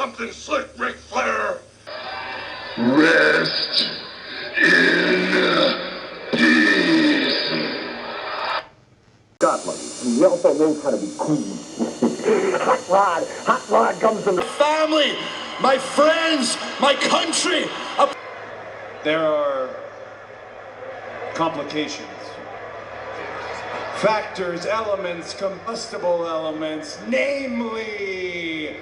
something slick, Ric Flair? Rest in peace. Scotland. He also knows how to be cool. Hot rod comes from the Family, my friends, my country. There are complications. Factors, elements, combustible elements, namely...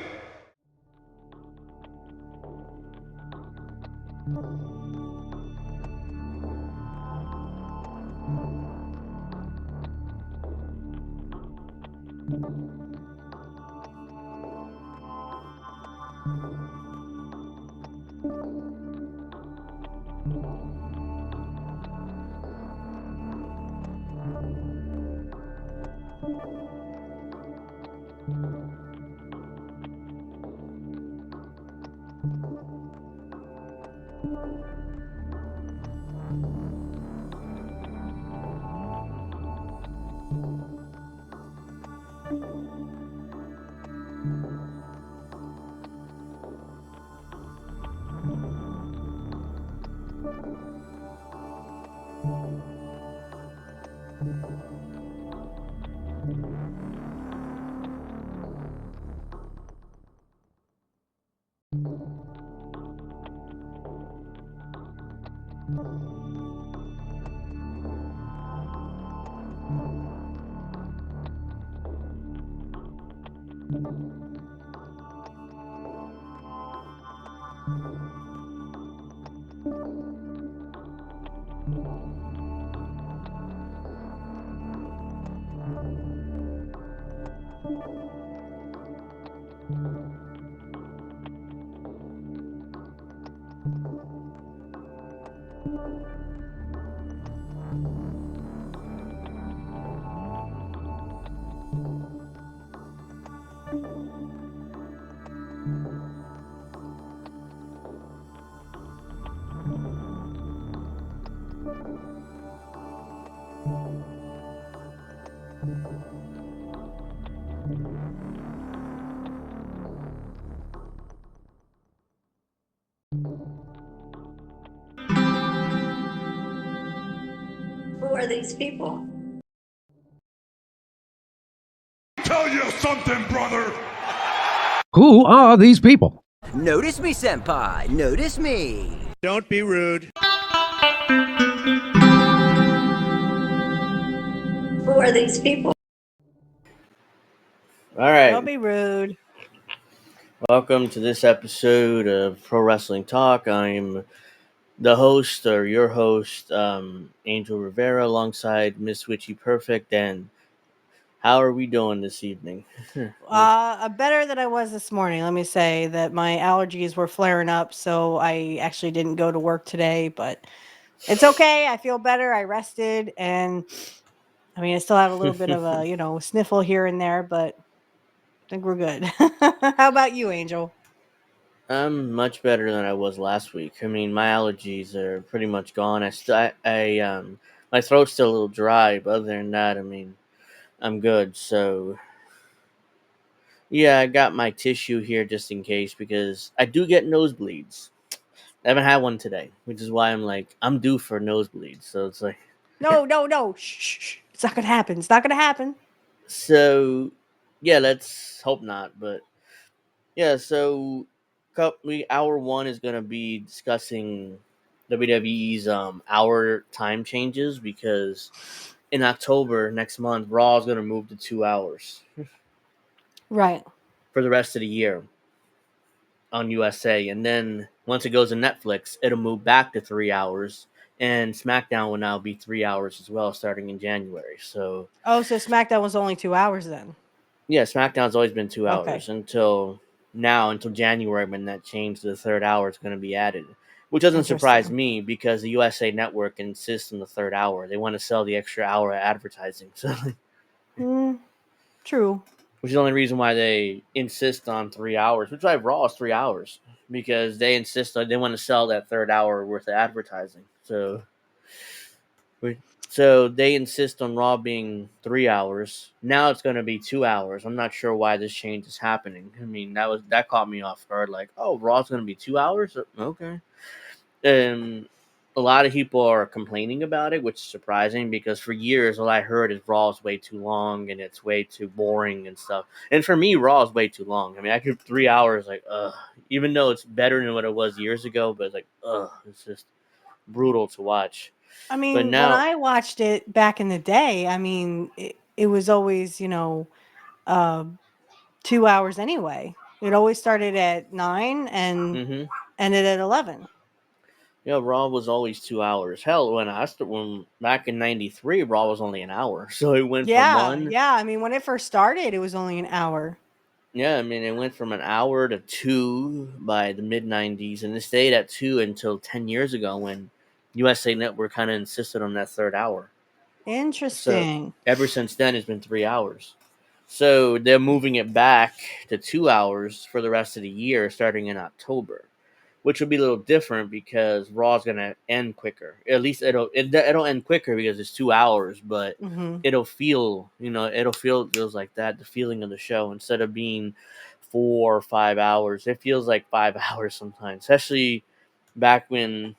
Who are these people? Tell you something, brother. Who are these people? Notice me, senpai. Notice me. Don't be rude. Who are these people? All right. Don't be rude. Welcome to this episode of Pro Wrestling Talk. I'm the host, or your host, Angel Rivera, alongside Miss Witchy Perfect. And how are we doing this evening? Better than I was this morning. Let me say that my allergies were flaring up, so I actually didn't go to work today, but it's okay. I feel better. I rested, and I mean, I still have a little bit of a, sniffle here and there, but I think we're good. How about you, Angel? I'm much better than I was last week. I mean, my allergies are pretty much gone. My throat's still a little dry, but other than that, I mean, I'm good. So, yeah, I got my tissue here just in case because I do get nosebleeds. I haven't had one today, which is why I'm due for nosebleeds. So it's like, No. Shh. It's not gonna happen. It's not gonna happen. so yeah, let's hope not. But yeah, so hour one is gonna be discussing WWE's hour time changes because in October next month, Raw is gonna move to 2 hours Right. for the rest of the year on USA, and then once it goes to Netflix, it'll move back to 3 hours, and SmackDown will now be 3 hours as well, starting in January. So, Oh, so SmackDown was only 2 hours then? yeah, SmackDown's always been 2 Okay. hours until January when that change to the third hour is going to be added, which doesn't surprise me because the USA Network insists on the third hour. They want to sell the extra hour of advertising. So, true. which is the only reason why they insist on 3 hours, which I have Raw is 3 hours, because they insist on they want to sell that third hour worth of advertising. So, So they insist on Raw being 3 hours. Now it's going to be 2 hours. I'm not sure why this change is happening. I mean, that caught me off guard. Like, oh, Raw's going to be 2 hours? Okay. And a lot of people are complaining about it, which is surprising because for years all I heard is Raw is way too long and it's way too boring and stuff. And for me, Raw is way too long. I mean, I could 3 hours like, ugh. Even though it's better than what it was years ago, but it's like, ugh, it's just brutal to watch. I But mean, when now, I watched it back in the day, I mean, it was always, uh, 2 hours anyway. It always started at 9 and mm-hmm. ended at 11. Yeah, Raw was always 2 hours. Hell, when back in '93, Raw was only an hour. So it went from Yeah, one. yeah. I mean, when it first started, it was only an hour. Yeah, I mean, it went from an hour to two by the mid '90s, and it stayed at two until 10 years ago when USA Network kind of insisted on that third hour. So Interesting. ever since then, it's been 3 hours. So they're moving it back to 2 hours for the rest of the year, starting in October, which will be a little different because Raw's gonna end quicker. At least it'll end quicker because it's 2 hours, but Hmm. it'll feel it feels like that. The feeling of the show instead of being 4 or 5 hours, it feels like 5 hours sometimes, especially back in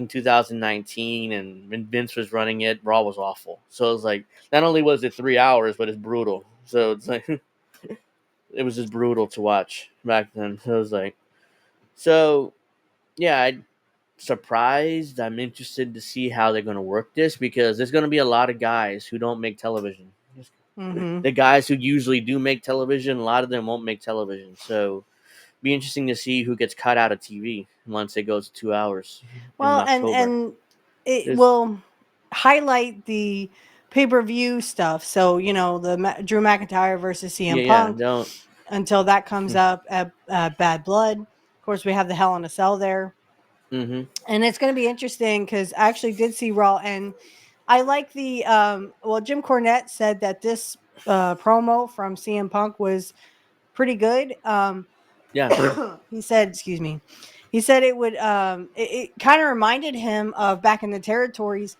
2019 and when Vince was running it. Raw was awful. So it's like not only was it 3 hours, but it's brutal. So it's like it was just brutal to watch back then. So it was like so yeah, I surprised. I'm interested to see how they're going to work this because there's going to be a lot of guys who don't make television. Hmm. The guys who usually do make television, a lot of them won't make television. So, be interesting to see who gets cut out of TV once it goes 2 hours in Well, and October. and it There's, will highlight the pay-per-view stuff. So, the Drew McIntyre versus yeah, CM yeah, Punk don't. until that comes up at Bad Blood. Of course, we have the Hell in a Cell there. Mm-hmm. And it's going to be interesting because I actually did see Raw, and I like the Jim Cornette said that this promo from CM Punk was pretty good. Yeah. He said, excuse me, he said it would it kind of reminded him of back in the territories.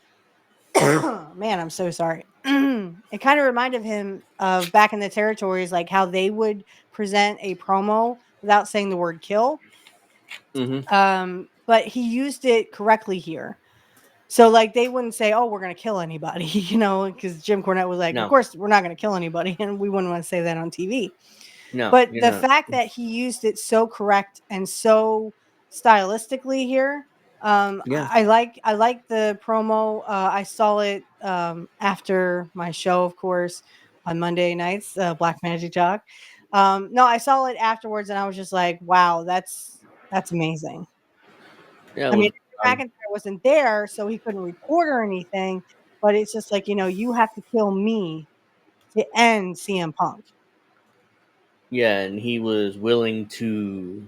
Man, I'm so sorry. It kind of reminded him of back in the territories, like how they would present a promo without saying the word kill. Mm-hmm. But he used it correctly here. So, like, they wouldn't say, "Oh, we're gonna kill anybody," because Jim Cornette was like, "Of No, course, we're not gonna kill anybody," and we wouldn't want to say that on TV. no, But you're the not. fact that he used it so correct and so stylistically here, Yeah. I like the promo. I saw it after my show, of course, on Monday nights, Black Magic Talk. No, I saw it afterwards, and I was just like, "Wow, that's amazing." Yeah. I mean, Well, McIntyre wasn't there, so he couldn't record or anything, but it's just like, you have to kill me to end CM Punk. yeah, and he was willing to.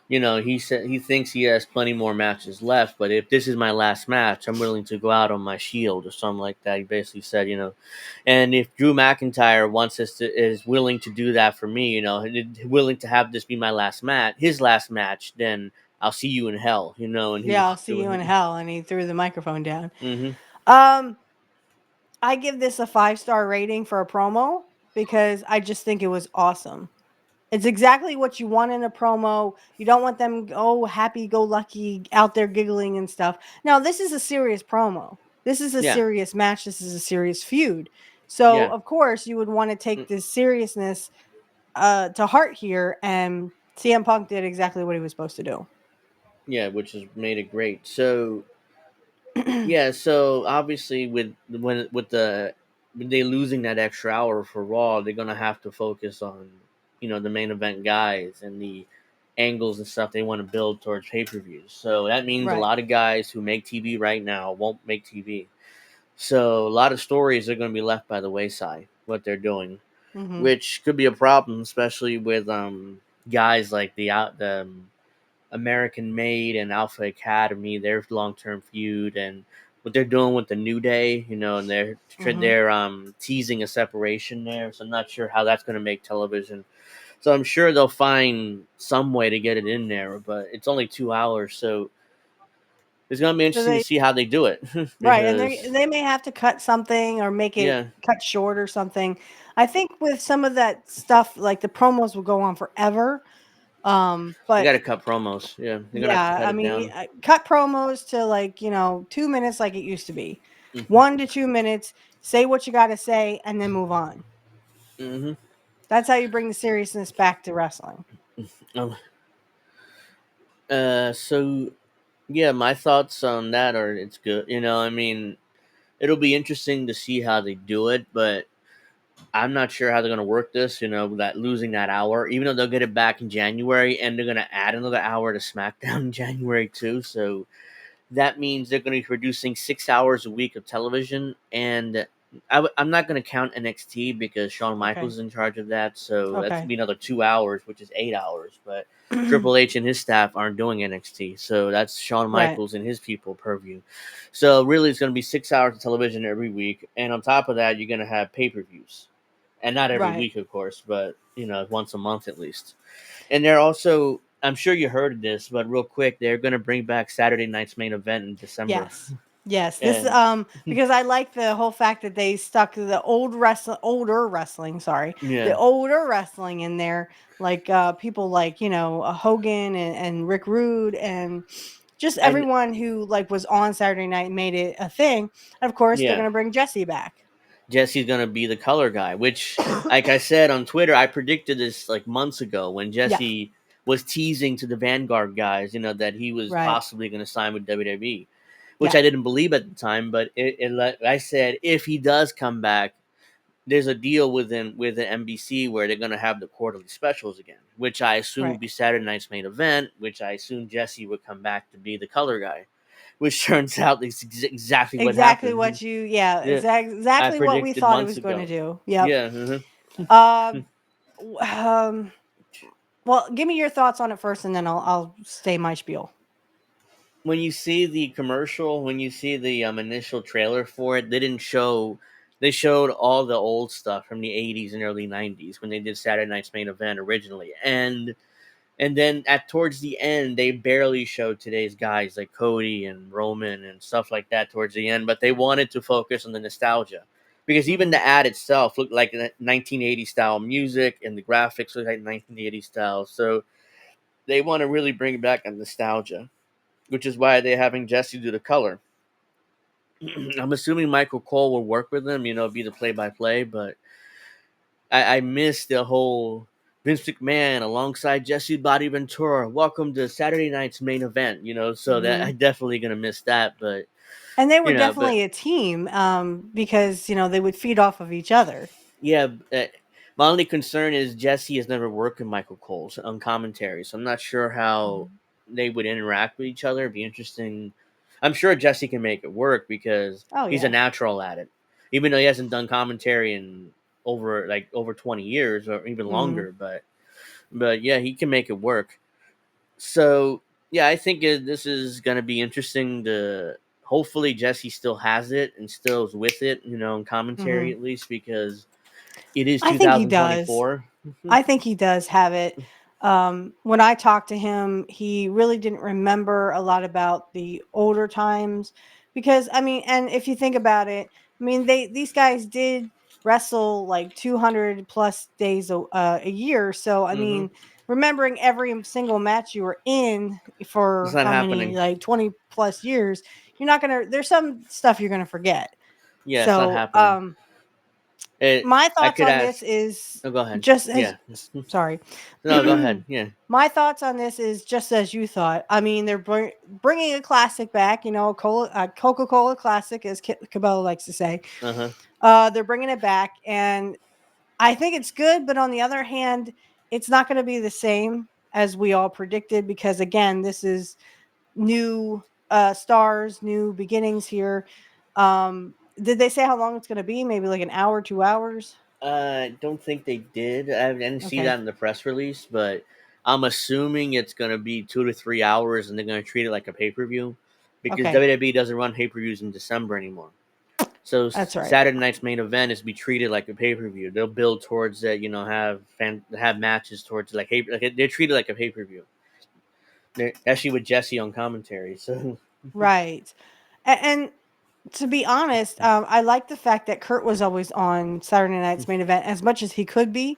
He said he thinks he has plenty more matches left, but if this is my last match, I'm willing to go out on my shield or something like that. He basically said, and if Drew McIntyre is willing to do that for me, willing to have this be my last match, his last match, then I'll see you in hell, and he Yeah, I'll walked see you in away. hell, and he threw the microphone down. Mm-hmm. Um, I give this a 5-star rating for a promo because I just think it was awesome. It's exactly what you want in a promo. You don't want them happy go lucky out there giggling and stuff. Now, this is a serious promo. This is a Yeah, serious match. This is a serious feud. So, yeah, of course, you would want to take mm, this seriousness to heart here, and CM Punk did exactly what he was supposed to do. yeah, which has made it great. So yeah, so obviously when they losing that extra hour for Raw, they're gonna have to focus on the main event guys and the angles and stuff they want to build towards pay per views. So that means a Right. lot of guys who make TV right now won't make TV. So a lot of stories are going to be left by the wayside. What they're doing, Hmm. which could be a problem, especially with guys like the American Made and Alpha Academy, their long term feud, and what they're doing with the New Day, and Hmm. they're teasing a separation there. So I'm not sure how that's going to make television. So I'm sure they'll find some way to get it in there, but it's only 2 hours, so It's gonna be So interesting to see how they do it. right, and Because they may have to cut something or make it yeah, cut short or something. I think with some of that stuff, like the promos will go on forever. they But got to cut promos. Yeah, they're gonna have to yeah, cut I it mean, down. cut promos to like 2 minutes, like it used to be, Hmm. 1 to 2 minutes. Say what you got to say, and then move on. Hmm. That's how you bring the seriousness back to wrestling. Um, so yeah, my thoughts on that are it's good. I mean, it'll be interesting to see how they do it, but I'm not sure how they're going to work this. That losing that hour, even though they'll get it back in January, and they're going to add another hour to SmackDown in January too. So that means they're going to be producing 6 hours a week of television, and I'm not going to count NXT because Shawn Michaels Okay. is in charge of that. So that's Okay. be another 2 hours, which is 8 hours. But Triple H and his staff aren't doing NXT, so that's Shawn Right. Michaels and his people purview. So really, it's going to be 6 hours of television every week, and on top of that, you're going to have pay-per-views, and not every Right. week, of course, but once a month at least. And they're also, I'm sure you heard of this, but real quick, they're going to bring back Saturday night's main event in December. Yes. Yes. This And because I like the whole fact that they stuck the older wrestling, sorry. The yeah, older wrestling in there, like people like, Hogan and Rick Rude and just and everyone who like was on Saturday night and made it a thing. And of course, they're yeah, going to bring Jesse back. Jesse's going to be the color guy, which, like I said on Twitter, I predicted this like months ago when Yeah. Jesse was teasing to the Vanguard guys, that he was Right. possibly going to sign with WWE, which Yeah. I didn't believe at the time. But I said, if he does come back, there's a deal with the NBC where they're going to have the quarterly specials again, which I assume Right. would be Saturday night's main event, which I assume Jesse would come back to be the color guy, which turns out is exactly what Exactly happened. what yeah, Yeah, I exactly what we predicted thought it months was going to ago. do. Yep. Yeah. Um well, give me your thoughts on it first, and then I'll say my spiel. When you see the commercial, when you see the initial trailer for it, they didn't show. They showed all the old stuff from the '80s and early '90s when they did Saturday Night's Main Event originally, and then at towards the end, they barely showed today's guys like Cody and Roman and stuff like that towards the end. But they wanted to focus on the nostalgia because even the ad itself looked like 1980s style music and the graphics looked like 1980s style. So they want to really bring back a nostalgia, which is why they're having Jesse do the color. I'm assuming Michael Cole will work with them, be the play-by-play, but I missed the whole Vince McMahon alongside Jesse Body Ventura. Welcome to Saturday night's main event, so that Hmm. I definitely gonna miss that. But And they were but definitely a team, because they would feed off of each other. yeah, my only concern is Jesse has never worked with Michael Cole on commentary, so I'm not sure how Mhm. they would interact with each other. It'd be interesting. I'm sure Jesse can make it work because Oh he's a yeah. natural at it, even though he hasn't done commentary in over 20 years or even Hmm. longer. But yeah, he can make it work. So yeah, I think this is gonna be interesting. To hopefully Jesse still has it and still is with it, in commentary Hmm. at least because it is I think he does. 2024. I think he does have it. When I talked to him, he really didn't remember a lot about the older times because I mean, and if you think about it, I mean, these guys did wrestle like 200 plus days a year. So I Hmm. mean, remembering every single match you were in It's for not how many, happening. like 20 plus years, you're not gonna. There's some stuff you're gonna forget. Yeah, it's not So happening. my I thoughts could on this ask. is Oh, go ahead. just as Yeah. sorry. No, go ahead. Yeah. My thoughts on this is just as you thought. I mean, they're bringing a classic back, Coca-Cola classic, as Cabela likes to say. Uh huh. They're bringing it back, and I think it's good. But on the other hand, it's not going to be the same as we all predicted because, again, this is new stars, new beginnings here. Did they say how long it's going to be? Maybe like an hour, 2 hours? I don't think they did. I didn't see Okay. that in the press release, but I'm assuming it's going to be 2 to 3 hours, and they're going to treat it like a pay per view because Okay. WWE doesn't run pay per views in December anymore. So That's right. Saturday night's main event is be treated like a pay per view. They'll build towards it, have matches towards like they're treated like a pay per view. Especially with Jesse on commentary. So Right. And to be honest, I like the fact that Curt was always on Saturday Night's Main Event as much as he could be.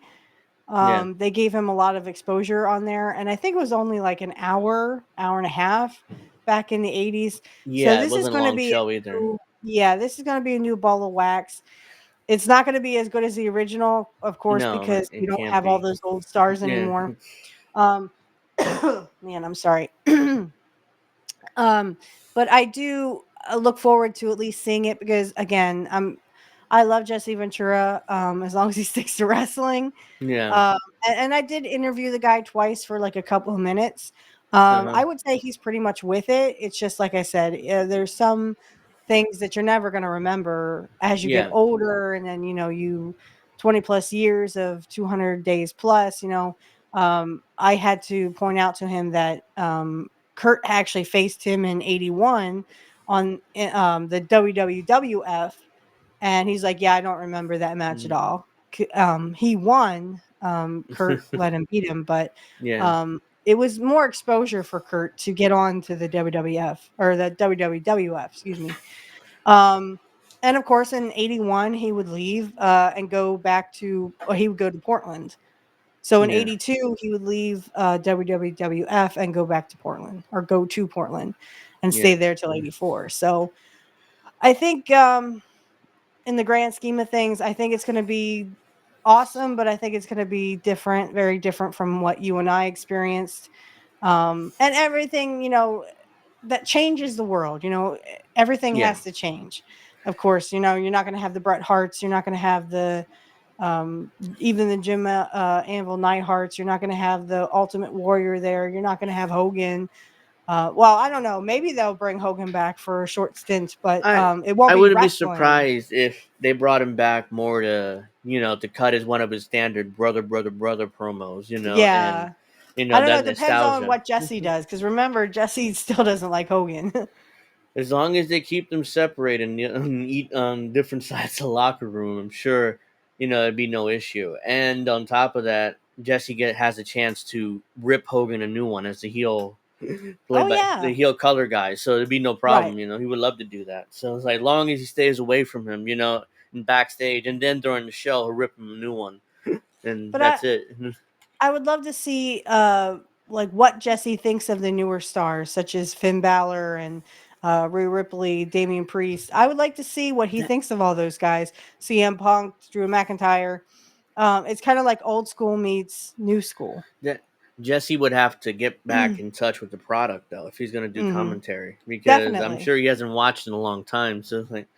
Yeah. They gave him a lot of exposure on there, and I think it was only like an hour, hour and a half back in the 80s. So Yeah, it this is wasn't a going to long be show either. yeah, this is going to be a new ball of wax. It's not going to be as good as the original, of course, No, because we it don't can't have all be. those old stars Yeah. anymore. Um, man, I'm sorry. Um, but I do look forward to at least seeing it because again, I love Jesse Ventura as long as he sticks to wrestling. Yeah. Um, and I did interview the guy twice for like a couple of minutes. Uh-huh. I would say he's pretty much with it. It's just like I said, there's some things that you're never going to remember as you get Yeah. older, and then you 20 plus years of 200 days plus. I had to point out to him that Curt actually faced him in '81 on the WWF, and he's like, "Yeah, I don't remember that match at Mm. all." He won. Curt let him beat him, but Yeah. it was more exposure for Curt to get on to the WWF or the WWF, excuse me. And of course, in '81, he would leave and go back to, or he would go to Portland. So in Yeah. '82, he would leave WWF and go back to Portland, or go to Portland and Yeah. stay there till '84. So I think in the grand scheme of things, I think it's going to be awesome, but I think it's going to be different, very different from what you and I experienced. And everything, that changes the world, everything Yeah. has to change. Of course, you're not going to have the Bret Harts, you're not going to have the even the Jim Anvil Neidharts, you're not going to have the Ultimate Warrior there, you're not going to have Hogan. Well, I don't know. Maybe they'll bring Hogan back for a short stint, but I it won't I be wouldn't be wrestling. surprised if they brought him back more to to cut as one of his standard brother promos, and Yeah. I don't know. that It depends on nostalgia. what Jesse does. Because remember, Jesse still doesn't like Hogan. As long as they keep them separated and eat on different sides of the locker room, I'm sure it'd be no issue. And on top of that, Jesse has a chance to rip Hogan a new one as the heel, Oh, played by the yeah. heel color guy. So it'd be no Right. problem. He would love to do that. So it's like long as he stays away from him, and backstage, and then during the show, he'll rip him a new one, and But that's it. I would love to see like what Jesse thinks of the newer stars, such as Finn Balor and Rhea Ripley, Damian Priest. I would like to see what he That- thinks of all those guys. CM Punk, Drew McIntyre. It's kind of like old school meets new school. that Jesse would have to get back in touch with the product though if he's going to do Hmm. commentary because I'm Definitely. sure he hasn't watched in a long time. So it's like,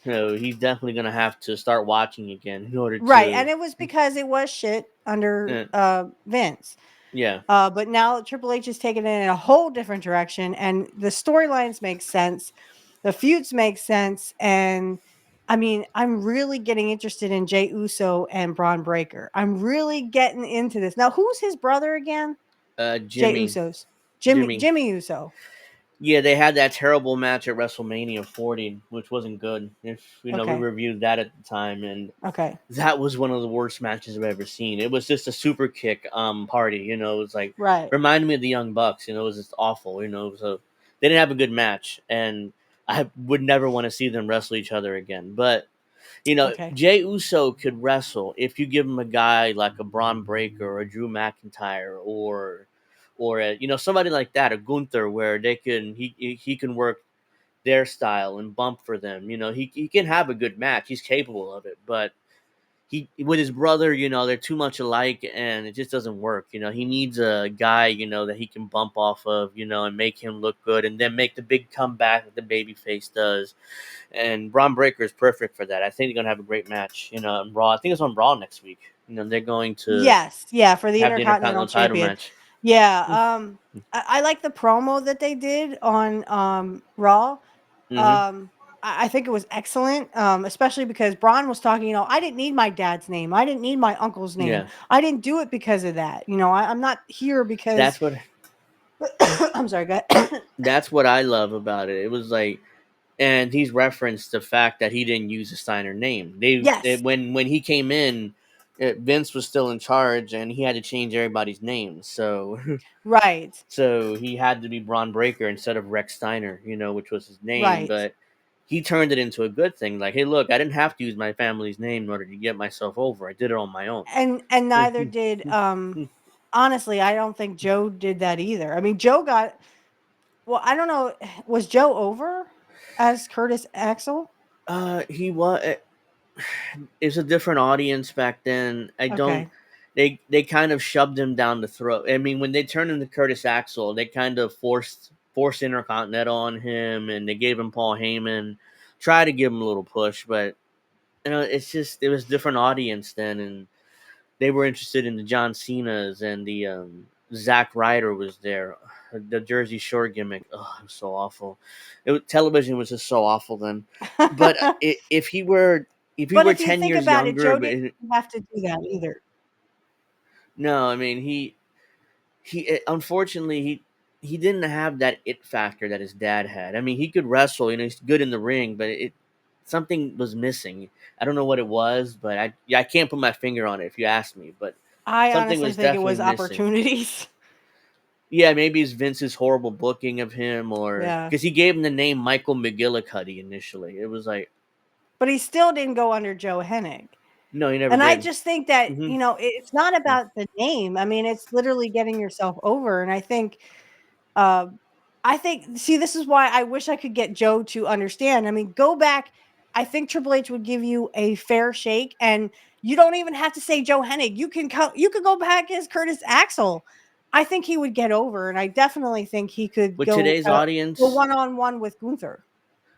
he's definitely going to have to start watching again in order Right. to. And it was because it was shit under Uh, Vince. yeah, But now Triple H is taking it in a whole different direction, and the storylines make sense, the feuds make sense, and I mean, I'm really getting interested in Jey Uso and Braun Breaker. I'm really getting into this. Now, who's his brother again? Jey Jimmy, Uso's Jimmy. Jimmy Uso. Yeah, they had that terrible match at WrestleMania 40, which wasn't good. If we Okay. reviewed that at the time, and Okay. that was one of the worst matches I've ever seen. It was just a super kick party. It was like Right. reminded me of the Young Bucks. It was just awful. It was they didn't have a good match, and I would never want to see them wrestle each other again. But Okay. Jey Uso could wrestle if you give him a guy like a Braun Breaker or a Drew McIntyre or somebody like that, a Gunther, where they can he can work their style and bump for them. He can have a good match. He's capable of it, but he with his brother, they're too much alike, and it just doesn't work. He needs a guy, that he can bump off of, and make him look good, and then make the big comeback that the babyface does. And Braun Breaker is perfect for that. I think they're gonna have a great match. On Raw. I think it's on Raw next week. They're going to Yes. Yeah, for the have the Intercontinental Intercontinental title Champion. match. Yeah. I like the promo that they did on Raw. Mm-hmm. I think it was excellent, especially because Braun was talking, I didn't need my dad's name. I didn't need my uncle's name. Yeah, I didn't do it because of that. I'm not here because that's what I'm sorry, go ahead. that's what I love about it. It was like, and he's referenced the fact that he didn't use the Steiner name. They Yes. when he came in, Vince was still in charge, and he had to change everybody's names. So, Right. so he had to be Braun Breaker instead of Rex Steiner, which was his name. Right. But he turned it into a good thing. Like, hey, look, I didn't have to use my family's name in order to get myself over. I did it on my own. And neither did honestly, I don't think Joe did that either. I mean, Joe got well, I don't know, was Joe over as Curtis Axel? He was. It's a different audience back then. I don't. Okay. They kind of shoved him down the throat. I mean, when they turned into Curtis Axel, they kind of forced Intercontinental on him, and they gave him Paul Heyman, try to give him a little push, but it's just it was a different audience then, and they were interested in the John Cena's and the Zack Ryder was there, the Jersey Shore gimmick. Oh, it was so awful. Television was just so awful then. But if he were But if you 10 think years about it, younger, Joe didn't have to do that either. no, I mean he unfortunately he didn't have that it factor that his dad had. I mean, he could wrestle, he's good in the ring, but something was missing. I don't know what it was, but I can't put my finger on it if you ask me, but I something honestly was think it definitely was missing. opportunities. Yeah, maybe it's Vince's horrible booking of him, or Yeah. because he gave him the name Michael McGillicuddy initially. It was like, But he still didn't go under Joe Hennig. no, he never And I did. just think that, Mhm. it's not about the name. I mean, it's literally getting yourself over. And uh, see, this is why I wish I could get Joe to understand. I mean, go back. I think Triple H would give you a fair shake, and you don't even have to say Joe Hennig. You could go back as Curtis Axel. I think he would get over, and I definitely think he could With go today's go audience, one-on-one with Gunther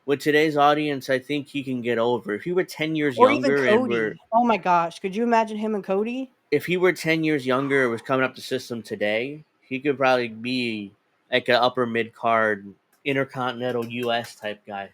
I think he can get over. If he were 10 years or even younger and were Cody. Oh my gosh, could you imagine him and Cody? if he were 10 years younger and was coming up the system today, he could probably be like an upper mid card intercontinental US type guy.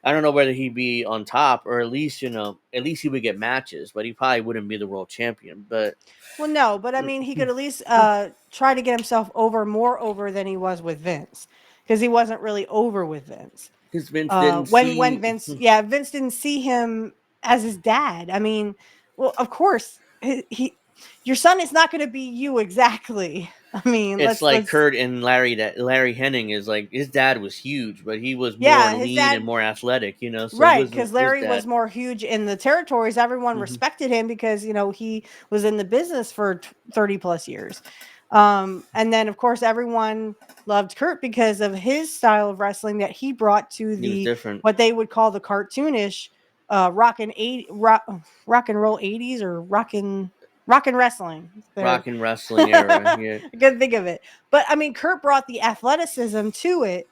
I don't know whether he'd be on top, or at least he would get matches, but he probably wouldn't be the world champion. But Well, no, but I mean, he could at least try to get himself more over than he was with Vince, because he wasn't really over with Vince. because Vince didn't When see Vince didn't see him as his dad. I mean, well, of course, your son is not going to be you exactly. I mean, it's like let's Curt and Larry. That Larry Hennig is like his dad was huge, but he was more yeah, his lean and dad. more athletic. So it Right, wasn't because his Larry was dad. more huge in the territories. Everyone Hmm. respected him because he was in the business for 30 plus years. And then of course everyone loved Curt because of his style of wrestling that he brought to He was the different. what they would call the cartoonish rock and roll 80s or rock and wrestling. Rock and wrestling era. Yeah, I couldn't think of it. But I mean, Curt brought the athleticism to it.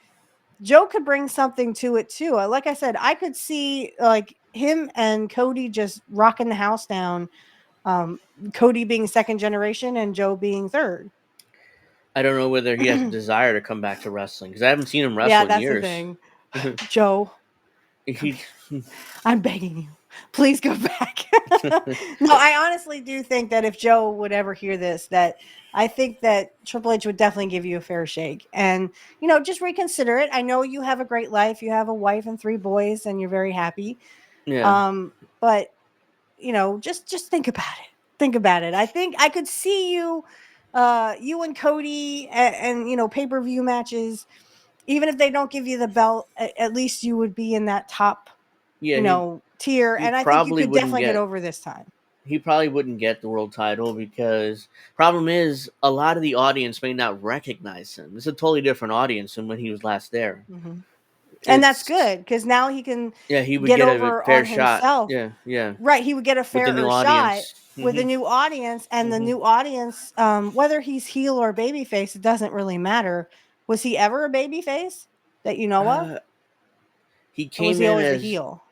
Joe could bring something to it too. Like I said, I could see like him and Cody just rocking the house down. Cody being second generation and Joe being third. I don't know whether he has a desire to come back to wrestling because I haven't seen him Yeah, wrestle in that's the years. thing. Joe, he, I'm begging you, please go back. No, I honestly do think that if Joe would ever hear this, that I think that Triple H would definitely give you a fair shake and, just reconsider it. I know you have a great life. You have a wife and 3 boys and you're very happy. yeah, But just think about it. Think about it. I think I could see you, you and Cody and pay-per-view matches. Even if they don't give you the belt, at least you would be in that top, yeah. tier. He And I think you probably could wouldn't definitely get get. over this time. He probably wouldn't get the world title because problem is a lot of the audience may not recognize him. It's a totally different audience than when he was last there. Mhm. And that's It's good because now he can yeah, he would get get a over fair on shot. himself. Yeah, yeah, Right, he would get a with the new fairer shot audience. with a new audience, and the new audience, whether he's heel or babyface, it doesn't really matter. Was he ever a babyface that you know of, Uh, he or was came he in always the as heel?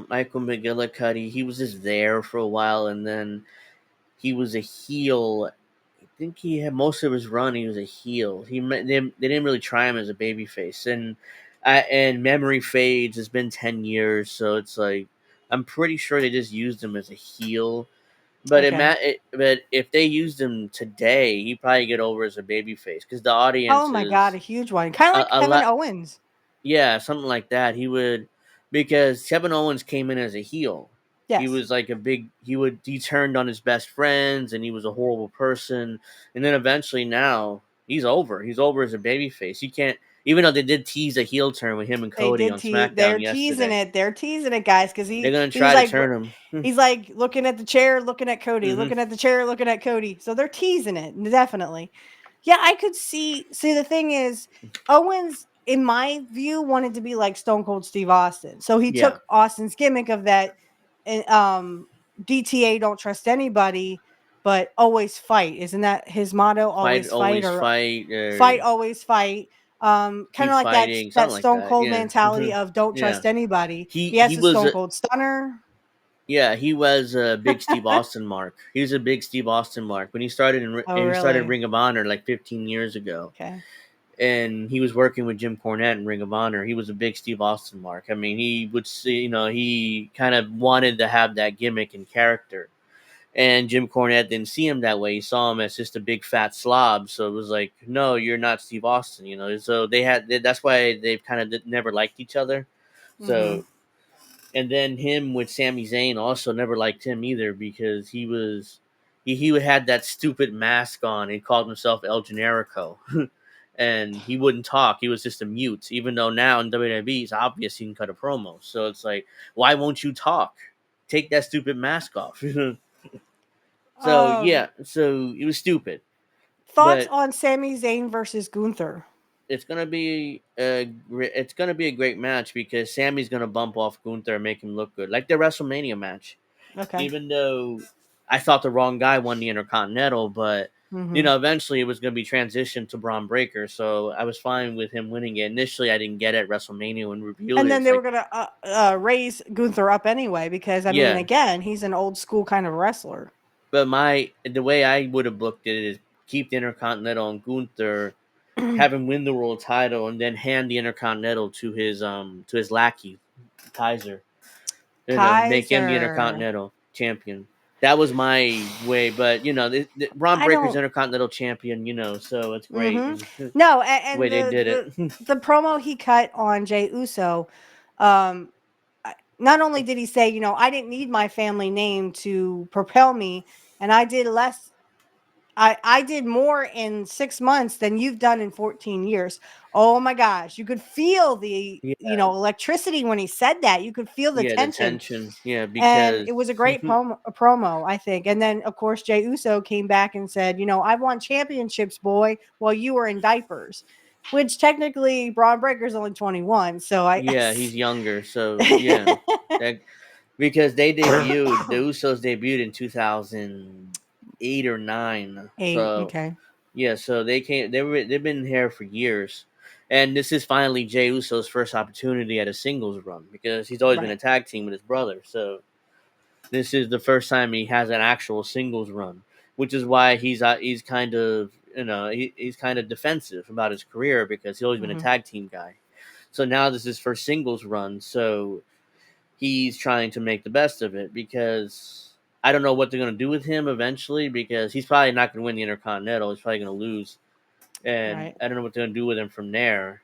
Michael McGillicuddy. He was just there for a while, and then he was a heel. I think he had most of his run. He was a heel. They didn't really try him as a babyface, and memory fades. It's been 10 years, so it's like I'm pretty sure they just used him as a heel. But Okay. but if they used him today, he'd probably get over as a babyface because the Oh audience my god, a is huge one. Kinda like a Kevin lot. Owens. Yeah, something like that. He would because Kevin Owens came in as a heel. He Yes. was like he turned on his best friends, and he was a horrible person. And then eventually now he's over. He's over as a babyface. He can't, even though they did tease a heel turn with him and They Cody did on tease. SmackDown They're teasing yesterday. it. They're teasing it, guys, because They're gonna he was try to like turn him. he's like looking at the chair, looking at Cody, Hmm. looking at the chair, looking at Cody. So they're teasing it, definitely. Yeah, I could see. See, the thing is, Owens, in my view, wanted to be like Stone Cold Steve Austin. So he Yeah, took Austin's gimmick of that, um, DTA, don't trust anybody, but always fight. Isn't that his motto? fight Always fight, always or fight, fight, or always fight. Kind keep of like that fighting, that something like Stone that. Cold Yeah. mentality of don't Yeah. trust anybody. He He has he the was Stone a Cold Stunner. Yeah, he was a big Steve Austin mark. He was a big Steve Austin mark when he started Oh, he started really? Ring of Honor like 15 years ago, Okay. and he was working with Jim Cornette in Ring of Honor. He was a big Steve Austin mark. I mean, he would see, he kind of wanted to have that gimmick and character, and Jim Cornette didn't see him that way. He saw him as just a big fat slob. So it was like, no, you're not Steve Austin. So that's why they've kind of never liked each other. Mm-hmm. So, and then him with Sami Zayn also never liked him either, because he had that stupid mask on. He called himself El Generico. And he wouldn't talk. He was just a mute. Even though now in WWE, it's obvious he can cut a promo. So it's like, why won't you talk? Take that stupid mask off. So Um, yeah, so it was stupid, Thoughts but on Sami Zayn versus Gunther? it's gonna be a great match, because Sammy's gonna bump off Gunther and make him look good, like the WrestleMania match. Okay. Even though I thought the wrong guy won the Intercontinental, but Mm-hmm. eventually it was gonna be transitioned to Braun Breaker, so I was fine with him winning it. Initially, I didn't get it at WrestleMania when revealed And it. then It's they were like, gonna raise Gunther up anyway because I mean, yeah, again, he's an old school kind of wrestler. but the way I would have booked it is keep the Intercontinental and Gunther, have him win the world title, and then hand the Intercontinental to his lackey Kaiser. Make him the Kaiser. Intercontinental champion. That was my way, but Ron I Breaker's don't. Intercontinental champion. So it's great. Mm-hmm. The No, way and they did the it. the promo he cut on Jay Uso, um, not only did he say, I didn't need my family name to propel me, and I did less. I did more in 6 months than you've done in 14 years. Oh my gosh. You could feel the, Yeah, electricity when he said that. You could feel the yeah, the tension. tension. Yeah, And it because was a great promo, I think. And then, of course, Jay Uso came back and said, I won championships, boy, while you were in diapers, which technically Braun Breaker's only 21. So I. yeah, he's younger. So yeah, that because the Usos debuted in 2008 or nine. Eight. So Okay. yeah, so they've been here for years. And this is finally Jey Uso's first opportunity at a singles run, because he's always been a Right. tag team with his brother. So this is the first time he has an actual singles run, which is why he's kind of he's kind of defensive about his career, because he's always been a Hmm. tag team guy. So now this is his first singles run, so he's trying to make the best of it, because I don't know what they're going to do with him eventually, because he's probably not going to win the Intercontinental. He's probably going to lose, and Right. I don't know what they're going to do with him from there.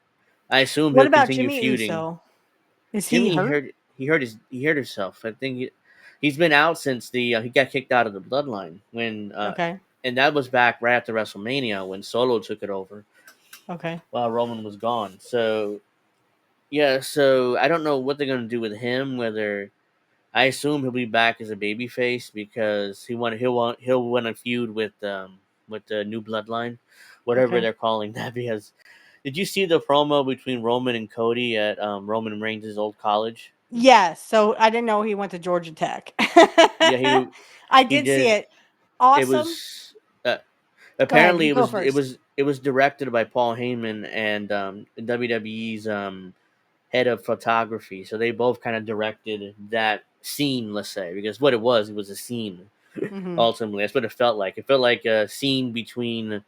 I assume What he'll about continue Jimmy feuding. Uso? Is he Jimmy hurt? he hurt himself. I think he's been out since he got kicked out of the Bloodline when Okay. and that was back right after WrestleMania when Solo took it over Okay. while Roman was gone. So yeah, so I don't know what they're gonna do with him. Whether I assume he'll be back as a babyface, because he'll win a feud with the new Bloodline, whatever Okay. they're calling that. Because did you see the promo between Roman and Cody at Roman Reigns' old college? Yes. So I didn't know he went to Georgia Tech. Yeah, I he did see did. it. It Awesome. was Go ahead. apparently You go first. it was directed by Paul Heyman and WWE's head of photography. So they both kind of directed that scene, let's say, because what it was a scene. Hmm. Ultimately, that's what it felt like. It felt like a scene between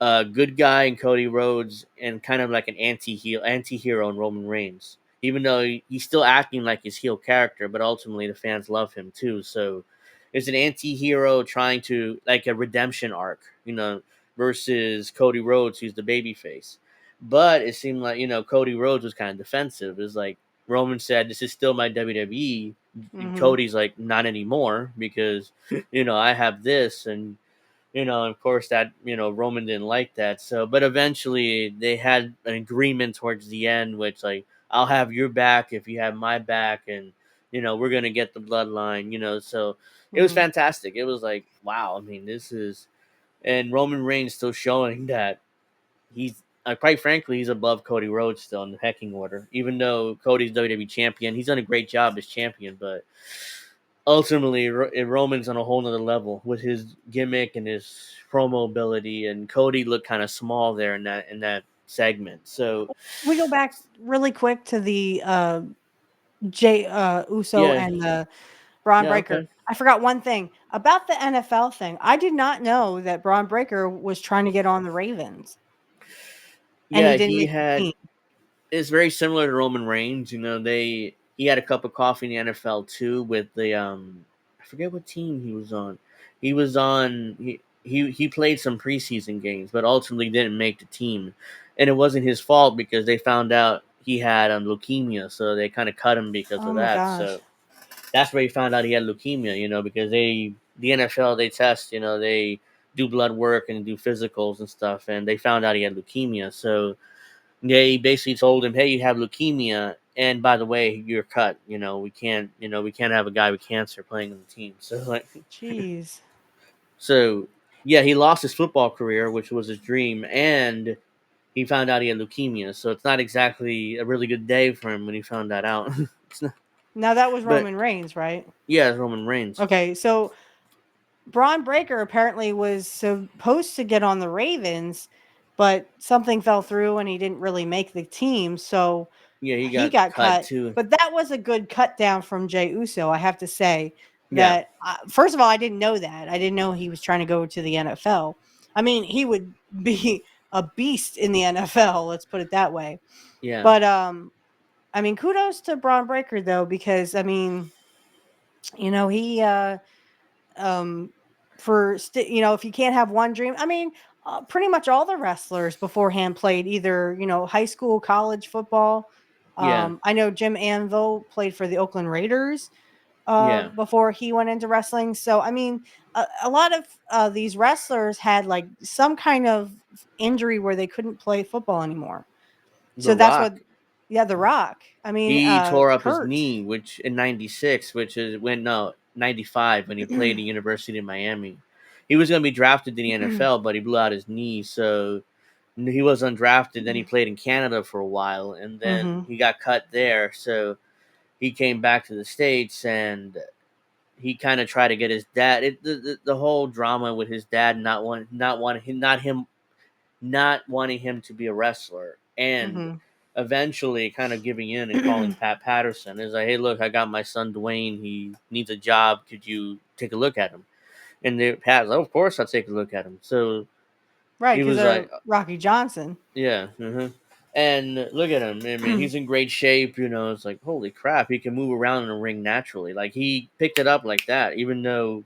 good guy and Cody Rhodes, and kind of like an anti-hero in Roman Reigns. Even though he's still acting like his heel character, but ultimately the fans love him too. So it's an anti-hero trying to, like, a redemption arc, versus Cody Rhodes, who's the babyface. But it seemed like Cody Rhodes was kind of defensive. It's like Roman said, "This is still my WWE." Mhm. Cody's like, not anymore, because I have this, and of course that Roman didn't like that. So, but eventually they had an agreement towards the end, which like, I'll have your back if you have my back, and we're gonna get the bloodline. So it was Mhm. fantastic. It was like, wow. I mean, this is, and Roman Reigns still showing that he's quite frankly, he's above Cody Rhodes still in the pecking order. Even though Cody's WWE champion, he's done a great job as champion, but ultimately Roman's on a whole nother level with his gimmick and his promo ability, and Cody looked kind of small there in that segment. So We go back really quick to the Jay Uso yeah, and the Braun yeah, Breaker. okay, I forgot one thing about the NFL thing. I did not know that Braun Breaker was trying to get on the Ravens and he yeah, didn't he make the had. team. It's very similar to Roman Reigns. He had a cup of coffee in the NFL too with the I forget what team he was on. He was on he played some preseason games, but ultimately didn't make the team, and it wasn't his fault because they found out he had leukemia, so they kind of cut him because Oh of my that. gosh. So that's where he found out he had leukemia. Because the NFL, they test, they do blood work and do physicals and stuff, and they found out he had leukemia. So they basically told him, "Hey, you have leukemia, and by the way, you're cut. We can't have a guy with cancer playing on the team." So like, Jeez. so yeah, he lost his football career, which was his dream, and he found out he had leukemia. So it's not exactly a really good day for him when he found that out. It's not, Now that was but Roman Reigns, right? yeah, it's Roman Reigns. Okay, so Braun Breaker apparently was supposed to get on the Ravens, but something fell through and he didn't really make the team, so Yeah, he he got got cut cut. too. But that was a good cut down from Jey Uso, I have to say. Yeah, That first of all, I didn't know that. I didn't know he was trying to go to the NFL. I mean, he would be a beast in the NFL. Let's put it that way. yeah, But I mean, kudos to Braun Breaker though, because I mean, he um if you can't have one dream, I mean, pretty much all the wrestlers beforehand played either high school, college football. yeah, I know Jim Anvil played for the Oakland Raiders yeah. before he went into wrestling. So I mean, a lot of these wrestlers had like some kind of injury where they couldn't play football anymore. The So that's what. Rock. Yeah, The Rock. I mean, He tore up his Curt. knee, which in '96, which is when no '95 when he played at University of Miami. He was going to be drafted to the NFL, but he blew out his knee, so he was undrafted. Then he played in Canada for a while, and then Hmm. he got cut there. So he came back to the States, and he kind of tried to get his dad. The whole drama with his dad not wanting him to be a wrestler, and Hmm. eventually kind of giving in and calling Pat Patterson. Is like, hey, look, I got my son Dwayne. He needs a job. Could you take a look at him? And Pat's like, of course, I'll take a look at him. So Right, he because was like, Rocky Johnson. yeah. And look at him. I mean, he's in great shape. It's like, holy crap, he can move around in a ring naturally. Like, he picked it up like that, even though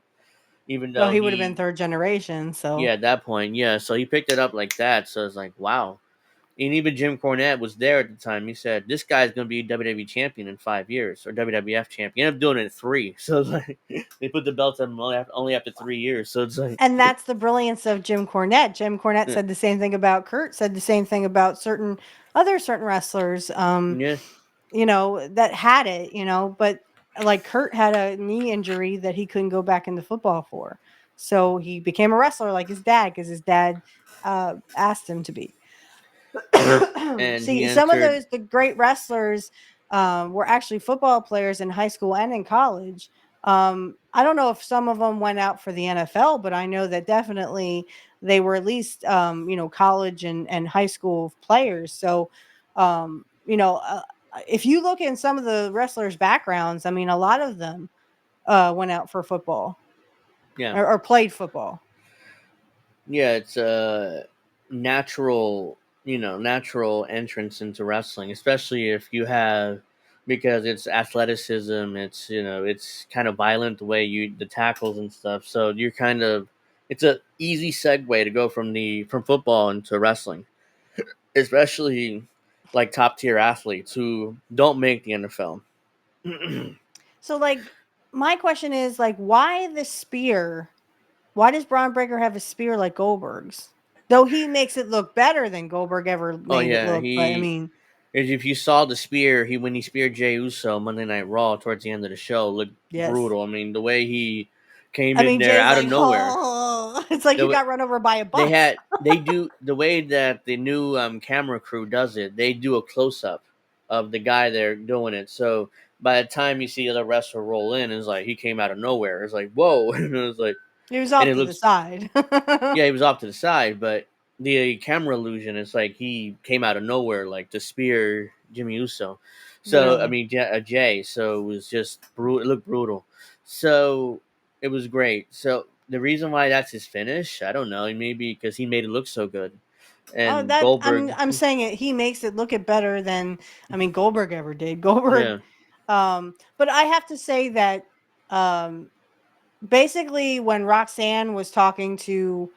Well, he would have been he, third generation, yeah, so at that point, yeah. So he picked it up like that. So it's like, wow. And even Jim Cornette was there at the time. He said, "This guy's going to be WWE champion in 5 years, or WWF champion." He ended up doing it in 3. So it's like they put the belt on him only after 3 years. So it's like, and that's the brilliance of Jim Cornette. Jim Cornette yeah, said the same thing about Curt, said the same thing about certain wrestlers, yeah, that had it, but like Curt had a knee injury that he couldn't go back into football for. So he became a wrestler like his dad because his dad asked him to be. and he See, some of entered. the great wrestlers were actually football players in high school and in college. I don't know if some of them went out for the NFL, but I know that definitely they were at least, college and high school players. So, if you look in some of the wrestlers' backgrounds, I mean, a lot of them went out for football Yeah, or played football. yeah, it's a natural entrance into wrestling, especially if you have, because it's athleticism. It's kind of violent the way the tackles and stuff. So you're kind of, it's a easy segue to go from football into wrestling, especially like top tier athletes who don't make the NFL. So, like, my question is, like, why the spear? Why does Braun Breaker have a spear like Goldberg's? Though he makes it look better than Goldberg ever Oh made it yeah, look, but I he mean, if you saw the spear, when he speared Jey Uso Monday Night Raw towards the end of the show, looked yes. brutal. I mean, the way he came I in mean, there Jay's out of like, nowhere. oh, it's like The you way, got run over by a bus. they do the way that the new camera crew does it. They do a close up of the guy there doing it. So by the time you see the wrestler roll in, it's like he came out of nowhere. It's like whoa, and it was like, He was and off it to the looks side. yeah, he was off to the side, but the camera illusion is like he came out of nowhere, like to spear Jimmy Uso. So I Literally. mean, Jay. So it was just brutal. It looked brutal. So it was great. So the reason why that's his finish, I don't know. Maybe because he made it look so good, Oh, and that Goldberg, I'm saying it. He makes it look it better than I mean Goldberg ever did. Goldberg, yeah, but I have to say that um, basically when Roxanne was talking to,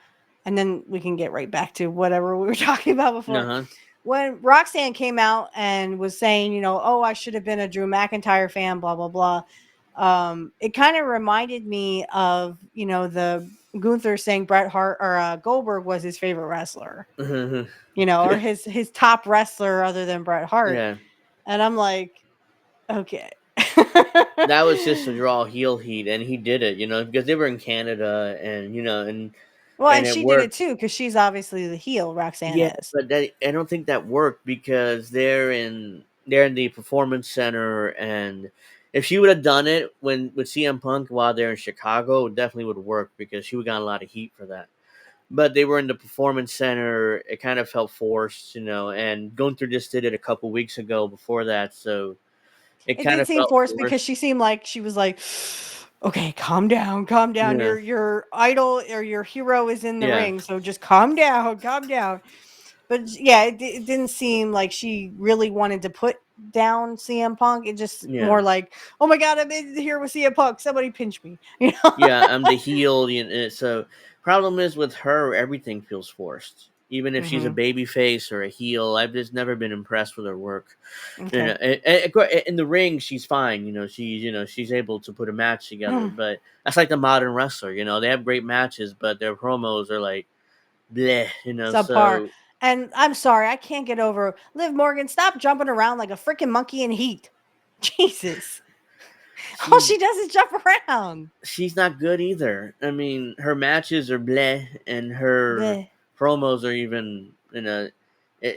and then we can get right back to whatever we were talking about uh before. huh, When Roxanne came out and was saying, you know, oh, I should have been a Drew McIntyre fan, blah blah blah. It kind of reminded me of, you know, the Gunther saying Bret Hart or Goldberg was his favorite wrestler, you know, or his top wrestler other than Bret Hart. yeah. And I'm like, okay. That was just to draw heel heat, and he did it, because they were in Canada, and Well, and and it she did it worked. too because she's obviously the heel. Roxanne Yeah, is. but I don't think that worked because they're in the performance center, and if she would have done it when with CM Punk while they're in Chicago, it definitely would work because she would got a lot of heat for that. But they were in the performance center; it kind of felt forced, And Gunther just did it a couple weeks ago before that, so it It kind did of seem felt forced because forced. she seemed like she was like, okay, calm down, calm down. Yeah, Your idol or your hero is in the yeah, ring, so just calm down, calm down. But yeah, it didn't seem like she really wanted to put down CM Punk. It just yeah. more like, oh my god, I'm in here with CM Punk. Somebody pinch me, you know? Yeah, I'm the heel. So problem is with her, everything feels forced. Even if she's a hmm baby face or a heel, I've just never been impressed with her work. Okay. In the ring, she's fine. She's able to put a match together. But that's like the modern wrestler. They have great matches, but their promos are like bleh. Subpar. So And I'm sorry, I can't get over Liv Morgan. Stop jumping around like a freaking monkey in heat. Jesus. All she's she does is jump around. she's not good either. I mean, her matches are bleh, and her Bleh. promos are even it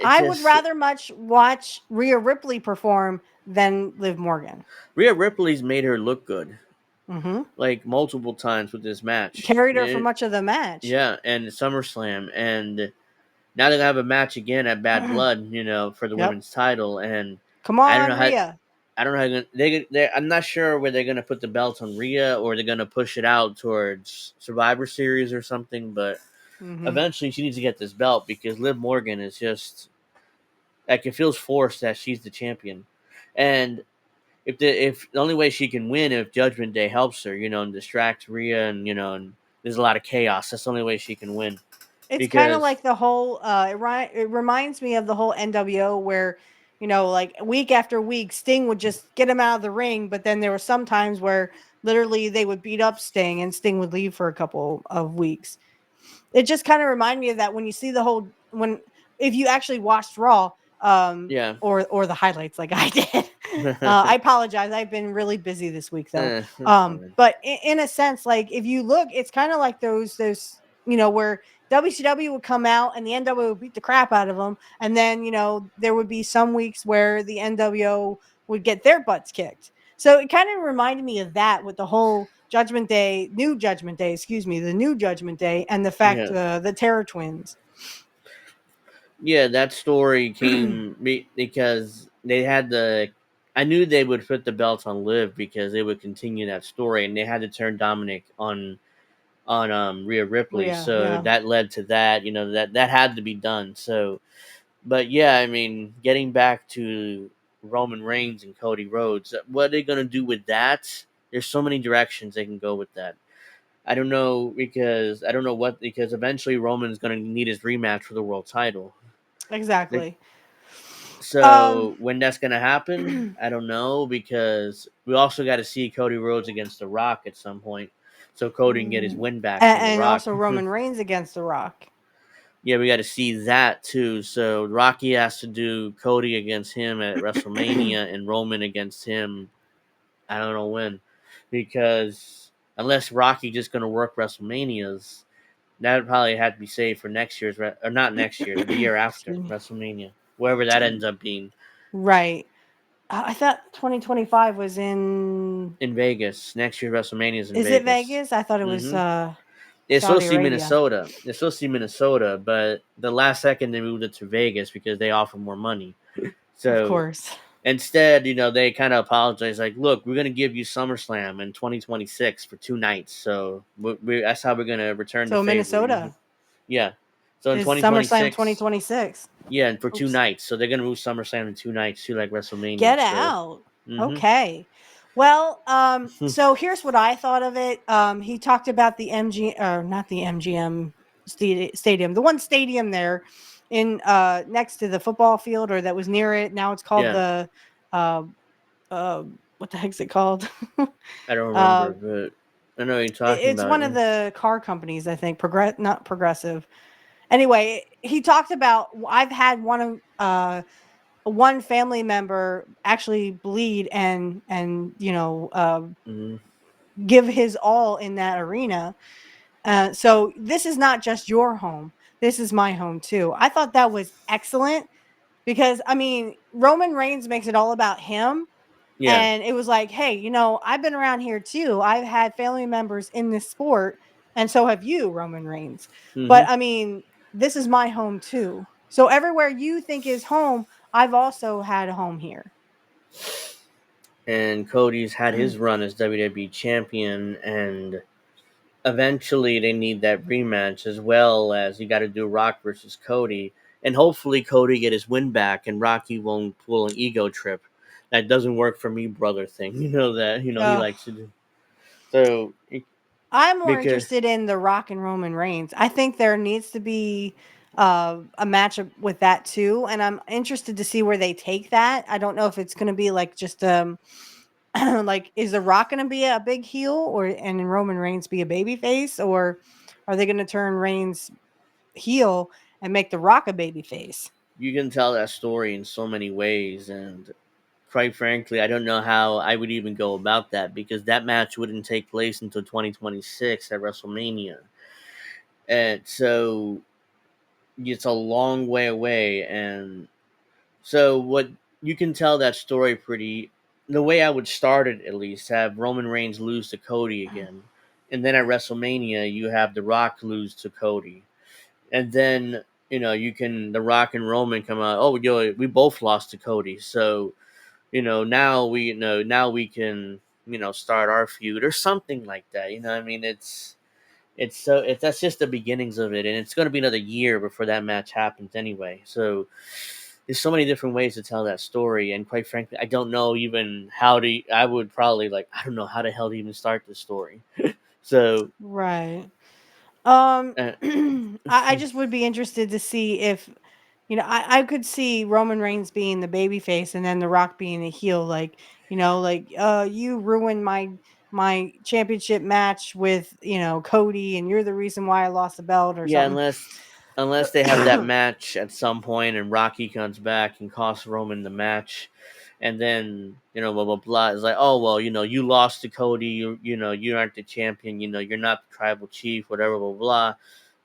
I would just rather much watch Rhea Ripley perform than Liv Morgan. Rhea Ripley's made her look good, hmm like multiple times with this match. Carried her for much of the match. Yeah, and SummerSlam, and now they have a match again at Bad Blood, for the Yep. women's title, and Come I don't know on, how. Rhea. I don't know how I'm not sure where they're gonna put the belt on Rhea or they're gonna push it out towards Survivor Series or something. But hmm eventually, she needs to get this belt because Liv Morgan is just like it feels forced that she's the champion, and if the only way she can win if Judgment Day helps her, and distracts Rhea, and there's a lot of chaos. That's the only way she can win It's kind of because like the whole. It reminds me of the whole NWO where, you know, like week after week, Sting would just get him out of the ring, but then there were some times where literally they would beat up Sting and Sting would leave for a couple of weeks. It just kind of reminded me of that when you see the whole when if you actually watched Raw yeah, or the highlights like I did. I apologize. I've been really busy this week though. that's fine. But in a sense, like if you look, it's kind of like those you know where WCW would come out and the NWO would beat the crap out of them, and then you know there would be some weeks where the NWO would get their butts kicked. So it kind of reminded me of that with the whole New Judgment Day, excuse me, the New Judgment Day, and the fact Yeah, the Terror Twins. yeah. That story came because they had the. I knew they would put the belts on Liv because they would continue that story, and they had to turn Dominic on Rhea Ripley. Yeah, So yeah. that led to that. That had to be done. So, but yeah, I mean, getting back to Roman Reigns and Cody Rhodes, what are they gonna do with that? There's so many directions they can go with that. I don't know because eventually Roman's gonna need his rematch for the world title. They, Exactly. So when that's gonna happen, I don't know, because we also got to see Cody Rhodes against The Rock at some point, so Cody can get his win back from The and Rock. also Roman Reigns against The Rock. Yeah, we got to see that too. So Rocky has to do Cody against him at WrestleMania and Roman against him. I don't know when, because unless Rocky just gonna work WrestleManias, that would probably have to be saved for next year's or not next year, the year after Excuse me. WrestleMania, wherever that ends up being. Right. I thought 2025 was in Vegas. Next year WrestleMania is in Is Vegas. it Vegas? I thought it was It's Saudi supposed to be Arabia. Minnesota. It's supposed to be Minnesota, but the last second they moved it to Vegas because they offer more money. So of course. instead, they kind of apologize, like, look, we're going to give you SummerSlam in 2026 for 2 nights. So that's how we're going to return the So favor. Minnesota Yeah. So in is SummerSlam 2026. 2026. Yeah, and for 2 Oops. nights. So they're going to move SummerSlam in 2 nights too, like WrestleMania. Get out. Okay. Well, so here's what I thought of it. He talked about the not the MGM stadium, the one stadium there in next to the football field, or that was near it. Now it's called the what the heck's it called? I don't remember, but I know what you're talking it's about. one of the car companies, I think. Not Progressive. Anyway, he talked about, I've had one family member actually bleed and give his all in that arena. So this is not just your home. This is my home too. I thought that was excellent because, I mean, Roman Reigns makes it all about him. Yeah. And it was like, hey, I've been around here too. I've had family members in this sport, and so have you, Roman Reigns. But I mean, this is my home too. So everywhere you think is home, I've also had a home here. And Cody's had his run as WWE champion, and eventually they need that rematch, as well as you got to do Rock versus Cody, and hopefully Cody get his win back and Rocky won't pull an ego trip. That doesn't work for me, brother thing. He likes to do. So I'm more interested in the Rock and Roman Reigns. I think there needs to be a matchup with that too, and I'm interested to see where they take that. I don't know if it's going to be like just like, is the Rock going to be a big heel, and Roman Reigns be a baby face, or are they going to turn Reigns heel and make the Rock a baby face? You can tell that story in so many ways, and quite frankly, I don't know how I would even go about that, because that match wouldn't take place until 2026 at WrestleMania. And so it's a long way away. And so what you can tell that story the way I would start it, at least, have Roman Reigns lose to Cody again. And then at WrestleMania, you have The Rock lose to Cody. And then, The Rock and Roman come out, oh, we both lost to Cody. So, now we can, start our feud or something like that. I mean, that's just the beginnings of it, and it's going to be another year before that match happens anyway. So there's so many different ways to tell that story, and quite frankly, I don't know even I would probably, I don't know how the hell to even start this story. So right. I just would be interested to see if, I could see Roman Reigns being the baby face and then The Rock being the heel, you ruined my championship match with, Cody, and you're the reason why I lost the belt or yeah, something. unless they have that match at some point and Rocky comes back and costs Roman the match, and then blah blah blah. It's like, oh well, you lost to Cody. You aren't the champion. You're not the tribal chief. Whatever, blah blah.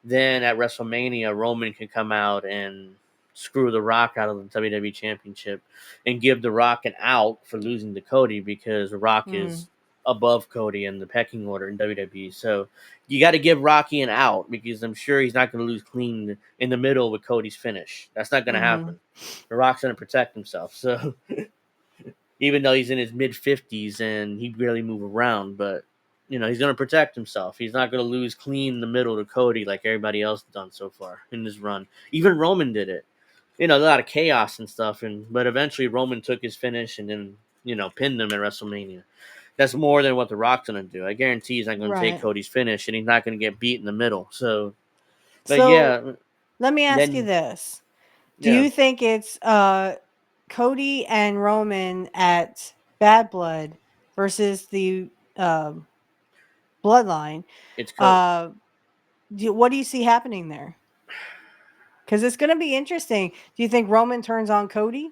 Then at WrestleMania, Roman can come out and screw The Rock out of the WWE Championship and give The Rock an out for losing to Cody, because The Rock is above Cody in the pecking order in WWE. So you got to give Rocky an out, because I'm sure he's not going to lose clean in the middle with Cody's finish. That's not going to happen. The Rock's going to protect himself. So even though he's in his mid-50s and he barely move around, but he's going to protect himself. He's not going to lose clean in the middle to Cody like everybody else has done so far in this run. Even Roman did it. A lot of chaos and stuff, but eventually Roman took his finish and then, pinned him at WrestleMania. That's more than what The Rock's going to do. I guarantee he's not going to take Cody's finish, and he's not going to get beat in the middle. So yeah. Let me ask you this. Do you think it's Cody and Roman at Bad Blood versus the Bloodline. It's What do you see happening there? Because it's going to be interesting. Do you think Roman turns on Cody?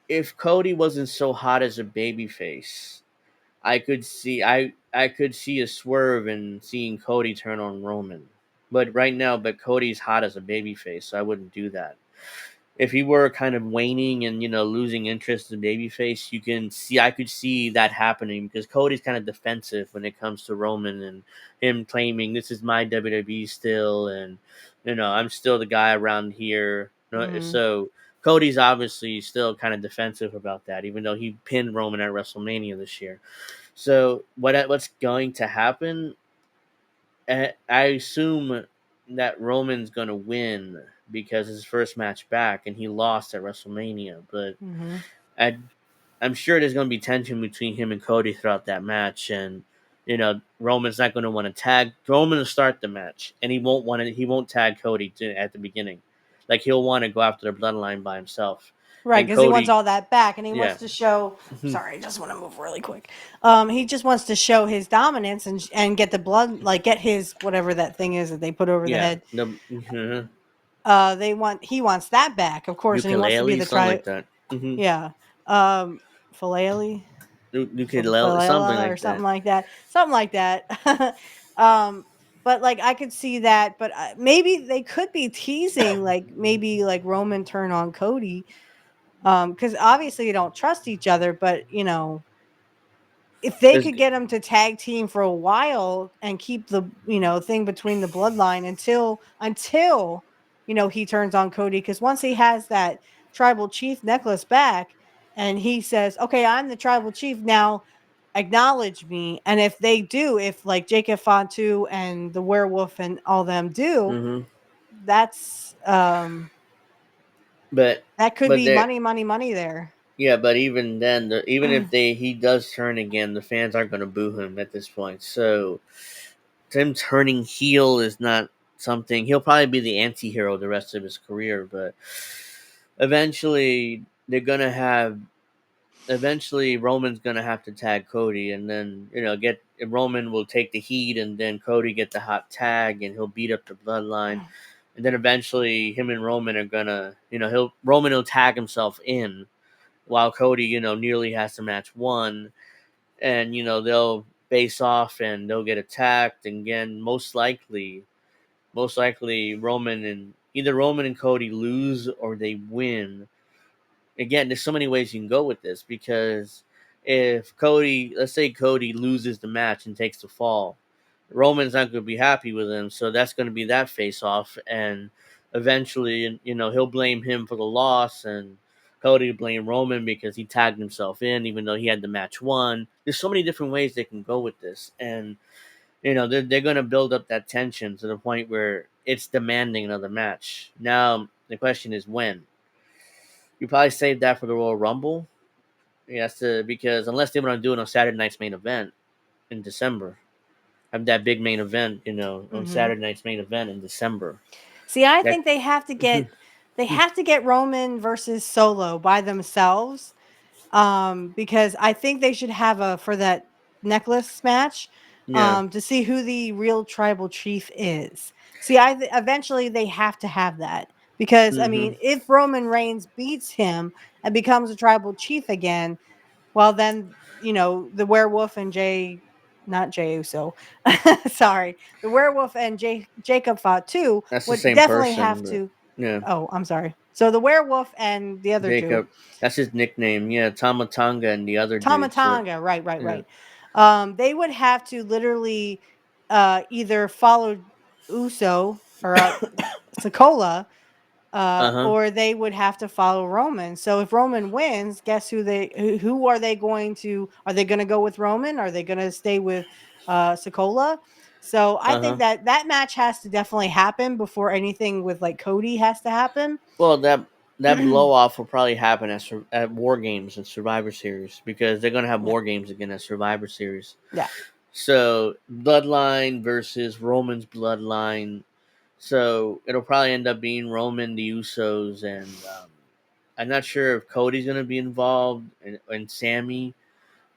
If Cody wasn't so hot as a babyface, I could see a swerve in seeing Cody turn on Roman. But right now, Cody's hot as a babyface, so I wouldn't do that. If he were kind of waning and losing interest in babyface, I could see that happening because Cody's kind of defensive when it comes to Roman and him claiming this is my WWE still, and I'm still the guy around here. So Cody's obviously still kind of defensive about that, even though he pinned Roman at WrestleMania this year. So what's going to happen? I assume that Roman's going to win because his first match back and he lost at WrestleMania. But I'm sure there's going to be tension between him and Cody throughout that match, and Roman's not going to want to tag Roman to start the match, and he won't tag Cody at the beginning. Like he'll want to go after the Bloodline by himself. Right, And because he wants Cody, all that back, and he yeah. wants to show. Sorry, I just want to move really quick. He just wants to show his dominance and get the blood, like get his whatever that thing is that they put over the head. He wants that back, of course, and he wants to be Ukulele, the something like that. Yeah, Philalely, Ukulele, something or like something that. like that. But like I could see that, but maybe they could be teasing, like maybe like Roman turn on Cody. Because obviously they don't trust each other, but if they could get them to tag team for a while and keep the thing between the bloodline until he turns on Cody, because once he has that tribal chief necklace back and he says, okay, I'm the tribal chief now, acknowledge me. And if they do, if like Jacob Fatu and the werewolf and all them do, that's But that could but be there, money there. yeah, but even then, even if he does turn again, the fans aren't going to boo him at this point. So him turning heel is not something. He'll probably be the anti-hero the rest of his career, but eventually they're gonna have. Eventually, Roman's gonna have to tag Cody, and then get Roman will take the heat, and then Cody get the hot tag, and he'll beat up the Bloodline, and then eventually him and Roman are gonna, Roman will tag himself in, while Cody, nearly has the match won, and they'll face off and they'll get attacked, and again, most likely Roman and Cody lose or they win. Again, there's so many ways you can go with this, because if let's say Cody loses the match and takes the fall, Roman's not going to be happy with him, so that's going to be that face off, and eventually, he'll blame him for the loss, and Cody will blame Roman because he tagged himself in, even though he had the match won. There's so many different ways they can go with this, and they're going to build up that tension to the point where it's demanding another match. Now the question is when. You probably save that for the Royal Rumble. Yes, because unless they want to do it on Saturday night's main event in December, have that big main event, on Saturday night's main event in December. See, I think they have to get Roman versus Solo by themselves, because I think they should have for that necklace match, Yeah. to see who the real tribal chief is. See, eventually they have to have that, because I mean, if Roman Reigns beats him and becomes a tribal chief again, well, then the werewolf and not Jey Uso, sorry, the werewolf and Jacob Fatu That's the would same definitely have person, but to. yeah. Oh, I'm sorry. So the werewolf and the other two, Jacob. That's his nickname. Yeah, Tamatanga and the other dudes. Tamatanga, right, Yeah. they would have to literally either follow Uso or Sokola, Uh-huh. or they would have to follow Roman. So if Roman wins, guess who are they going to? Are they going to go with Roman? Are they going to stay with Sokola? So I think Uh-huh. that match has to definitely happen before anything with like Cody has to happen. Well, that blow off will probably happen at War Games and Survivor Series, because they're gonna have Yeah. War Games again at Survivor Series. Yeah. So Bloodline versus Roman's Bloodline. So it'll probably end up being Roman, the Usos, and I'm not sure if Cody's going to be involved, and Sammy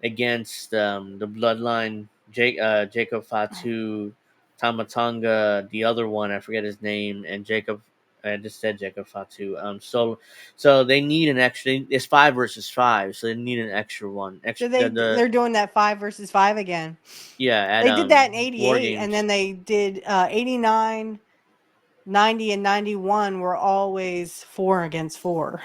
against the Bloodline, Jacob Fatu, Tamatanga, the other one I forget his name, and Jacob. I just said Jacob Fatu. So they need an extra. It's 5 versus 5, so they need an extra one. So Extra they're doing that 5 versus 5 again. yeah at They did that in War '88, and Games. then they did '89, '90, and '91 were always 4 against 4.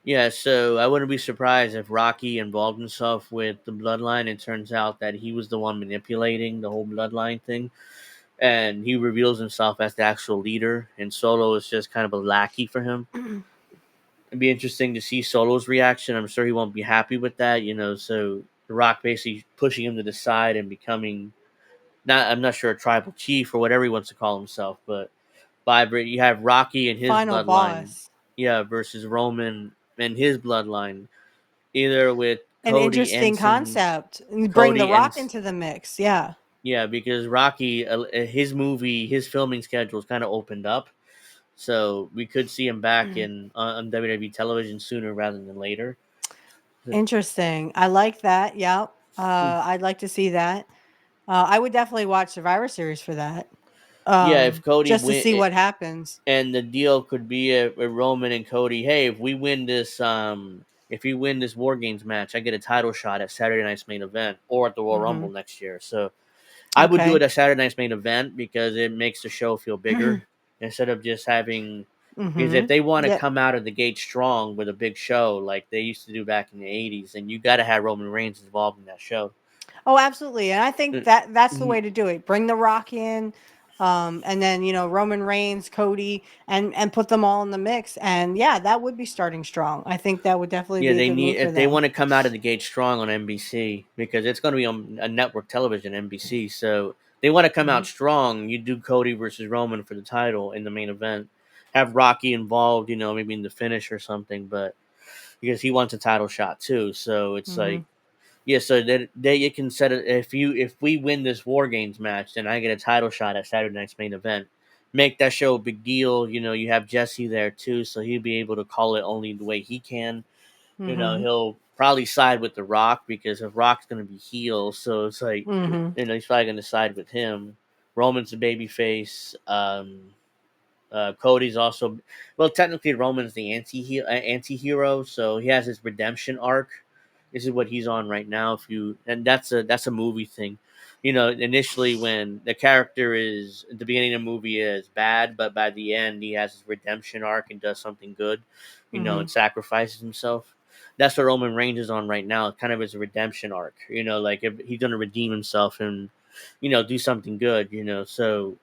Yeah, so I wouldn't be surprised if Rocky involved himself with the bloodline. It turns out that he was the one manipulating the whole bloodline thing, and he reveals himself as the actual leader, and Solo is just kind of a lackey for him. It'd be interesting to see Solo's reaction. I'm sure he won't be happy with that, So The Rock basically pushing him to the side and becoming I'm not sure, a tribal chief or whatever he wants to call himself, but you have Rocky and his Final bloodline, boss. yeah, versus Roman and his bloodline, either with An interesting concept. Bring The Cody Rock ends. into the mix. Yeah. Yeah, because Rocky, his filming schedule is kind of opened up, so we could see him back on WWE television sooner rather than later. Interesting. I like that. Yeah. I'd like to see that. I would definitely watch Survivor Series for that. Yeah, if Cody Just to win, see what happens. and the deal could be a Roman and Cody. Hey, if we win this War Games match, I get a title shot at Saturday Night's Main Event or at the Royal Hmm. Rumble next year. So I would do Okay. it at Saturday Night's Main Event because it makes the show feel bigger instead of just having. Because if Mm-hmm. they want to Yep. come out of the gate strong with a big show like they used to do back in the '80s, then you got to have Roman Reigns involved in that show. Oh, absolutely. And I think Uh, that's the mhm. way to do it. Bring The Rock in, and then Roman Reigns, Cody, and put them all in the mix. And yeah, that would be starting strong. I think that would definitely Yeah, be a they good need move for if they them. want to come out of the gate strong on NBC because it's going to be on a network television, NBC. So they want to come Hmm. out strong. You do Cody versus Roman for the title in the main event. Have Rocky involved, maybe in the finish or something, but because he wants a title shot too. So it's Hmm. like, yeah, so that you can set it if we win this War Games match, then I get a title shot at Saturday Night's Main Event. Make that show a big deal. You have Jesse there too, so he'll be able to call it only the way he can. Hmm. He'll probably side with The Rock because if Rock's going to be heel, so it's like, Hmm. he's probably going to side with him. Roman's a babyface. Cody's also, well, technically Roman's the anti-hero, so he has his redemption arc. This is what he's on right now. And that's a movie thing. Initially when the character is at the beginning of the movie is bad, but by the end he has his redemption arc and does something good, Hmm. and sacrifices himself. That's what Roman Reigns is on right now. Kind of his redemption arc. Like if he's gonna redeem himself and do something good. So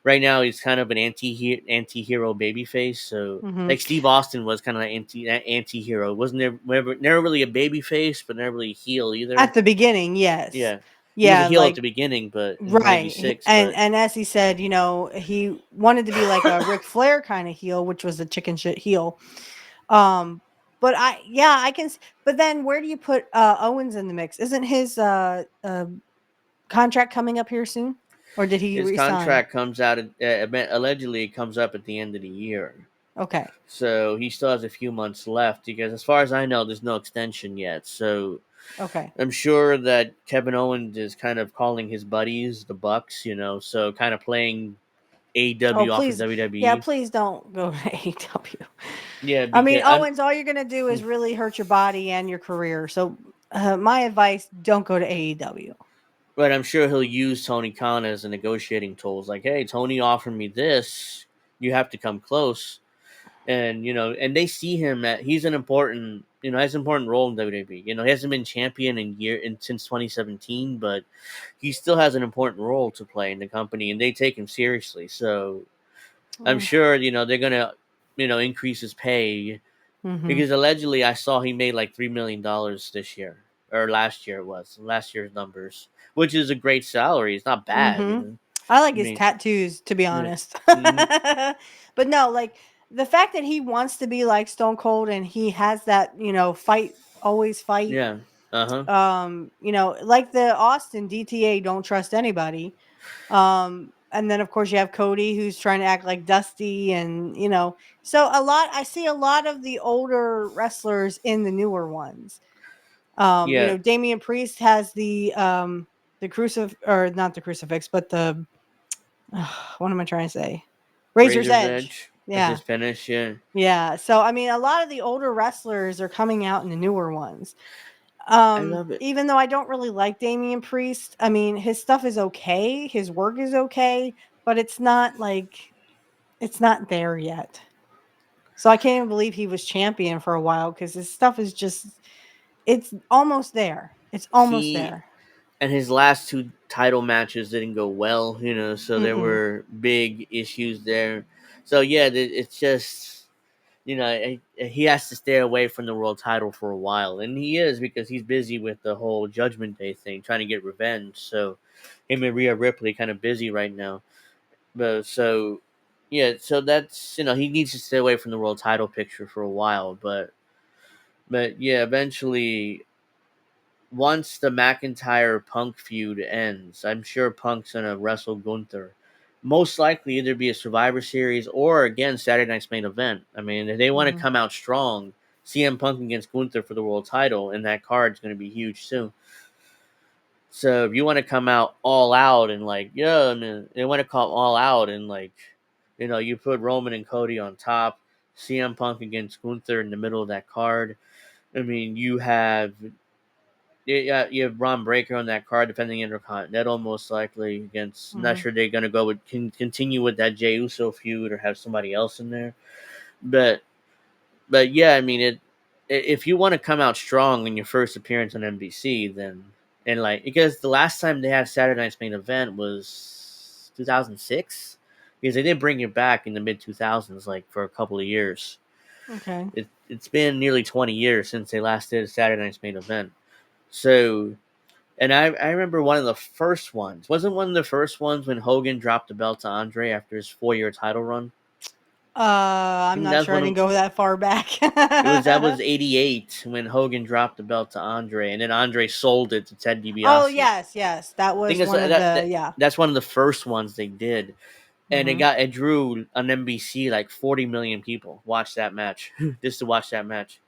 right now he's kind of an anti-hero babyface. So Hmm. like Steve Austin was kind of an anti-hero. Wasn't never really a babyface, but never really a heel either. At the beginning, yes. Yeah, he was a Yeah, heel at like the beginning, but in right. '96. And But and as he said, he wanted to be like a Ric Flair kind of heel, which was a chicken shit heel. Um, but I can. But then where do you put Owens in the mix? Isn't his contract coming up here soon, or did he his resign? contract comes out. Allegedly, it comes up at the end of the year. Okay. So he still has a few months left because, as far as I know, there's no extension yet. So Okay. I'm sure that Kevin Owens is kind of calling his buddies the Bucks, so kind of playing Oh, AEW off of please. Yeah, WWE. please don't go to AEW. Yeah, I mean, because Owens, all you're gonna do is really hurt your body and your career. So, my advice: don't go to AEW. I'm sure he'll use Tony Khan as a negotiating tool. It's like, hey, Tony offered me this, you have to come close, and and they see him at he's an important, has an important role in WWE. He hasn't been champion since 2017, but he still has an important role to play in the company, and they take him seriously. So I'm sure they're gonna increase his pay Mm-hmm. because allegedly I saw he made like $3 million this year or last year. It was last year's numbers, which is a great salary. It's not bad. Mm-hmm. I like I his mean, tattoos, to be yeah. honest. Hmm. But no, like the fact that he wants to be like Stone Cold and he has that, fight, always fight. Yeah. Uh huh. Like the Austin DTA, don't trust anybody. Um, And then of course you have Cody who's trying to act like Dusty, and so I see a lot of the older wrestlers in the newer ones. Yeah, Damian Priest has the or not the crucifix, but the what am I trying to say? Razor's Razor's Edge. Edge as Yeah. his finish. Yeah, Yeah. So I mean a lot of the older wrestlers are coming out in the newer ones. I love it. Even though I don't really like Damian Priest, I mean his stuff is okay, his work is okay, but it's not there yet. So I can't even believe he was champion for a while, because his stuff is it's almost there. It's almost He there. and his last two title matches didn't go well, so there Mm-mm. were big issues there. So yeah, it's just he has to stay away from the world title for a while, and he is, because he's busy with the whole Judgment Day thing, trying to get revenge. So him and Rhea Ripley kind of busy right now. But so yeah, so that's he needs to stay away from the world title picture for a while. But yeah, eventually, once the McIntyre Punk feud ends, I'm sure Punk's gonna wrestle Gunther. Most likely, either be a Survivor Series or again Saturday Night's Main Event. I mean, if they want to Mhm. come out strong, CM Punk against Gunther for the world title, and that card's going to be huge soon. So if you want to come out all out and I mean, they want to call all out and you put Roman and Cody on top, CM Punk against Gunther in the middle of that card. I mean, you have Braun Breaker on that card, defending Intercontinental, most likely against. Not Mhm. sure they're gonna go with continue with that Jey Uso feud or have somebody else in there, but yeah, I mean if you want to come out strong in your first appearance on NBC, then because the last time they had Saturday Night's Main Event was 2006, because they did bring it back in the mid 2000s, for a couple of years. Okay. It's been nearly 20 years since they last did a Saturday Night's Main Event. So, and I remember one of the first ones. Wasn't one of the first ones when Hogan dropped the belt to Andre after his 4-year title run? I I'm think not that's sure. I one didn't of go that far back. that was '88 when Hogan dropped the belt to Andre, and then Andre sold it to Ted Oh DiBiase. yes, that I think was that's one of the that's one of the first ones they did, and Mhm. it drew on NBC 40 million people watch that match just to watch that match,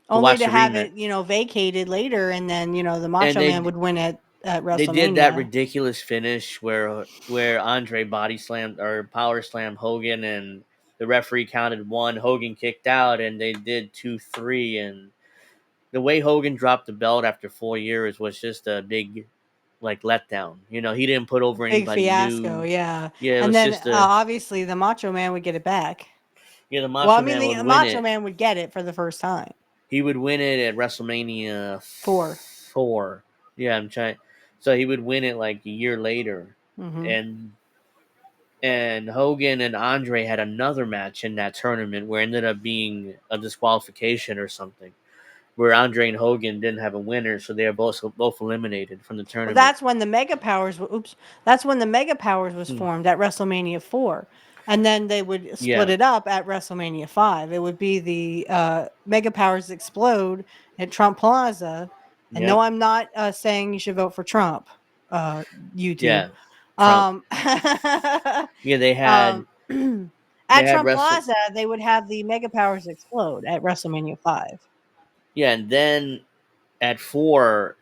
to Only watch to the have rematch. it, vacated later, and then the And Macho Man would win at they did that WrestleMania. ridiculous finish where Andre body slammed or power slammed Hogan, and the referee counted one. Hogan kicked out, and they did 2-3. And the way Hogan dropped the belt after 4 years was just a big letdown. He didn't put over Big anybody fiasco, new. yeah. Yeah, it And was then just a obviously the Macho Man would get it back. the Well, I Macho mean Man would the win Macho it. Man would get it for the first time. He would win it at WrestleMania 4. 4. Yeah, I'm trying. So he would win it a year later, Mhm. and Hogan and Andre had another match in that tournament where it ended up being a disqualification or something, where Andre and Hogan didn't have a winner, so they are both eliminated from the Well, tournament. that's when the Mega Powers. That's when the Mega Powers was formed at WrestleMania 4, and then they would split Yeah, it up at WrestleMania 5. It would be the Mega Powers explode at Trump Plaza. And no, yep, I'm not saying you should vote for Trump. You two. yeah. Trump. Um, Yeah, um, they at had Trump wrestle. Plaza, they would have the Mega Powers explode at WrestleMania 5. Yeah, and then at 4,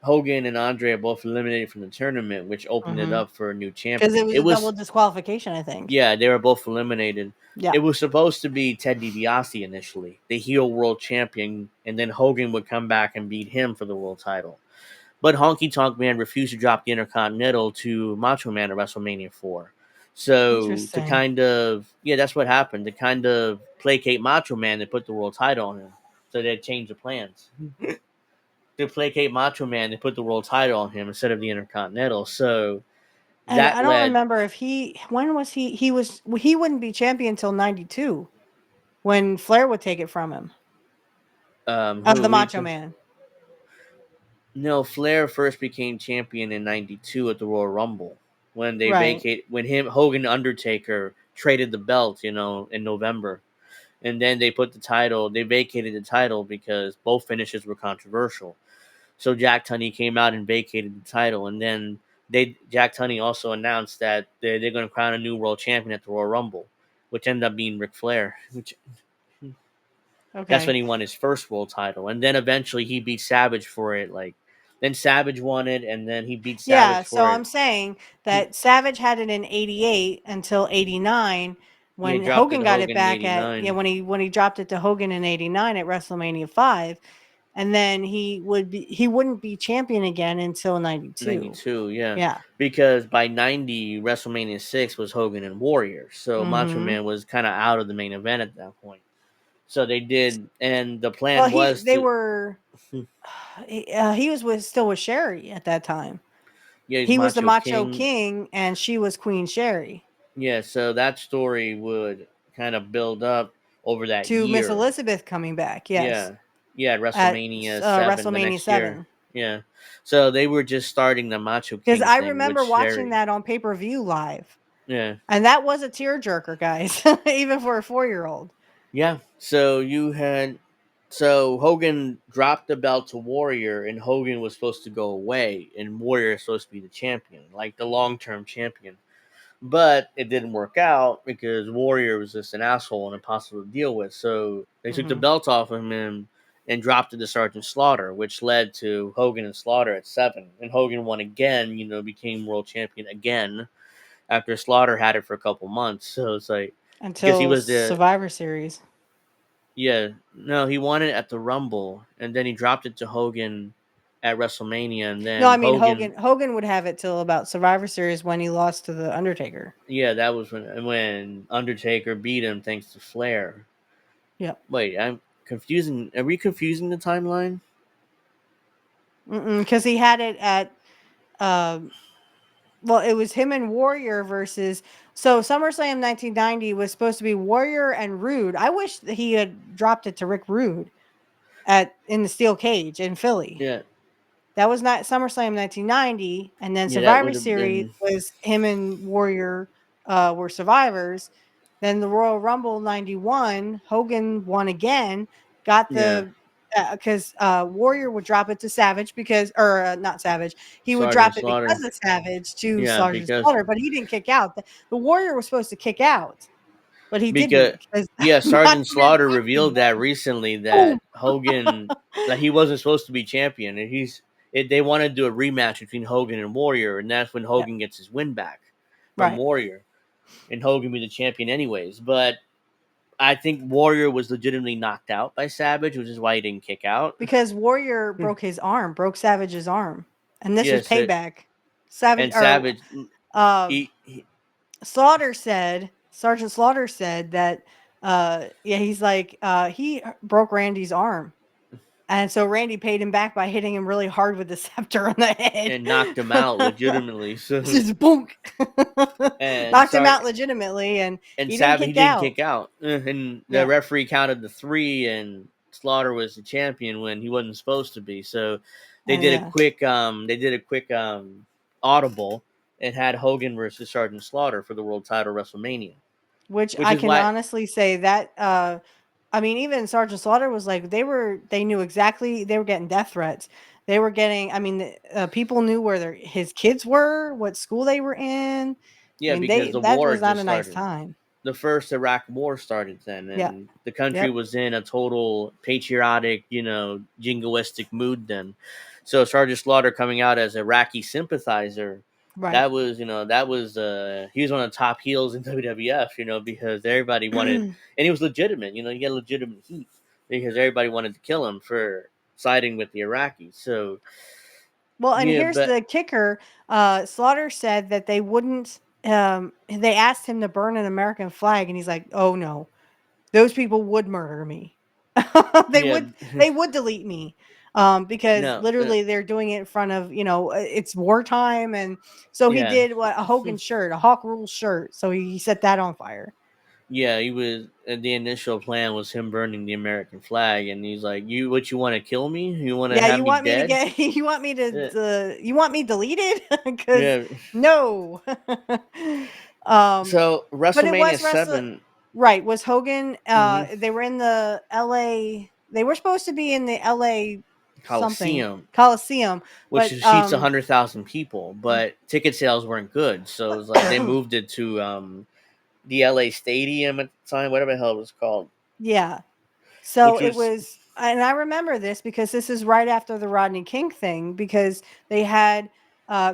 Hogan and Andre are both eliminated from the tournament, which opened it up for a new Because it champion. was It a double was disqualification, I think. Yeah, they were both eliminated. Yeah. It was supposed to be Ted DiBiase initially, the heel world champion, and then Hogan would come back and beat him for the world title. But Honky Tonk Man refused to drop the Intercontinental to Macho Man at WrestleMania 4. So Interesting. that's what happened. To kind of placate Macho Man, they put the world title on him. So they changed the plans. To placate Macho Man, they put the world title on him instead of the Intercontinental. So And that I don't led remember if when was he wouldn't be champion until 92 when Flair would take it from him. Of who the we Macho to Man. No, Flair first became champion in '92 at the Royal Rumble when Right. Hogan Undertaker traded the belt, in November. And then they vacated the title because both finishes were controversial. So Jack Tunney came out and vacated the title, and then Jack Tunney also announced that they're going to crown a new world champion at the Royal Rumble, which ended up being Ric Flair. Which that's when Okay. he won his first world title, and then eventually he beat Savage for it. Like then Savage won it, and then he beat Yeah, Savage so for I'm it. saying that Savage had it in 88 until 89 Yeah, he when dropped it Hogan to got it Hogan in back at '89. when he dropped it to Hogan in 89 at WrestleMania 5, and then he wouldn't be champion again until 92. 92, yeah. Yeah. Because by 90, WrestleMania 6 was Hogan and Warrior. So Macho Mhm. Man was kind of out of the main event at that point. So they did, and the Well, plan was they to, were he was still with Sherry at that time. yeah, he's He was the Macho Macho King. King and she was Queen Sherry. Yeah, so that story would kind of build up over that To Miss year. Elizabeth coming back, yes. Yeah. Yeah, At WrestleMania 7 the WrestleMania next year. 7. Yeah. So they were just starting the Macho Because King I thing with remember watching Sherry. that on pay-per-view live. Yeah. And that was a tearjerker, guys, even for a 4-year-old. Yeah. So Hogan dropped the belt to Warrior, and Hogan was supposed to go away, and Warrior is supposed to be the champion, like the long-term champion. But it didn't work out because Warrior was just an asshole and impossible to deal with. So they took the Mhm. belt off of him and dropped it to Sergeant Slaughter, which led to Hogan and Slaughter at 7. And Hogan won again, became world champion again after Slaughter had it for a couple months. So it's like, because he Until was the, Survivor Series. yeah, no, he won it at the Rumble, and then he dropped it to Hogan at WrestleMania, and No, then I mean Hogan, Hogan would have it till about Survivor Series when he lost to the Undertaker. yeah, that was when Undertaker beat him thanks to Flair. Yep. Wait, I'm confusing. Are we confusing the timeline? Because he had it at well, it was him and Warrior versus. So SummerSlam 1990 was supposed to be Warrior and Rude. I wish that he had dropped it to Rick Rude in the steel cage in Philly. Yeah, That was not SummerSlam 1990, and then yeah, that Survivor would have Series been, was him and Warrior were survivors. Then the Royal Rumble 91, Hogan won again, got yeah, the because Warrior would drop it to Savage or not Savage, he would Sergeant drop it because Slaughter. of Savage to Yeah, Sergeant because Slaughter, but he didn't kick out. The Warrior was supposed to kick out, but he because didn't because yeah, Macho Sergeant Man Slaughter popped him. revealed that recently Boom. that Hogan that he wasn't supposed to be champion, and they wanted to do a rematch between Hogan and Warrior, and that's when Yeah, Hogan gets his win back from right. Warrior, and Hogan be the champion anyways. But I think Warrior was legitimately knocked out by Savage, which is why he didn't kick out. Because Warrior broke Savage's arm, and this was Yes, payback. and Savage, Uh, he Sergeant Slaughter said that, yeah, he's like, he broke Randy's arm, and so Randy paid him back by hitting him really hard with the scepter on the head. and knocked him out legitimately. So Just boom, and knocked him start out legitimately, and and he didn't Savage he kick didn't out. kick out, and the Yeah, referee counted the 3, and Slaughter was the champion when he wasn't supposed to be. So yeah. they did a quick audible and had Hogan versus Sergeant Slaughter for the world title WrestleMania, Which which I is can why honestly say that I mean, even Sergeant Slaughter was like they knew exactly they were getting death threats. They were getting. I mean, people knew where his kids were, what school they were in. I yeah, mean, because the that war was had not just a nice started. time. The first Iraq War started then, Yeah. and the country Yep. was in a total patriotic, jingoistic mood then. So Sergeant Slaughter coming out as Iraqi sympathizer, Right. that was, he was one of the top heels in WWF, because everybody wanted, and he was legitimate, he had legitimate heat because everybody wanted to kill him for siding with the Iraqis. So Well, and yeah, here's but the kicker. Slaughter said that they wouldn't. They asked him to burn an American flag, and he's like, "Oh no, those people would murder me. they yeah, would delete me because no, literally they're doing it in front of it's wartime, and so he yeah. did a Hogan shirt, a Hawk Rules shirt, so he set that on fire. Yeah, he was. The initial plan was him burning the American flag, and he's like, "You, what you want to kill me? You want to Yeah, have you me want me to dead?" get you want me Yeah, to you want me deleted because yeah. no. um So but it WrestleMania was wrestle 7. right was Hogan. Mm-hmm. They were in the LA, they were supposed to be in the LA Coliseum, which but seats 100,000 people, but ticket sales weren't good, so it was like they moved it to the LA Stadium at the time, whatever the hell it was called. Yeah. So Which it was was, and I remember this because this is right after the Rodney King thing, because they had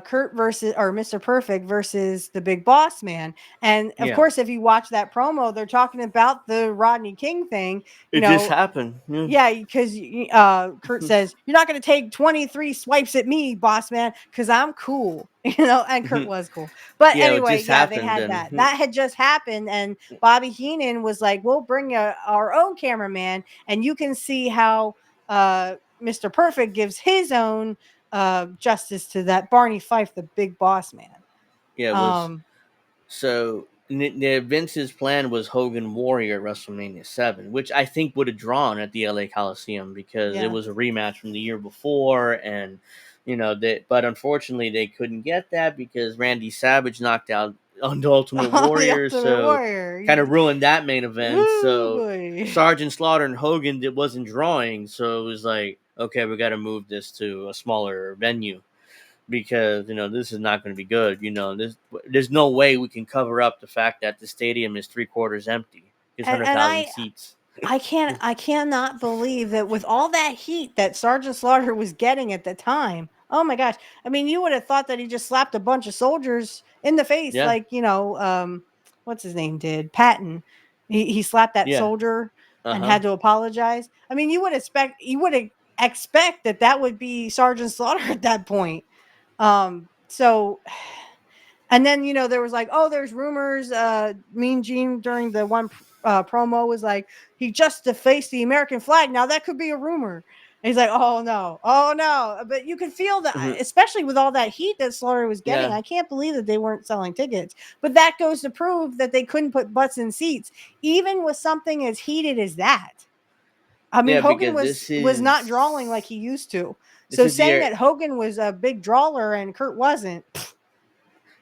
Curt versus, or Mr. Perfect versus the Big Boss Man. And of yeah, course, if you watch that promo, they're talking about the Rodney King thing, you it just know. happened. Yeah, because Curt says, "You're not going to take 23 swipes at me, boss man, because I'm cool." And Curt was cool. But Yeah, it anyway, just yeah, they happened, had and that. That had just happened, and Bobby Heenan was like, "We'll bring our own cameraman, and you can see how Mr. Perfect gives his own justice to that Barney Fife, the big boss man." yeah, it was. Um, So Vince's plan was Hogan Warrior at WrestleMania 7, which I think would have drawn at the LA Coliseum because it yeah, was a rematch from the year before, and but unfortunately they couldn't get that because Randy Savage knocked out on the Ultimate the Warrior, Ultimate so Warrior. kind of ruined that main event. Woo So boy. Sergeant Slaughter and Hogan wasn't drawing, so it was like, okay, we got to move this to a smaller venue because this is not going to be good. There's no way we can cover up the fact that the stadium is 3/4 empty. It's And 100,000 seats. I cannot believe that with all that heat that Sergeant Slaughter was getting at the time. Oh my gosh. I mean, you would have thought that he just slapped a bunch of soldiers in the face, Yeah, like, what's his name did? Patton. He slapped that yeah, soldier uh and huh. had to apologize. I mean, you would expect that would be Sergeant Slaughter at that point. So and then, there was like, oh, there's rumors. Mean Gene during the one promo was like, he just defaced the American flag. Now that could be a rumor. And he's like, oh no, oh no. But you could feel that, Hmm. especially with all that heat that Slaughter was getting. Yeah, I can't believe that they weren't selling tickets. But that goes to prove that they couldn't put butts in seats, even with something as heated as that. I mean, yeah, Hogan because was not drawing like he used to. this So is the saying year. that Hogan was a big drawer and Curt wasn't.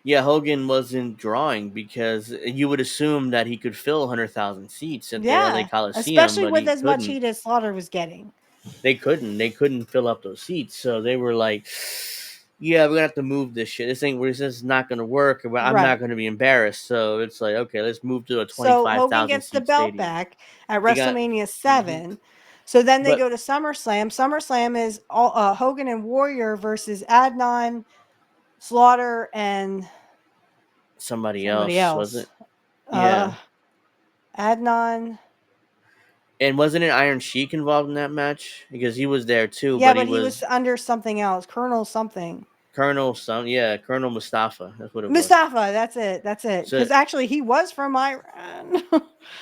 Yeah, Hogan wasn't drawing because you would assume that he could fill 100,000 seats at the LA Yeah, Coliseum, especially but with he as much couldn't. heat as Slaughter was getting. They couldn't fill up those seats, so they were like, yeah, we're gonna have to move this shit. This is not gonna work. I'm not Right. gonna be embarrassed. So it's like, okay, let's move to a So Hogan 25,000 gets the seat belt stadium. back at He got, WrestleMania hmm 7. So then they but go to SummerSlam. SummerSlam is all, Hogan and Warrior versus Adnan, Slaughter, and somebody somebody else was it? else. Yeah, Uh, Adnan. and wasn't it Iron Sheik involved in that match because he was there too? Yeah, But he but he was was under something else. Colonel something. Colonel Mustafa. That's what it was. Mustafa, that's it. That's it. So Because actually, he was from Iran.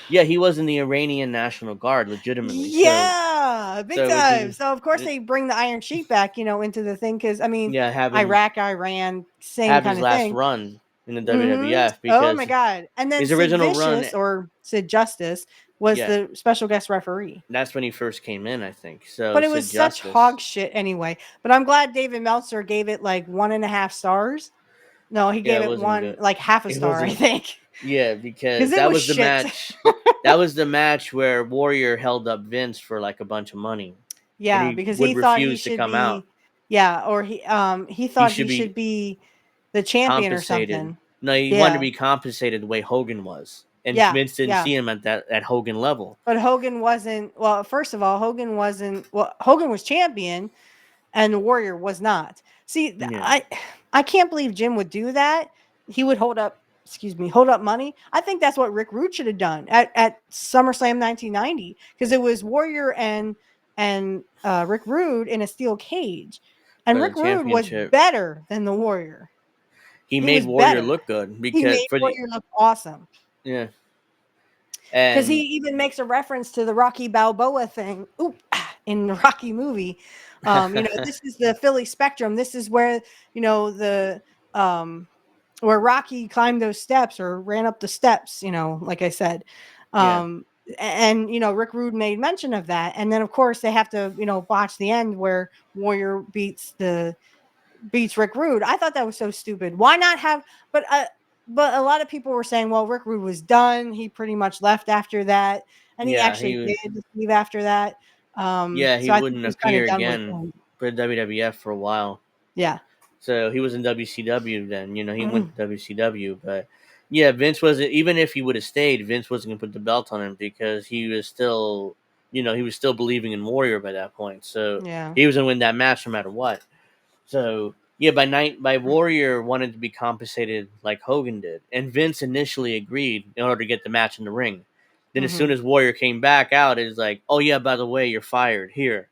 yeah, he was in the Iranian National Guard legitimately. Yeah, big Which time. is So of course they bring the Iron Sheik back, into the thing because I mean, yeah, Iraq, Iran, same have kind his of last thing. run in the Mm-hmm. WWF Oh my because god! And then his Sid original run, Vicious or Sid Justice was yeah, the special guest referee. that's when he first came in, I think. So But it was Sid such hog Justice, shit anyway. But I'm glad David Meltzer gave it like 1.5 stars. No, he yeah, gave it it wasn't one good. like half a It star, I wasn't, think, yeah, because because it that was was the shit. match. That was the match where Warrior held up Vince for like a bunch of money, and Yeah, he because would he thought he refuse to should come out. be, yeah, or he He thought should he be should be the champion or compensated. something. No, he wanted to Yeah, be compensated the way Hogan was, and yeah, Vince didn't yeah. see him at Hogan level. But Hogan wasn't. Well, first of all, Hogan wasn't. Well, Hogan was champion, and the Warrior was not. See, Yeah, I can't believe Jim would do that. He would hold up money. I think that's what Rick Rude should have done at SummerSlam 1990 because it was Warrior and Rick Rude in a steel cage, and for the Rick Rude was championship. better than the Warrior. He He made was Warrior better. look good He because made for the Warrior look awesome. yeah, Because he and even makes a reference to the Rocky Balboa thing in the Rocky movie. This is the Philly Spectrum. This is where, the where Rocky climbed those steps or ran up the steps, like I said. yeah, Um, Rick Rude made mention of that. And then of course they have to, botch the end where Warrior beats Rick Rude. I thought that was so stupid. Why not have? But a lot of people were saying, well, Rick Rude was done. He pretty much left after that, and he yeah. actually He was did leave after that. Yeah, he So I think wouldn't he's kind of appear done with again him. for WWF for a while. Yeah. So he was in WCW then. He went to WCW, but yeah, Vince wasn't. Even if he would have stayed, Vince wasn't gonna put the belt on him because he was still, he was still believing in Warrior by that point. So Yeah. he was gonna win that match no matter what. So yeah, by Warrior wanted to be compensated like Hogan did, and Vince initially agreed in order to get the match in the ring. Then as soon as Warrior came back out, it's like, oh yeah, by the way, you're fired here,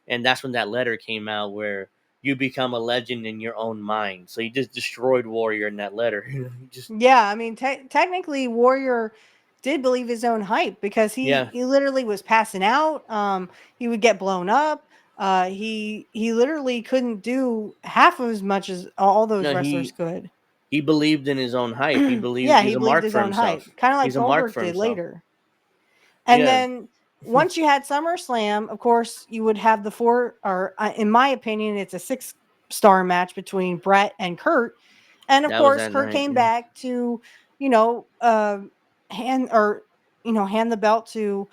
and that's when that letter came out where you become a legend in your own mind. So he just destroyed Warrior in that letter. He just Yeah, I mean, technically, Warrior did believe his own hype because yeah, he literally was passing out. He would get blown up. He literally couldn't do half of as much as all those no, wrestlers could. he believed in his own hype. He believed Yeah, he's he a believed mark his for own hype, himself. kind of like He's a mark Goldberg for did himself. later. And Yeah. then once you had SummerSlam, of course, you would have the four, or in my opinion, it's a 6-star match between Brett and Curt. And of That was course, that Curt night. came Yeah. back to, you know, hand the belt to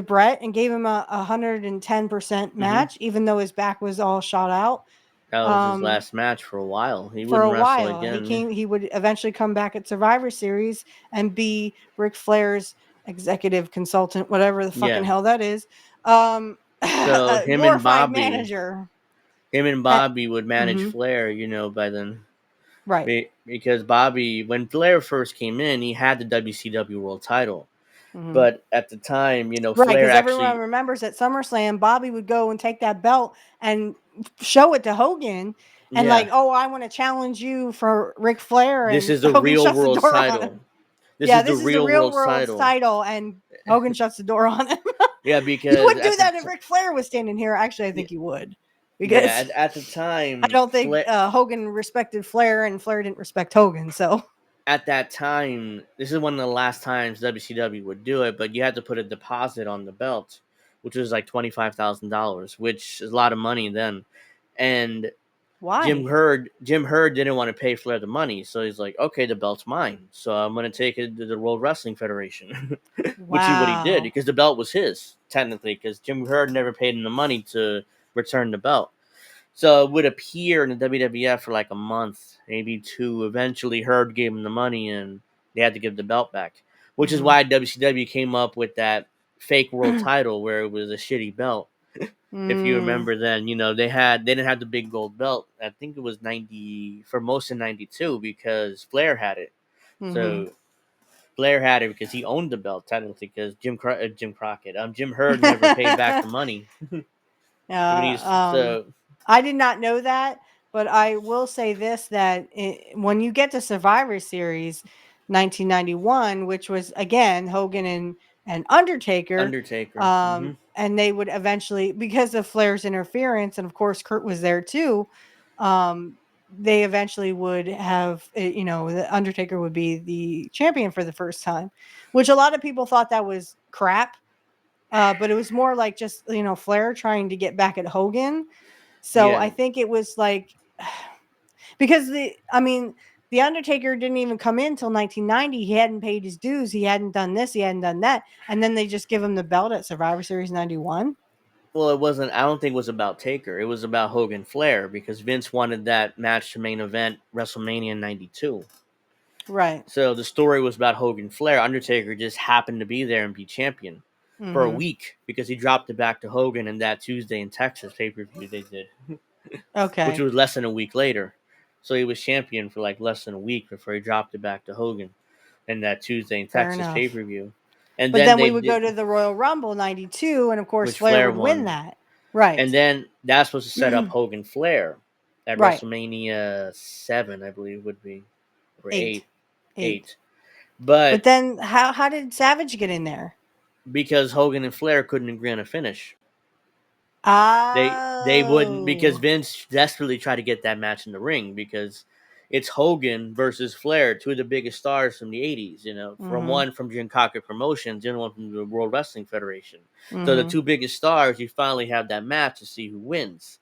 Brett and gave him a 110% hmm match, even though his back was all shot out. That was his Um, last match for a while. He for wouldn't a wrestle while. again. Yeah. He would eventually come back at Survivor Series and be Ric Flair's executive consultant, whatever the fucking Yeah. hell that is. So A glorified manager. him and Uh, Bobby would manage mhm, Flair, by then. right. Because Bobby, when Flair first came in, he had the WCW World Title. Mhm. But at the time, Right, Flair because everyone actually, remembers at SummerSlam, Bobby would go and take that belt and show it to Hogan, and like, yeah, oh, I want to challenge you for Ric Flair, this and is the Hogan real shuts the world door on title. him. This Yeah, is the this is the real real world world's title. title, and Hogan shuts the door on him. Yeah, You because wouldn't do that if Ric Flair was standing here. Actually, I think you would, because at the I time, don't think Hogan respected Flair, and Flair didn't respect Hogan. So at that time, this is one of the last times WCW would do it, but you had to put a deposit on the belt, which was like $25,000, which is a lot of money then. And why? Jim Herd didn't want to pay Flair the money, so he's like, okay, the belt's mine, so I'm gonna take it to the World Wrestling Federation, which is what he did Wow. because the belt was his technically, because Jim Herd never paid him the money to return the belt. So it would appear in the WWF for like a month, maybe two. Eventually, Herd gave him the money, and they had to give the belt back, which is Mhm. why WCW came up with that fake world title where it was a shitty belt. If you Mm, remember, then they didn't have the big gold belt. I think it was 90 for most of 92 because Flair had it. mhm. So Flair had it because he owned the belt technically because Jim Herd never paid back the money. When Uh, he's um, so I did not know that, but I will say this: that when you get to Survivor Series 1991, which was again Hogan and Undertaker, Undertaker. and they would eventually, because of Flair's interference, and of course Curt was there too, they eventually would have, the Undertaker would be the champion for the first time, which a lot of people thought that was crap. But it was more like just, Flair trying to get back at Hogan. So Yeah. I think it was like, because the Undertaker didn't even come in until 1990. He hadn't paid his dues. He hadn't done this. He hadn't done that. And then they just give him the belt at Survivor Series 91. Well, it wasn't. I don't think it was about Taker. It was about Hogan Flair because Vince wanted that match to main event WrestleMania '92. Right. So the story was about Hogan Flair. Undertaker just happened to be there and be champion for a Mm-hmm. week because he dropped it back to Hogan in that Tuesday in Texas pay-per-view they did, which Okay. was less than a week later. So he was champion for like less than a week before he dropped it back to Hogan in that Tuesday in Fair Texas enough. pay-per-view. And But then then we they would go did, to the Royal Rumble 92. And of course, which Flair Flair would win won. that. Right. And then that's supposed to set up Hogan Flair at Right. WrestleMania 7, I believe would be, or 8, 8. 8. 8. But But then how did Savage get in there? because Hogan and Flair couldn't agree on a finish, they wouldn't, because Oh. Vince desperately tried to get that match in the ring because it's Hogan versus Flair, two of the biggest stars from the '80s. From Mhm. one from Jim Crockett Promotions, the other one from the World Wrestling Federation. So the Mhm. two biggest stars, you finally have that match to see who wins.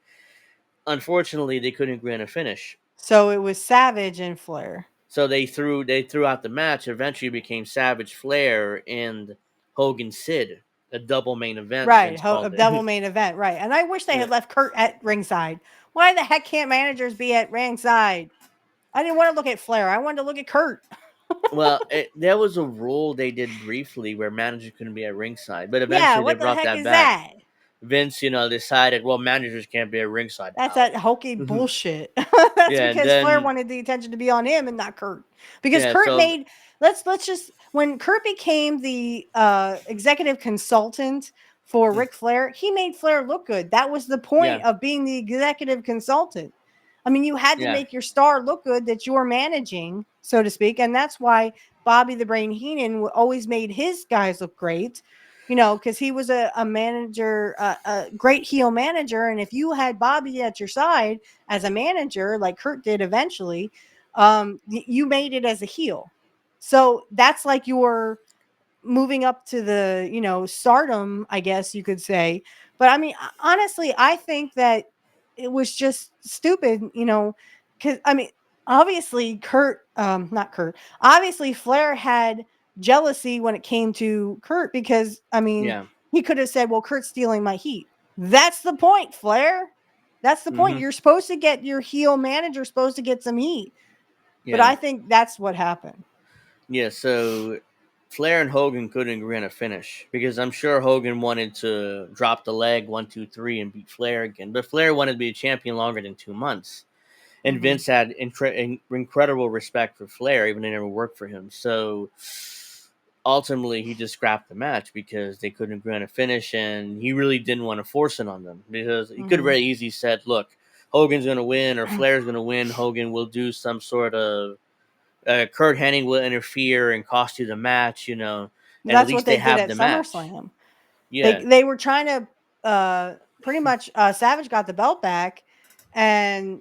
Unfortunately, they couldn't agree on a finish. So it was Savage and Flair. So they threw out the match. Eventually, it became Savage Flair and Hogan Sid. a double main event. Right, Vince a called double it. main event, right. And I wish they Yeah. had left Curt at ringside. Why the heck can't managers be at ringside? I didn't want to look at Flair. I wanted to look at Curt. Well, there was a rule they did briefly where managers couldn't be at ringside, but Yeah, eventually they what the brought heck that is back. that? Vince, decided, well, managers can't be at ringside, That's pal. that hokey bullshit. That's Yeah, and because Flair then wanted the attention to be on him and not Curt. Because yeah, Curt so made let's just when Curt became the executive consultant for Ric Flair, he made Flair look good. That was the point yeah, of being the executive consultant. I mean, you had to yeah, make your star look good that you're managing, so to speak, and that's why Bobby the Brain Heenan always made his guys look great. Because he was a manager, a great heel manager. And if you had Bobby at your side as a manager, like Curt did eventually, you made it as a heel. So that's like your moving up to the stardom, I guess you could say. But I mean, honestly, I think that it was just stupid, because I mean, obviously not Curt, obviously Flair had jealousy when it came to Curt, because I mean, yeah. he could have said, well, Kurt's stealing my heat. That's the point, Flair. That's the point. Mm-hmm. You're supposed to get your heel manager supposed to get some heat. But Yeah, I think that's what happened. yeah. So Flair and Hogan couldn't agree on a finish because I'm sure Hogan wanted to drop the leg 1, 2, 3 and beat Flair again, but Flair wanted to be a champion longer than 2 months. And Mm-hmm. Vince had incredible respect for Flair, even though he never worked for him. So ultimately, he just scrapped the match because they couldn't agree on a finish, and he really didn't want to force it on them because he could have Mm-hmm. very easily said, "Look, Hogan's going to win or Flair's going to win. Hogan will do some sort of Curt Hennig will interfere and cost you the match, and at That's what least they they did have at the match." SummerSlam. They Yeah, they were trying to pretty much Savage got the belt back, and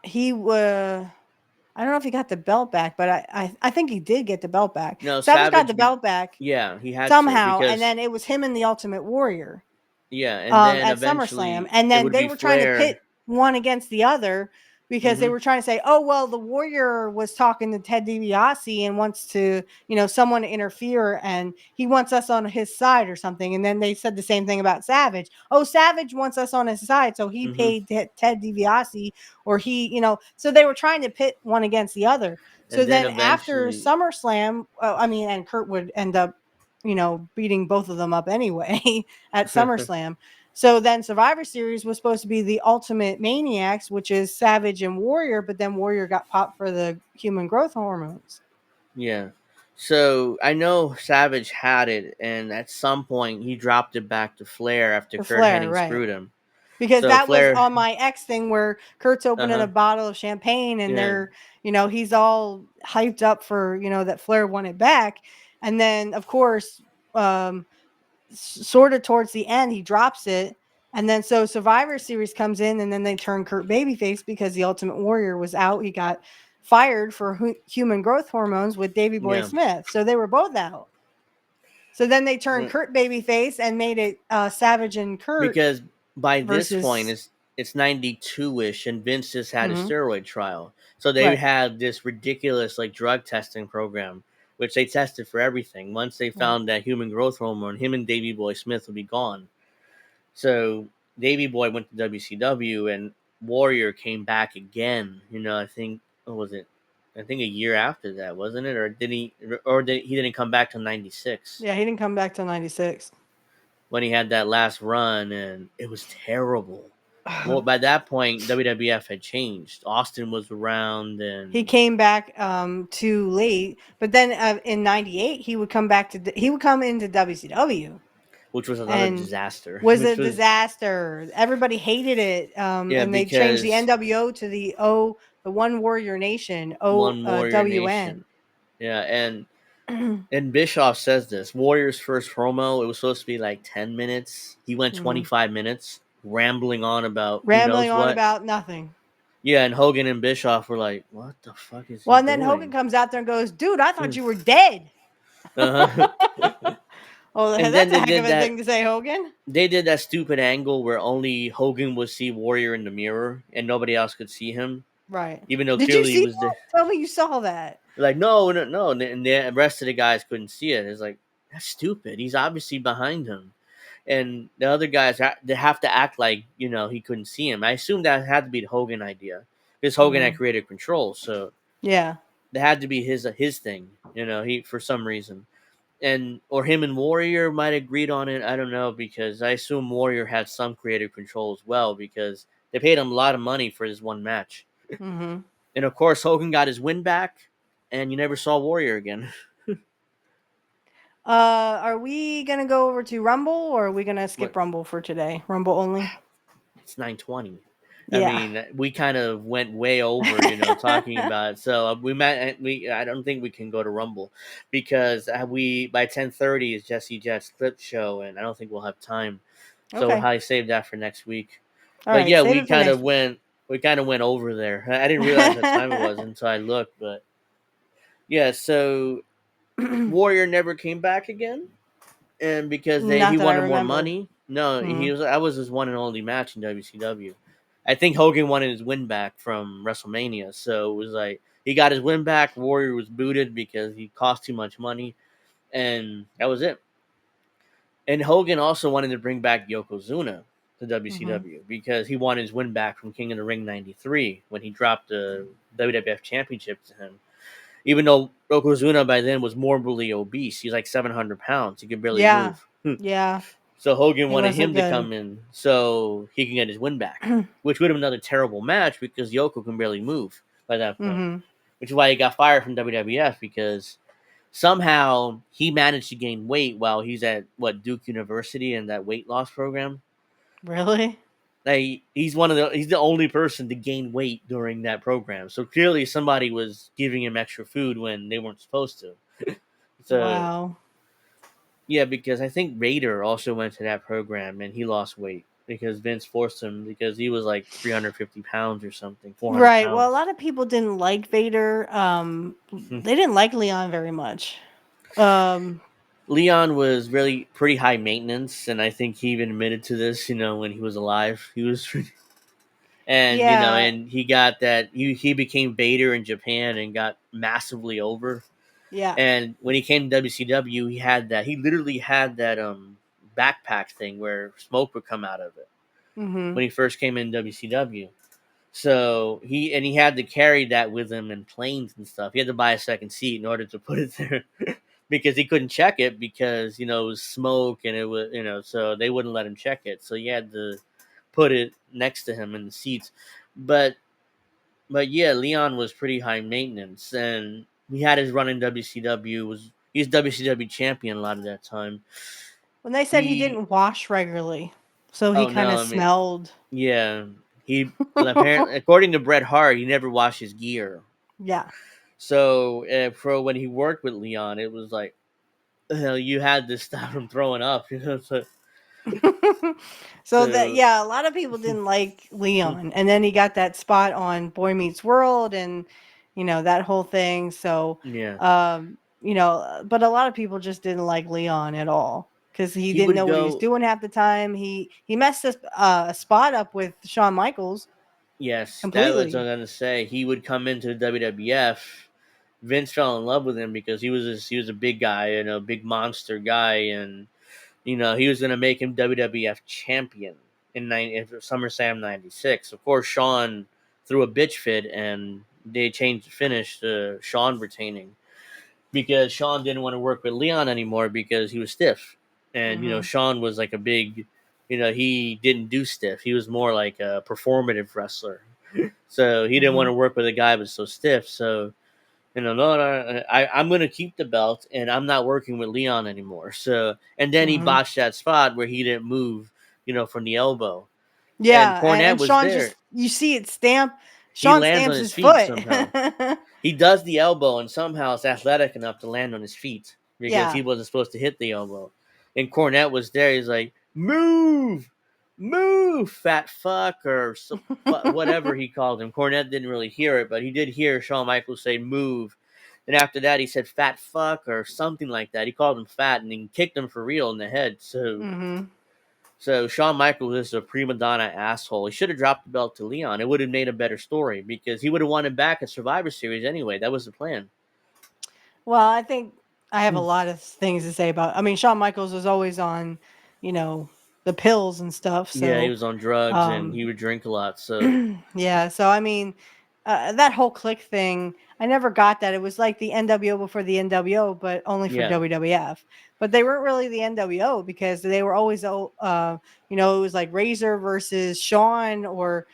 he I don't know if he got the belt back, but I think he did get the belt back. no, Savage got Savage. the belt back Yeah, he had to somehow, and because then it was him and the Ultimate Warrior yeah, and then at SummerSlam, eventually and it then would they be were trying to Flair. pit one against the other because they Hmm. were trying to say, oh well, the Warrior was talking to Ted DiBiase and wants to, someone to interfere, and he wants us on his side or something. And then they said the same thing about Savage. Oh, Savage wants us on his side, so he Hmm. paid Ted DiBiase, or so they were trying to pit one against the other. So And then then after eventually, SummerSlam, and Curt would end up, beating both of them up anyway at SummerSlam. So then Survivor Series was supposed to be the Ultimate Maniacs, which is Savage and Warrior, but then Warrior got popped for the human growth hormones. yeah. So I know Savage had it, and at some point he dropped it back to Flair after To Curt Flair, Hennig right. screwed him. Because So that was Flair, on my X thing where Kurt's uh opening a huh, bottle of champagne and yeah, he's all hyped up for, that Flair won it back. And then, of course, sort of towards the end, he drops it. And then so Survivor Series comes in, and then they turn Curt babyface because the Ultimate Warrior was out. He got fired for human growth hormones with Davey Boy yeah. Smith. So they were both out. So then they turned Mm, Curt babyface and made it Savage and Curt because by this point versus. it's 92 ish, and Vince just had a Mhm. steroid trial. So they Right. had this ridiculous like drug testing program, which they tested for everything. Once they Right. found that human growth hormone, him and Davey Boy Smith would be gone. So Davey Boy went to WCW, and Warrior came back again. I think what was it? I think a year after that, wasn't it? Or did he? Or did he didn't come back till '96 Yeah, he didn't come back till 96. when he had that last run, and it was terrible. Well, by that point, WWF had changed. Austin was around, He and came back too late, but then in 98 he would come he would come into WCW which was another and disaster. was a Which was disaster. Everybody hated it. yeah, And they changed the because NWO to the One Warrior Nation, One Warrior WN. Nation. Yeah, and Bischoff says this Warrior's first promo, it was supposed to be like 10 minutes. He went Mhm. 25 minutes rambling on about who Rambling knows on what. about nothing. Yeah, and Hogan and Bischoff were like, what the fuck is Well, he and then Hogan doing? comes out there and goes, dude, I thought you were dead. Uh-huh. Oh, And then that's a heck of a thing to say, Hogan. they did that stupid angle where only Hogan would see Warrior in the mirror and nobody else could see him. Right. Even though Did you clearly he see was that? there. Tell me you saw that. Like, no, no, no. And the rest of the guys couldn't see it. It's like, that's stupid. He's obviously behind him. And the other guys, they have to act like, he couldn't see him. I assume that had to be the Hogan idea, because Hogan had created control. So Yeah. that had to be his thing, he, for some reason. Or him and Warrior might have agreed on it. I don't know, because I assume Warrior had some creative control as well, because they paid him a lot of money for this one match. Mm-hmm. And of course, Hogan got his win back, and you never saw Warrior again. Are we gonna go over to Rumble, or are we gonna skip What? Rumble for today? Rumble only. It's 9:20. I Yeah. mean, we kind of went way over, talking about it. So I don't think we can go to Rumble, because by 10:30 is Jesse Jet's clip show, and I don't think we'll have time. So we'll Okay. probably save that for next week. All But right. yeah, Save it for next week. we kind of went over there. I didn't realize what time it was until I looked, but yeah. So Warrior never came back again, and because he Not that I wanted more remember. money. No, Mhm. that was his one and only match in WCW. I think Hogan wanted his win back from WrestleMania, so it was like he got his win back. Warrior was booted because he cost too much money, and that was it. And Hogan also wanted to bring back Yokozuna to WCW because he wanted his win back from King of the Ring '93 when he dropped the WWF Championship to him. Even though Yokozuna by then was morbidly obese, he's like 700 pounds. He could barely Yeah. move. Yeah. So Hogan He wanted wasn't him to good. come in so he can get his win back, which would have been another terrible match because Yoko can barely move by that point, which is why he got fired from WWF, because somehow he managed to gain weight while he's at Duke University in that weight loss program. Really? Like, he's the only person to gain weight during that program. So clearly somebody was giving him extra food when they weren't supposed to. So Wow. yeah, because I think Raider also went to that program and he lost weight because Vince forced him, because he was like 350 pounds or something, 400 Right. Well, a pounds. lot of people didn't like Vader. They didn't like Leon very much. Leon was really pretty high maintenance, and I think he even admitted to this, when he was alive. He was, and Yeah. and he got that he became Vader in Japan and got massively over. Yeah. And when he came to WCW, he literally had that backpack thing where smoke would come out of it when he first came in WCW. So he had to carry that with him in planes and stuff. He had to buy a second seat in order to put it there because he couldn't check it because it was smoke and it was so they wouldn't let him check it. So he had to put it next to him in the seats. But yeah, Leon was pretty high maintenance, and he had his run in WCW. He's WCW champion a lot of that time. When they said he He didn't wash regularly, so he Oh kind no, of I mean, smelled. yeah, he apparently, according to Bret Hart, he never washed his gear. Yeah. So for when he worked with Leon, it was like, you had to stop him throwing up. So that, So yeah, a lot of people didn't like Leon, and then he got that spot on Boy Meets World, and that whole thing. So, yeah, but a lot of people just didn't like Leon at all because he he didn't would know what he was go. doing half the time. He messed a spot up with Shawn Michaels Yes, that was what completely. I'm gonna say. He would come into the WWF. Vince fell in love with him because he was a big guy, big monster guy, and he was gonna make him WWF champion in SummerSlam '96. Of course, Shawn threw a bitch fit, and they changed the finish to Shawn retaining because Shawn didn't want to work with Leon anymore because he was stiff, and Shawn was like a big, he didn't do stiff. He was more like a performative wrestler, so he didn't want to work with a guy that was so stiff. So no, I'm going to keep the belt, and I'm not working with Leon anymore. So, and then he botched that spot where he didn't move, from the elbow, and Yeah, Cornette and was Shawn there. just, you see it stamp. He Shawn lands on stamps his his feet foot. somehow. He does the elbow, and somehow is athletic enough to land on his feet because he Yeah. wasn't supposed to hit the elbow. And Cornette was there. He's like, "Move, move, fat fuck," or whatever he called him. Cornette didn't really hear it, but he did hear Shawn Michaels say, "Move." And after that, he said "fat fuck" or something like that. He called him fat, and he kicked him for real in the head. So Shawn Michaels is a prima donna asshole. He should have dropped the belt to Leon. It would have made a better story because he would have won him back at Survivor Series anyway. That was the plan. Well, I think I have a lot of things to say about. I mean, Shawn Michaels was always on, the pills and stuff. Yeah, he So, was on drugs and he would drink a lot. So yeah. So I mean, that whole click thing, I never got that. It was like the NWO before the NWO, but only for yeah, WWF. But they weren't really the NWO because they were always, it was like Razor versus Shawn, or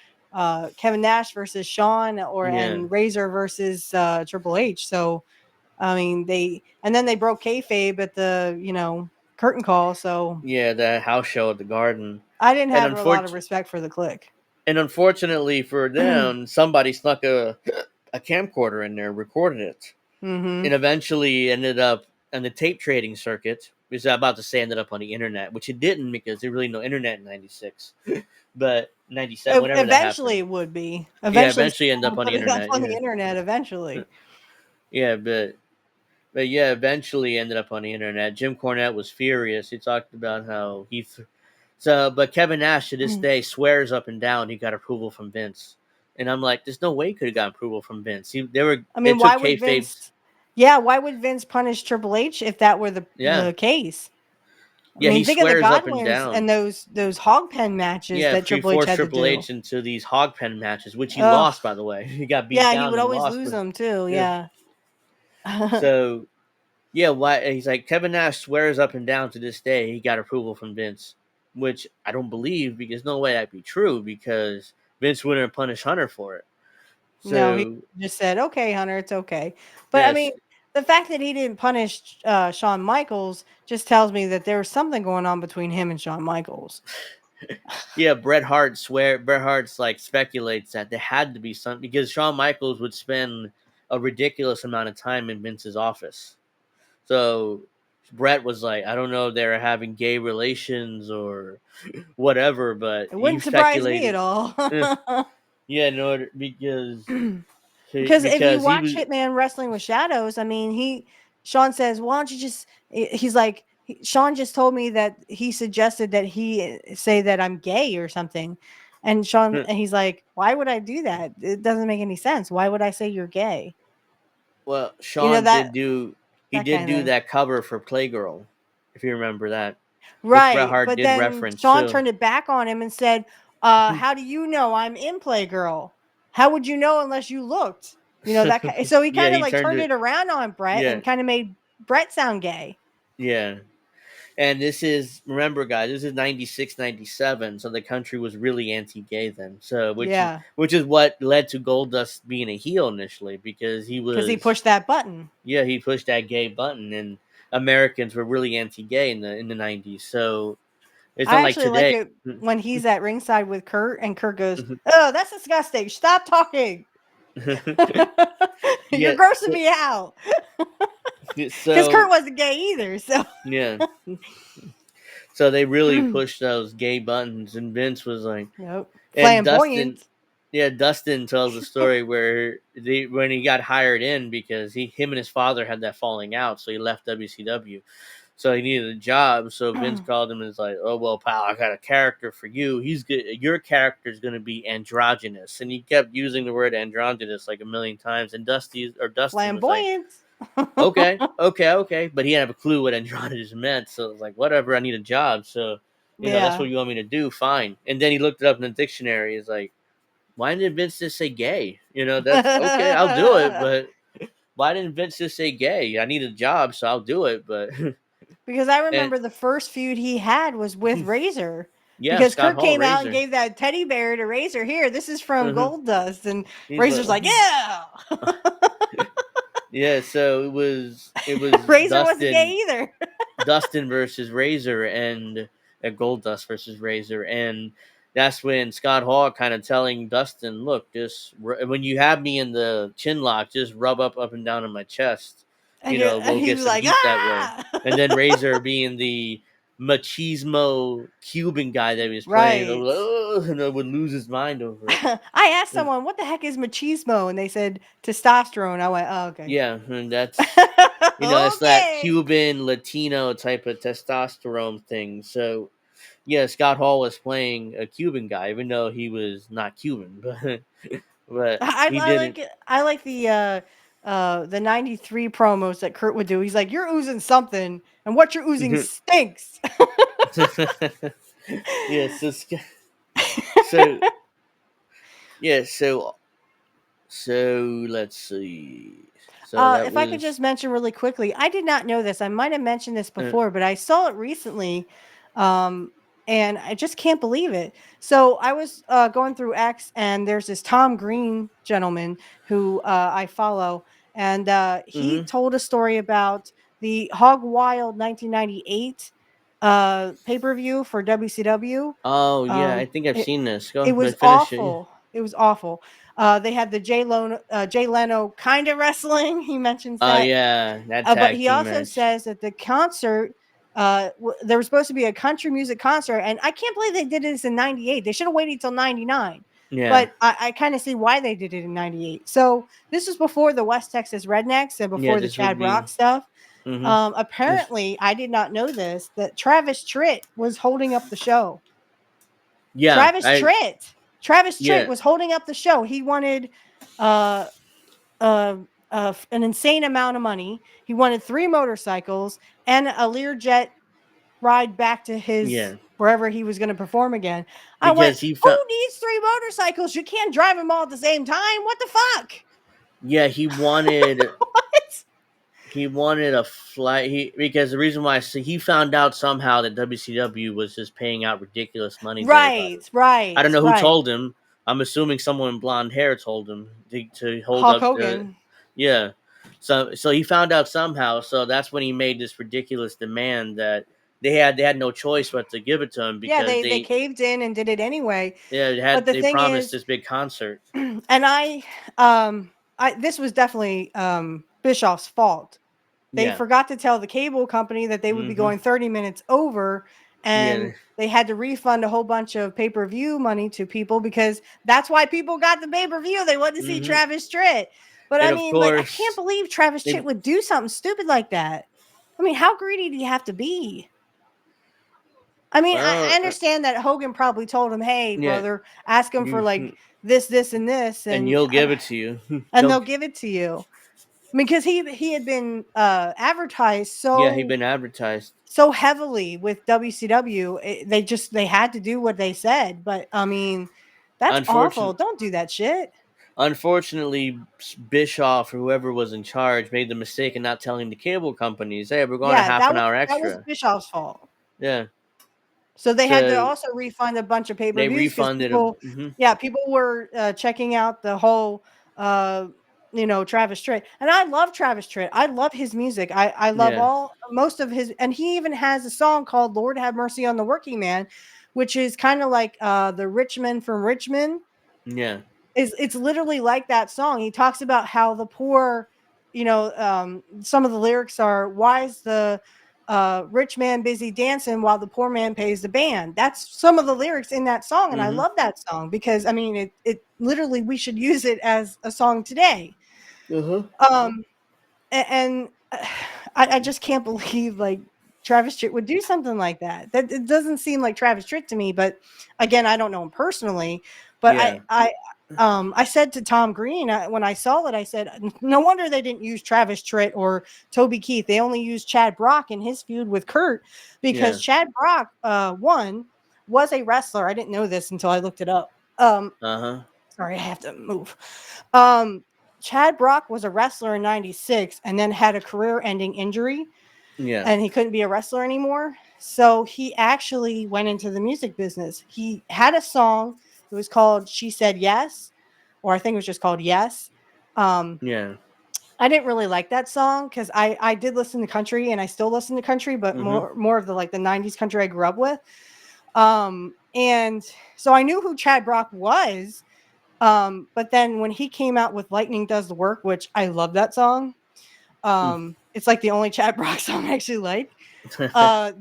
Kevin Nash versus Shawn, yeah, and Razor versus Triple H. So I mean, then they broke kayfabe at the curtain call. So yeah. The house show at the Garden, I didn't and have a lot of respect for the Click. unfortunately for them, somebody snuck a camcorder in there, recorded it, Mm-hmm. and eventually ended up on the tape trading circuit. Was about to say ended up on the internet, which it didn't because there really no internet in '96, but '97, whenever that Eventually, happened. it would be. Yeah, Eventually, eventually end up someone on would the put it up internet. on the Yeah, internet. Eventually. yeah, but yeah, eventually ended up on the internet. Jim Cornette was furious. He talked about how but Kevin Nash to this day swears up and down he got approval from Vince, and I'm like, there's no way he could have got approval from Vince. I They mean, took why would kayfabes. Vince? Yeah, why would Vince punish Triple H if that were the Yeah, case? I yeah, he mean, think of the swears up and Godwins and down. those hog pen matches Yeah, that he Triple H forced had to Triple do. H into these hog pen matches, which he Ugh. lost, by the way. He got beat Yeah, he down would and always lost, lose but them too. yeah. Yeah. So yeah, why he's like Kevin Nash swears up and down to this day he got approval from Vince, which I don't believe because no way that'd be true because Vince wouldn't have punished Hunter for it. No, he So just said, "Okay, Hunter, it's okay." But I mean, yes, the fact that he didn't punish Shawn Michaels just tells me that there was something going on between him and Shawn Michaels. yeah, Bret Hart's like speculates that there had to be something because Shawn Michaels would spend a ridiculous amount of time in Vince's office. So Bret was like, I don't know if they're having gay relations or whatever, but It he wouldn't surprise me at speculated. all. eh, Yeah, no, because Because if you he watch was Hitman Wrestling with Shadows, I mean, Sean says, "Why don't you just?" He's like, Sean just told me that he suggested that he say that I'm gay or something, and he's like, "Why would I do that? It doesn't make any sense. Why would I say you're gay?" well, You know Sean that did kind do of that cover for Playgirl, if you remember that, which Bret right. Hart But did then reference Sean too. turned it back on him and said, How do you know I'm in Playgirl? How would you know unless you looked?" So he Yeah, kind of he like turned turned it. it around on Brett Yeah, and kind of made Brett sound gay. yeah. And this is remember, guys, this is 96, 97, so the country was really anti-gay then. So Yeah, which is what led to Goldust being a heel initially because because he pushed that button. he pushed that gay button, and Americans were really anti-gay in the 90s. So it's I not like actually like today. it when he's at ringside with Curt and Curt goes, "Oh, that's disgusting. Stop talking. You're Yeah. grossing me out." Because Curt So wasn't gay either. So yeah. So they really pushed those gay buttons, and Vince was like, Nope. and Dustin, Flamboyant. yeah, Dustin tells a story where when he got hired in because him and his father had that falling out, so he left WCW. So he needed a job. So Vince called him and was like, "Oh well, pal, I got a character for you. He's good. Your character is going to be androgynous." And he kept using the word androgynous like a million times. And Dustin was like, Flamboyant. okay. But he didn't have a clue what androgynous meant. So it was like, whatever, I need a job. So, that's Yeah. what you want me to do. Fine. And then he looked it up in the dictionary. He's like, why didn't Vince just say gay? That's okay. I'll do it. But why didn't Vince just say gay? I need a job, so I'll do it. But, Because I and remember the first feud he had was with Razor. yeah, Because Scott Kurt Hall, came out and Razor. gave that teddy bear to Razor. Here, this is from Gold Dust. And He's Razor's like, like, yeah. yeah. So it was Razor wasn't gay either. Dustin versus Razor and Gold Dust versus Razor, and that's when Scott Hall kind of telling Dustin, "Look, just when you have me in the chin lock, just rub up and down on my chest. And We'll he get was some like, heat that way." ah. And then Razor being the machismo Cuban guy that he was playing, Right. would lose his mind over it. I asked someone, what the heck is machismo? And they said testosterone. I went, oh, okay. Yeah, and that's it's that Okay. Cuban Latino type of testosterone thing. So yeah, Scott Hall was playing a Cuban guy, even though he was not Cuban, but he I didn't. like it. I like the the 93 promos that Curt would do. He's like, "You're oozing something, and what you're oozing stinks." Yes. So yeah. So let's see. So that If I could was. just mention really quickly, I did not know this. I might have mentioned this before, but I saw it recently, um, and I just can't believe it. So I was going through X, and there's this Tom Green gentleman who I follow, and he told a story about the Hog Wild 1998 pay-per-view for WCW. Oh yeah, I think I've It, seen this. it Go, was but finish it. awful. It was awful. They had the Jay Leno kind of wrestling. He mentions Oh that. yeah, that But tag he team also match. says that the concert, there was supposed to be a country music concert, and I can't believe they did this in '98. They should have waited till '99. Yeah. But I kind of see why they did it in '98. So this was before the West Texas Rednecks and Yeah, before the this would Chad be. Brock stuff. This. Apparently, I did not know this, that Travis Tritt was holding up the show. Yeah, Travis Tritt. Travis Tritt Yeah. was holding up the show. He wanted uh, an insane amount of money. He wanted 3 motorcycles and a Learjet ride back to his wherever he was going to perform again. I went, Because he who felt. needs 3 motorcycles? You can't drive them all at the same time. What the fuck? Yeah, he wanted. What? He wanted a flight. Because the reason why, so he found out somehow that WCW was just paying out ridiculous money to everybody. I don't know who Right. told him. I'm assuming someone in blonde hair told him to hold Hulk up the. Hogan. Yeah. So he found out somehow. So that's when he made this ridiculous demand that they had no choice but to give it to him Yeah, because they caved in and did it anyway. But the they thing promised is, this big concert. and this was definitely Bischoff's fault. They Yeah. forgot to tell the cable company that they would be going 30 minutes over, Yeah. and they had to refund a whole bunch of pay-per-view money to people because that's why people got the pay-per-view. They wanted to see Travis Tritt. But And I of mean, like, I can't course, believe Travis they, Tritt would do something stupid like that. I mean, how greedy do you have to be? I mean, I well, understand that Hogan probably told him, "Hey, yeah, brother, ask him for like this, and this, and and you'll give it to you. they'll give it to you." I mean, because he had been advertised Yeah, he'd been advertised. so heavily with WCW. They had to do what they said. But I mean, that's awful. Don't do that shit. Unfortunately, Bischoff or whoever was in charge made the mistake of not telling the cable companies, "Hey, we're going a Yeah, half an hour that was extra." Bischoff's fault. Yeah, So they had to so also refund a bunch of they pay-per-views because refunded him. people, yeah, people were checking out the whole, Travis Tritt, and I love Travis Tritt. I love his music. I love Yeah, most of his, and he even has a song called "Lord Have Mercy on the Working Man," which is kind of like the Richmond from Richmond. yeah, It's literally like that song. He talks about how the poor, some of the lyrics are, "Why is the rich man busy dancing while the poor man pays the band?" That's some of the lyrics in that song, and I love that song because I mean, it literally, we should use it as a song today. Um, and I just can't believe like Travis Tritt would do something like that. That it doesn't seem like Travis Tritt to me. But again, I don't know him personally. But yeah. I said to Tom Green when I saw it, I said, no wonder they didn't use Travis Tritt or Toby Keith. They only used Chad Brock in his feud with Curt because Chad Brock, one, was a wrestler. I didn't know this until I looked it up. Sorry, I have to move. Chad Brock was a wrestler in '96 and then had a career-ending injury. Yeah. And he couldn't be a wrestler anymore. So he actually went into the music business. He had a song. It was called "She Said Yes," or I think it was just called "Yes." Yeah. I didn't really like that song because I did listen to country and I still listen to country, but more of the like the '90s country I grew up with. And so I knew who Chad Brock was. But then when he came out with "Lightning Does the Work," which I love that song. It's like the only Chad Brock song I actually like.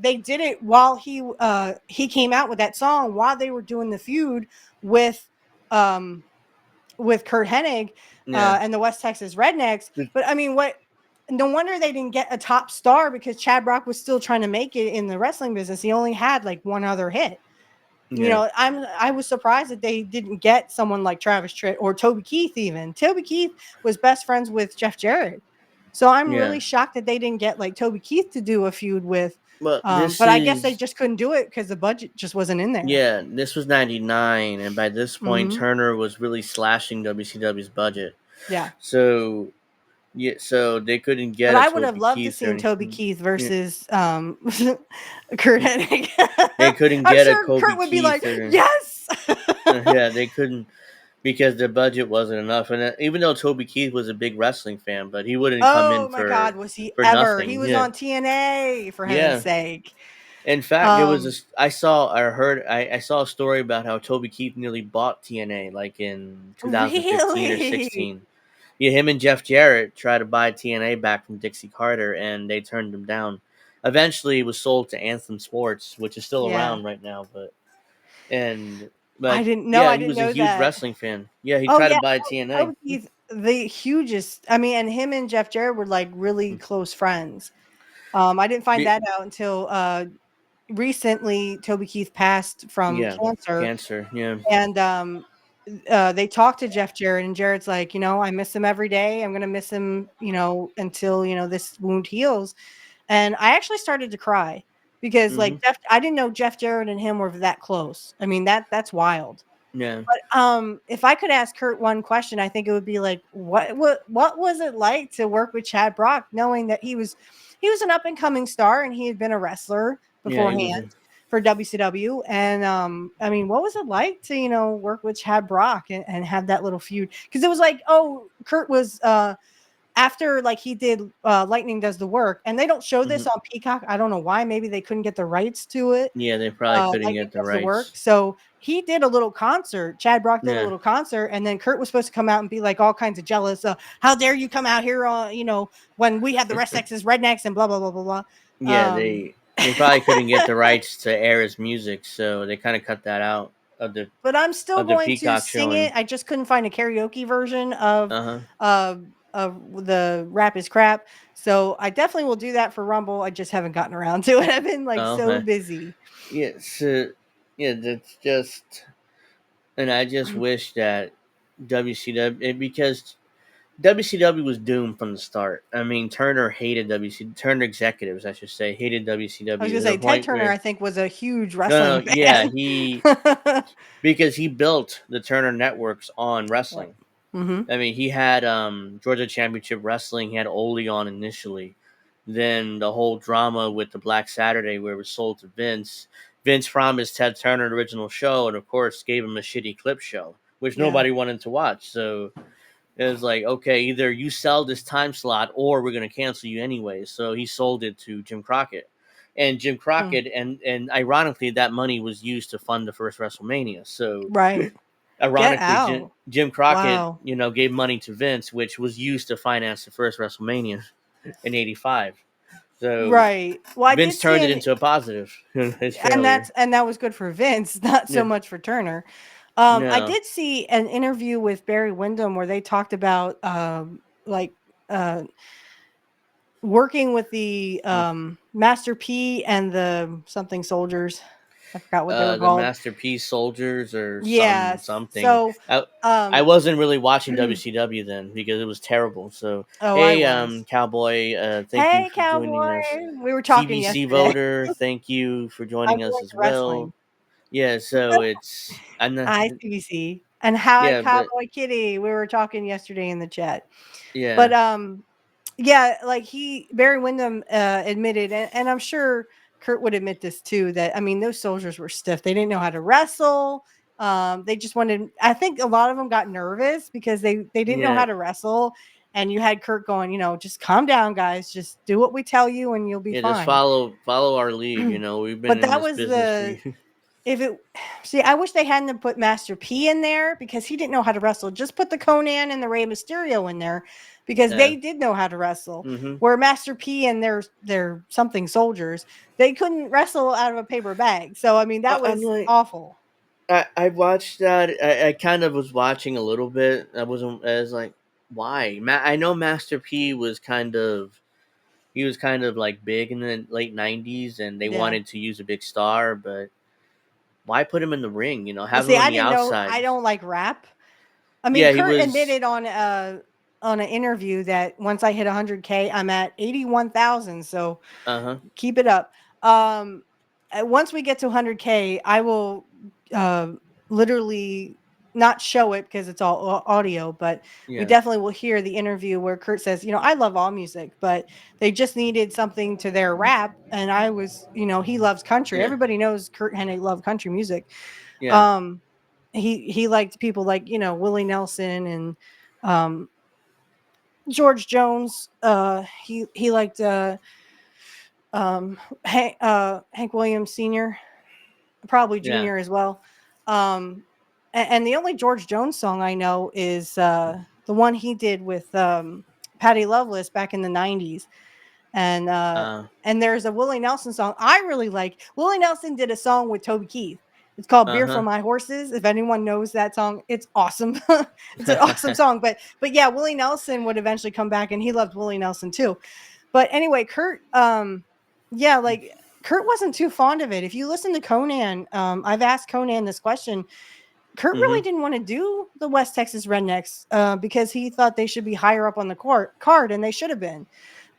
They did it while he came out with that song while they were doing the feud with Curt Hennig and the West Texas Rednecks. But I mean, no wonder they didn't get a top star because Chad Brock was still trying to make it in the wrestling business. He only had like one other hit. Yeah. I was surprised that they didn't get someone like Travis Tritt or Toby Keith even. Toby Keith was best friends with Jeff Jarrett. So I'm Yeah. really shocked that they didn't get like Toby Keith to do a feud with. But this But I guess they is just couldn't do it because the budget just wasn't in there. yeah, this was 99, and by this point Mhm. Turner was really slashing WCW's budget. Yeah. So yeah, so they couldn't But get a I would have Toby loved to Keith or seen Toby anything. Keith Yeah. versus Kurt Hennig. They couldn't I'm get a sure Kobe Kurt would be like, Keith or yes. yeah, they couldn't because the budget wasn't enough. And even though Toby Keith was a big wrestling fan, but he wouldn't come in Oh my God, was he for ever? He nothing. was Yeah, on TNA for heaven's yeah. sake. In fact, there was Um, this. I saw a story about how Toby Keith nearly bought TNA, like in 2015 or really? 16. Yeah, him and Jeff Jarrett tried to buy TNA back from Dixie Carter, and they turned him down. Eventually, it was sold to Anthem Sports, which is still Yeah. around right now. And I but didn't know. yeah, I he didn't was a know huge that. wrestling fan. Yeah, he Oh tried to yeah, buy TNA. Toby Keith, the hugest. I mean, and him and Jeff Jarrett were like really close friends. I didn't find Be- that out until recently. Toby Keith passed from yeah, cancer, cancer. Yeah. and they talked to Jeff Jarrett, and Jarrett's like, I miss him every day. I'm gonna miss him, until this wound heals. And I actually started to cry because, Hmm. like, I didn't know Jeff Jarrett and him were that close. I mean, that's wild. Yeah. But if I could ask Curt one question, I think it would be like, what was it like to work with Chad Brock, knowing that he was an up and coming star and he had been a wrestler Yeah, he beforehand was. for WCW, and I mean, what was it like to work with Chad Brock and have that little feud? Because it was like, oh, Curt was after like he did Lightning Does the Work, and they don't show this Hmm. on Peacock. I don't know why. Maybe they couldn't get the rights to it. Yeah, they probably couldn't Lightning get the Does the Work. rights. So he did a little concert. Chad Brock did a Yeah. little concert, and then Curt was supposed to come out and be like all kinds of jealous. How dare you come out here on, when we have the rest X's rednecks and blah blah blah blah blah. Yeah, Um, they probably couldn't get the rights to air his music, so they kind of cut that out of the but I'm still going to Peacock sing showing. it. I just couldn't find a karaoke version of Uh-huh. uh of the Rap is Crap. So I definitely will do that for Rumble. I just haven't gotten around to it. I've been like Oh, so okay. busy. Yeah, so yeah, that's just, and I just wish that WCW because WCW was doomed from the start. I mean, Turner hated Turner executives, I should say, hated I was WCW gonna to the say Ted point Turner, where I think, was a huge no, wrestling no, yeah, fan. because he built the Turner networks on Right. wrestling. Mm-hmm. I mean, he had Georgia Championship Wrestling. He had Ole on initially. Then the whole drama with the Black Saturday, where it was sold to Vince. Vince promised Ted Turner an original show, and of course, gave him a shitty clip show, which Yeah. nobody wanted to watch. So it was like, okay, either you sell this time slot, or we're going to cancel you anyway. So he sold it to Jim Crockett, and Jim Mm. Crockett, and ironically, that money was used to fund the first WrestleMania. So Right. Get ironically, out. Jim Crockett, Wow. gave money to Vince, which was used to finance the first WrestleMania in '85. So Right. Well, I Vince did see turned it into a positive, his and failure. that was good for Vince, not so Yeah, much for Turner. I no, did see an interview with Barry Windham where they talked about like uh working with the Master P and the something soldiers. I forgot what they were the called. Masterpiece Soldiers or Yes. something. So I um wasn't really watching WCW then because it was terrible. So oh, I hey, was. Cowboy, thank you Hey, for joining cowboy. us. We were talking CBC yesterday. voter, thank you for I'm joining us going as to well. wrestling. Yeah, so I'm not. Hi, CBC. And hi, Yeah, but Cowboy Kitty. We were talking yesterday in the chat. But yeah, yeah, like Barry Windham admitted, and I'm sure Curt would admit this too, that I mean those soldiers were stiff. They didn't know how to wrestle. They just wanted. I think a lot of them got nervous because they didn't know yeah, how to wrestle. And you had Curt going, just calm down, guys. Just do what we tell you, and you'll be yeah. Just fine. follow our lead. We've been But in that this was business for the years. if it see, I wish they hadn't put Master P in there because he didn't know how to wrestle. Just put the Conan and the Rey Mysterio in there because Yeah. they did know how to wrestle. Mm-hmm. Where Master P and their something soldiers, they couldn't wrestle out of a paper bag. So I mean that I'm was like, awful. I watched that. I kind of was watching a little bit. I wasn't as like, why? I know Master P was he was kind of like big in the late '90s, and they Yeah. wanted to use a big star, but why put him in the ring? You know, Well, have him see, on I the didn't know. outside. I don't like rap. I mean, Yeah, he Curt was. admitted on an interview that once I hit 100K, I'm at 81,000. So keep it up. Once we get to 100K, I will literally not show it because it's all audio, but we definitely will hear the interview where Curt says, you know, I love all music, but they just needed something to their rap. And I was, you know, he loves country. Yeah. Everybody knows Curt Hennig loved country music. Yeah. He liked people like, you know, Willie Nelson and George Jones. He liked Hank Williams Sr., probably Yeah. Jr. as well. And the only George Jones song I know is the one he did with Patty Loveless back in the 90s. And there's a Willie Nelson song I really like. Willie Nelson did a song with Toby Keith. It's called Beer for My Horses. If anyone knows that song, it's awesome. It's an awesome song. But yeah, Willie Nelson would eventually come back, and he loved Willie Nelson too. But anyway, Curt, yeah, like Curt wasn't too fond of it. If you listen to Conan, I've asked Conan this question. Curt really didn't want to do the West Texas Rednecks because he thought they should be higher up on the card, and they should have been.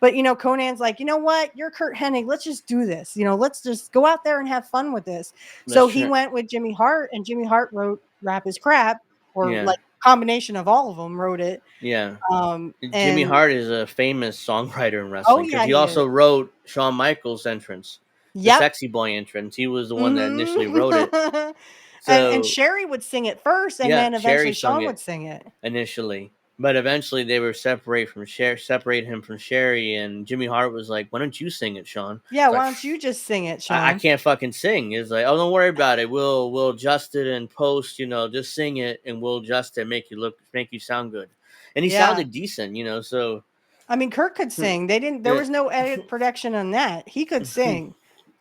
But, you know, Conan's like, you know what? You're Curt Hennig. Let's just do this. You know, let's just go out there and have fun with this. So he went with Jimmy Hart, and Jimmy Hart wrote Rap is Crap, or like combination of all of them wrote it. Yeah. Jimmy And Hart is a famous songwriter in wrestling because he also wrote Shawn Michaels' entrance, the Sexy Boy entrance. He was the one that initially wrote it. So, and Sherry would sing it first, and then eventually Shawn would sing it initially. But eventually they were separate him from Sherry, and Jimmy Hart was like, "Why don't you sing it, Shawn?" Yeah, why don't you just sing it, Shawn? I can't fucking sing. It's like, oh, don't worry about it. We'll adjust it and post. You know, just sing it, and we'll adjust it, make you sound good. And he sounded decent, you know. So, I mean, Curt could sing. There was no edit production on that. He could sing.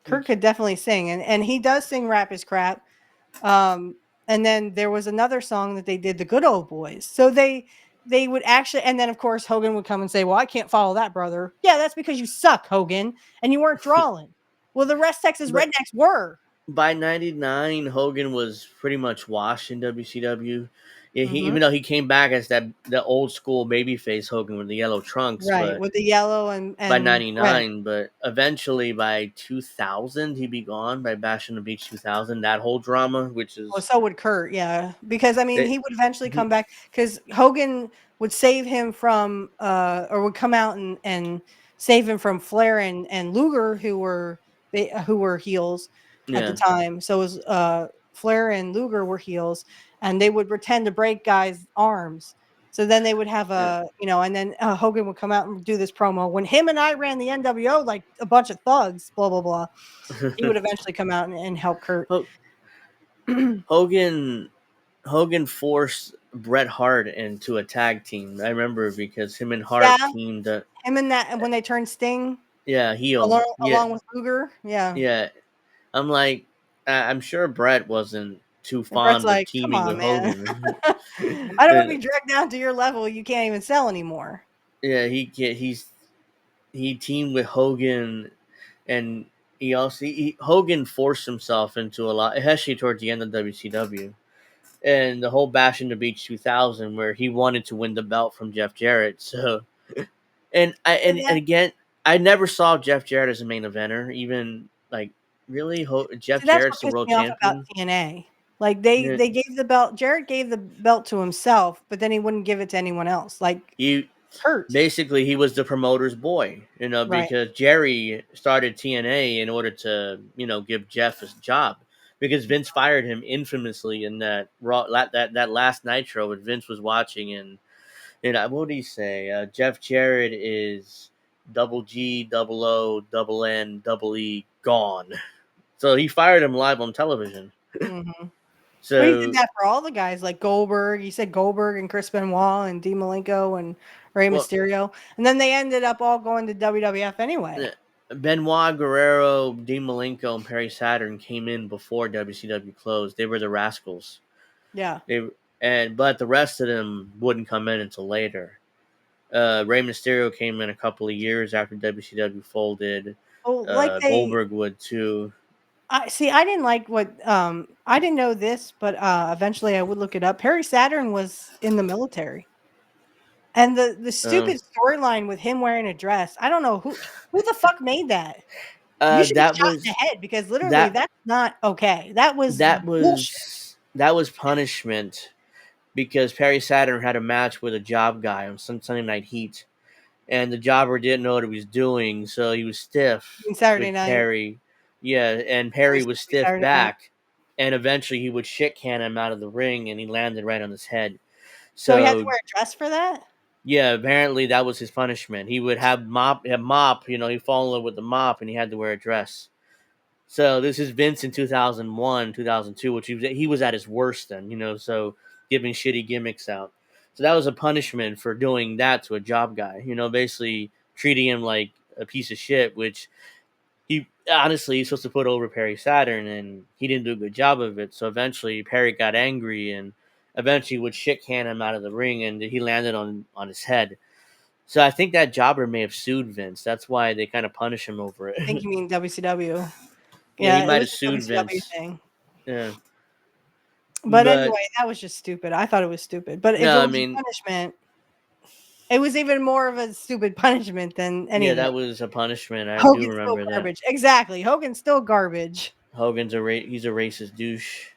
Curt could definitely sing, and he does sing Rap is Crap. And then there was another song that they did, The Good Old Boys. So they would actually, and then of course Hogan would come and say, well, I can't follow that, brother. Yeah, that's because you suck, Hogan, and you weren't drawing. Well, the West Texas Rednecks were. By 99, Hogan was pretty much washed in WCW. Yeah, even though he came back as the old school babyface Hogan with the yellow trunks, right, but with the yellow and by 99, red. But eventually by 2000, he'd be gone by Bash on the Beach 2000. That whole drama, which is so would Curt, yeah, because I mean he would eventually come back because Hogan would save him from or would come out and save him from Flair and Luger, who were heels at the time. So it was Flair and Luger were heels, and they would pretend to break guys' arms. So then they would have and then Hogan would come out and do this promo. When him and I ran the NWO like a bunch of thugs, blah, blah, blah. He would eventually come out and help Curt. Hogan forced Bret Hart into a tag team. I remember because him and Hart teamed up. Him and that when they turned Sting. Yeah, heel. Along with Luger. Yeah. Yeah. I'm like, I'm sure Bret wasn't too fond of teaming with Hogan. I don't want to be dragged down to your level. You can't even sell anymore. Yeah, he teamed with Hogan, and Hogan forced himself into a lot, especially towards the end of WCW, and the whole Bash in the Beach 2000, where he wanted to win the belt from Jeff Jarrett. So, and again, I never saw Jeff Jarrett as a main eventer, even like really. Jeff Jarrett's the world champion. About TNA. Like they gave the belt. Jarrett gave the belt to himself, but then he wouldn't give it to anyone else. Like Curt. Basically, he was the promoter's boy, you know, because Jerry started TNA in order to, you know, give Jeff his job, because Vince fired him infamously in that that last Nitro when Vince was watching, and what did he say? Jeff Jarrett is double G, double O, double N, double E gone. So he fired him live on television. So he did that for all the guys like Goldberg. He said Goldberg and Chris Benoit and Dean Malenko and Rey Mysterio. And then they ended up all going to WWF anyway. Benoit, Guerrero, Dean Malenko, and Perry Saturn came in before WCW closed. They were the Rascals. Yeah. But the rest of them wouldn't come in until later. Rey Mysterio came in a couple of years after WCW folded. Oh, Goldberg would too. I see. I didn't like what I didn't know this, but eventually I would look it up. Perry Saturn was in the military, and the stupid storyline with him wearing a dress. I don't know who the fuck made that. You should be That shot in the was head because literally that that's not okay. That was that bullshit. was punishment because Perry Saturn had a match with a job guy on Sunday Night Heat, and the jobber didn't know what he was doing, so he was stiff In Saturday with night. Perry. Yeah, and Perry was stiff back, and eventually he would shit can him out of the ring, and he landed right on his head. So he had to So wear a dress for that? yeah, apparently that was his punishment. He would have mop, he'd fall in love with the mop, and he had to wear a dress. So this is Vince in 2001, 2002, which he was at his worst then, so giving shitty gimmicks out. So that was a punishment for doing that to a job guy, basically treating him like a piece of shit, which he's supposed to put over Perry Saturn, and he didn't do a good job of it. So eventually Perry got angry and eventually would shit can him out of the ring, and he landed on his head. So I think that jobber may have sued Vince. That's why they kind of punish him over it. I think you mean WCW. Yeah, he Yeah, it might was have a sued WCW Vince. thing. Yeah. But But anyway, that was just stupid. I thought it was stupid. But if no, it I was a mean, punishment, it was even more of a stupid punishment than yeah, anything. that was a punishment. I do Hogan's still remember that. garbage. Exactly. Hogan's still garbage. Hogan's he's a racist douche.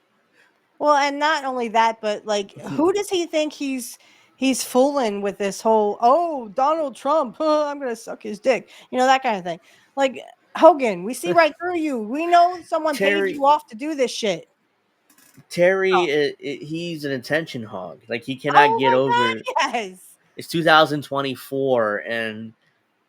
Well, and not only that, but like, who does he think he's fooling with this whole Donald Trump? I'm gonna suck his dick, that kind of thing. Like Hogan, we see right through you. We know someone paid Terry, you off to do this shit. he's an attention hog. Like he cannot Oh get my over. god, yes. It's 2024, and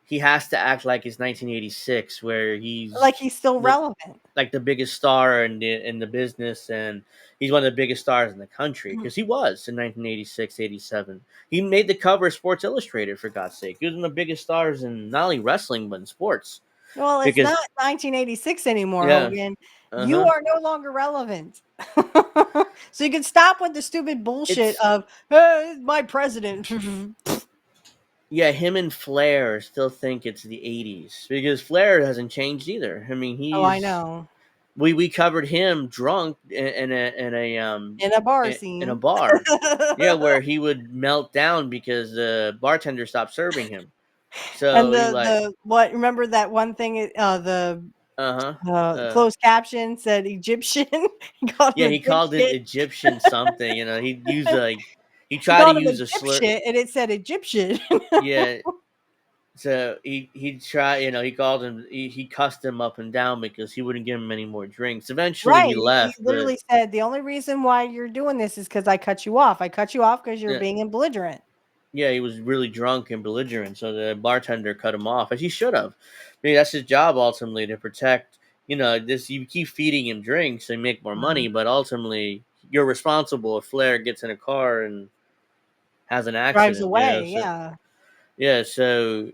he has to act like it's 1986, where Like he's still the relevant. like the biggest star in the business, and he's one of the biggest stars in the country because he was in 1986, 87. He made the cover of Sports Illustrated, for God's sake. He was one of the biggest stars in not only wrestling but in sports. Well, it's Because not 1986 anymore, yeah, Hogan. You uh-huh. are no longer relevant. So you can stop with the stupid bullshit It's of, hey, my president. yeah, him and Flair still think it's the 80s because Flair hasn't changed either. I mean, Oh, I know. we covered him drunk In a bar in a scene. bar. Yeah, where he would melt down because the bartender stopped serving him. So And he like, remember that one thing, the uh-huh. closed caption said Egyptian? He called Yeah, him a he called it dipshit. Egyptian something. He used he He tried to called him a use a slur. dipshit, and it said Egyptian. Yeah, so he tried. He called him. He cussed him up and down because he wouldn't give him any more drinks. Eventually, Right. he He left. But literally said, the only reason why you're doing this is because I cut you off. I cut you off because you're yeah, being belligerent. yeah, he was really drunk and belligerent. So the bartender cut him off, as he should have. I mean, that's his job ultimately to protect. This you keep feeding him drinks and make more money, but ultimately you're responsible if Flair gets in a car and has an Drives accident. away. So Yeah. yeah, so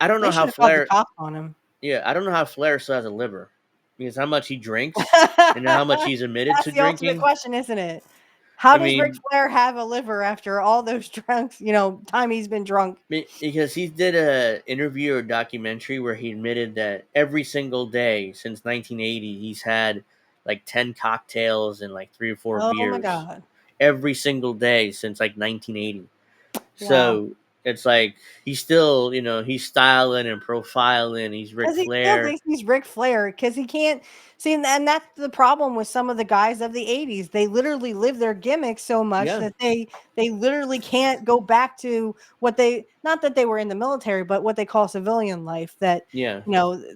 I don't They know should how have called the Flair. cops on him. Yeah, I don't know how Flair still has a liver because how much he drinks and how much he's admitted That's to the ultimate drinking. question, isn't it? How I does Ric mean, Flair have a liver after all those drunks, time he's been drunk? because he did a interview or documentary where he admitted that every single day since 1980 he's had like 10 cocktails and like 3 or 4 Oh my beers God. every single day since like 1980. Wow. So it's like he's still, he's styling and profiling. He's Ric Because he still Flair. thinks he's Ric Flair because he can't see, and that's the problem with some of the guys of the 80s. They literally live their gimmicks so much Yeah. that they literally can't go back to what they, not that they were in the military, but what they call civilian life, that Yeah.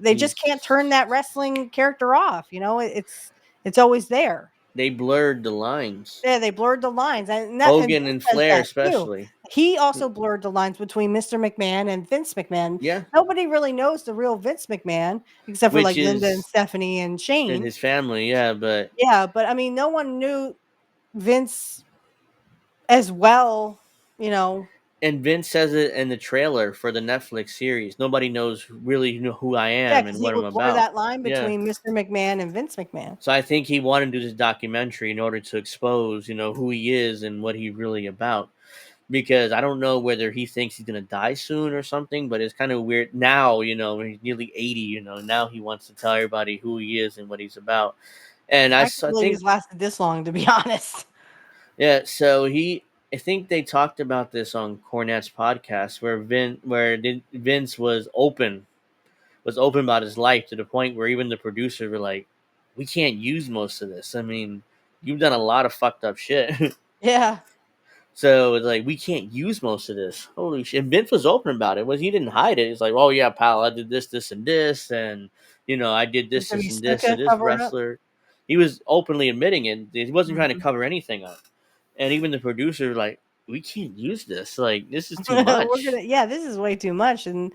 they just can't turn that wrestling character off. It's always there. They blurred the lines. Yeah, they blurred the lines, and Hogan Vince and says Flair that too. especially. He also blurred the lines between Mr. McMahon and Vince McMahon. Yeah. Nobody really knows the real Vince McMahon except for Which like Linda and is Stephanie and in Shane. his family, yeah, but Yeah, but I mean, no one knew Vince as well, and Vince says it in the trailer for the Netflix series. Nobody knows really who I Yeah, am because and he what I'm would blur about. that line Yeah. between Mr. McMahon and Vince McMahon. So I think he wanted to do this documentary in order to expose, who he is and what he's really about. because I don't know whether he thinks he's gonna die soon or something. But it's kind of weird now. When he's nearly 80. Now he wants to tell everybody who he is and what he's about. And I can't I believe think he's lasted this long, to be honest. yeah. So I think they talked about this on Cornette's podcast where Vince was open about his life to the point where even the producers were like, "We can't use most of this. I mean, you've done a lot of fucked up shit." Yeah. So it's like we can't use most of this. Holy shit! And Vince was open about it. He didn't hide it. He's like, "Oh yeah, pal, I did this, this, and this, and I did this, Jimmy this, and this, Snuka and this cover it up. wrestler." He was openly admitting it. He wasn't trying to Mhm. cover anything up. And even the producer were like, "We can't use this. Like, this is too We're much." gonna, yeah, this is way too much. And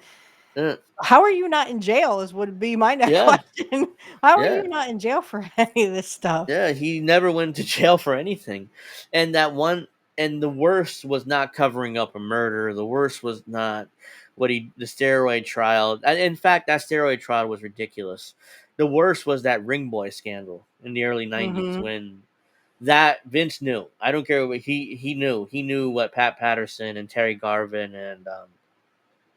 Uh, how are you not in jail? Would be my next yeah, question. How are yeah. you not in jail for any of this stuff? Yeah, he never went to jail for anything. And the worst was not covering up a murder. The worst was not the steroid trial. And in fact, that steroid trial was ridiculous. The worst was that ring boy scandal in the early 90s Mm-hmm. when that Vince knew. I don't care what he knew. He knew what Pat Patterson and Terry Garvin and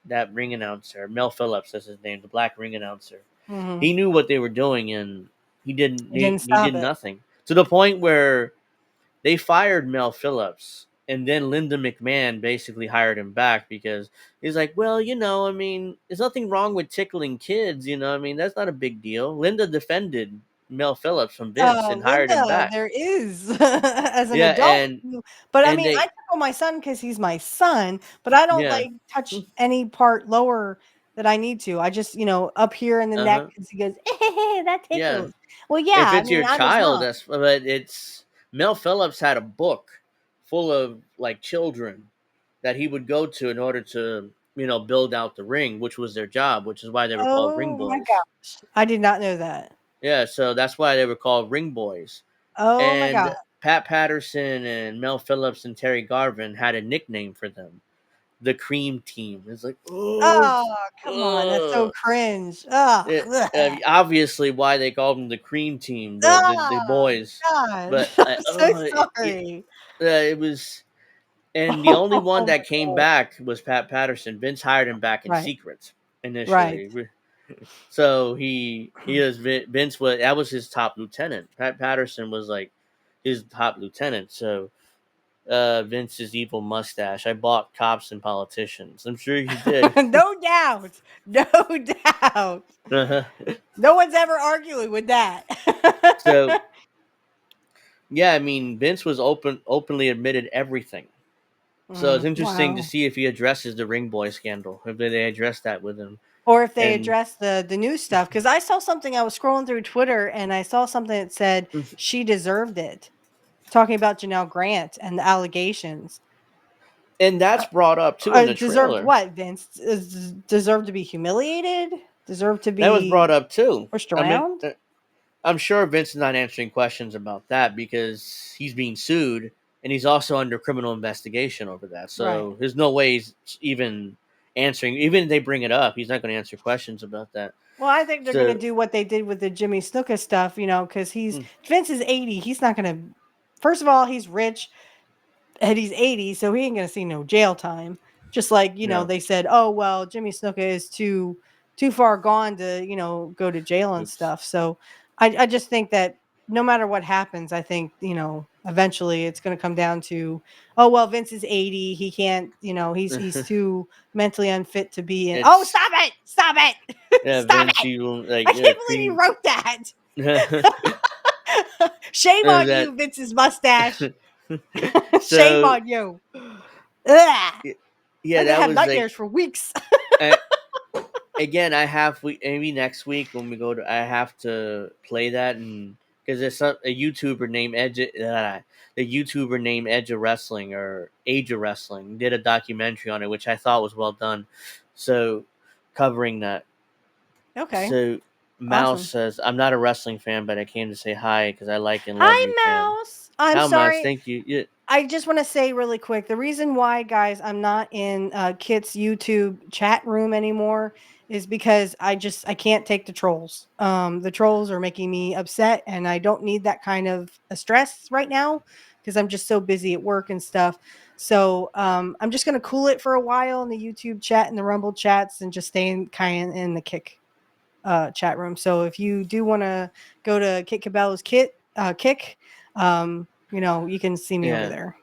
that ring announcer, Mel Phillips, that's his name, the black ring announcer. Mm-hmm. He knew what they were doing, and He didn't he stop did it. nothing to the point where they fired Mel Phillips, and then Linda McMahon basically hired him back because he's like, well, I mean, there's nothing wrong with tickling kids, I mean, that's not a big deal. Linda defended Mel Phillips from Vince and hired him Linda, back. there is as an Yeah, adult. But I and mean, I they tickle my son because he's my son, but I don't yeah, like touch any part lower that I need to. I just, up here in the neck uh-huh, because he goes, that yeah. tickles. Well, If yeah, I it's mean, your I'm his child, mom. that's but it's Mel Phillips had a book full of like children that he would go to in order to build out the ring, which was their job, which is why they were called ring Oh my boys. gosh. I did not know that. Yeah, so that's why they were called ring boys. Oh my God. And Pat Patterson and Mel Phillips and Terry Garvin had a nickname for them, the Cream Team. It's like, Oh, come on. That's so cringe. Oh, obviously why they called them the Cream Team, the boys. God. But I'm so sorry. it was, and the only one Oh my that came God. back was Pat Patterson. Vince hired him back in Right. secret Right. initially. So Vince was that was his top lieutenant. Pat Patterson was like his top lieutenant. So Vince's evil mustache. I bought cops and politicians. I'm sure you did. No doubt. No doubt. No one's ever arguing with that. So yeah, I mean Vince was openly admitted everything. So it's interesting to Wow. see if he addresses the ring boy scandal. If they address that with him. Or if they And address the new stuff. Because I saw something, I was scrolling through Twitter and I saw something that said she deserved it. Talking about Janelle Grant and the allegations. that's brought up too in the Deserved trailer. what, Vince? Deserved to be humiliated? Deserved to That was brought be up too. pushed I mean, around? I'm sure Vince is not answering questions about that because he's being sued and he's also under criminal investigation over that. Right. So there's no way he's even answering. Even if they bring it up, he's not going to answer questions about that. Well, I think they're going to So do what they did with the Jimmy Snuka stuff, because Vince is 80. He's not going to, first of all, he's rich and he's 80, so he ain't going to see no jail time. Just like, no, they said, oh, well, Jimmy Snuka is too far gone to, go to jail and oops. stuff. So I just think that no matter what happens, I think, eventually it's going to come down to, oh, well, Vince is 80. He can't, he's too mentally unfit to be in. Oh, It's stop it. Stop it. yeah, Stop Vince. it. You I can't believe you cream. wrote that. Shame on that you, Vince's mustache. Shame so on you. Ugh. yeah, I'm gonna that have was like nightmares for weeks. uh, again. Maybe next week when we go to I have to play that and because there's a YouTuber named the YouTuber named Edge of Wrestling or Age of Wrestling did a documentary on it, which I thought was well done. So covering that. Okay. So Mouse Awesome. says, "I'm not a wrestling fan, but I came to say hi because I like and love Hi, you, fam." Mouse. I'm Hi, Mouse. sorry. Thank you. Yeah. I just want to say really quick, the reason why, guys, I'm not in Kit's YouTube chat room anymore is because I can't take the trolls. The trolls are making me upset, and I don't need that kind of stress right now. because I'm just so busy at work and stuff. So I'm just going to cool it for a while in the YouTube chat and the Rumble chats and just stay in the Kick chat room. So if you do want to go to Kit Cabela's Kick, you can see me over there.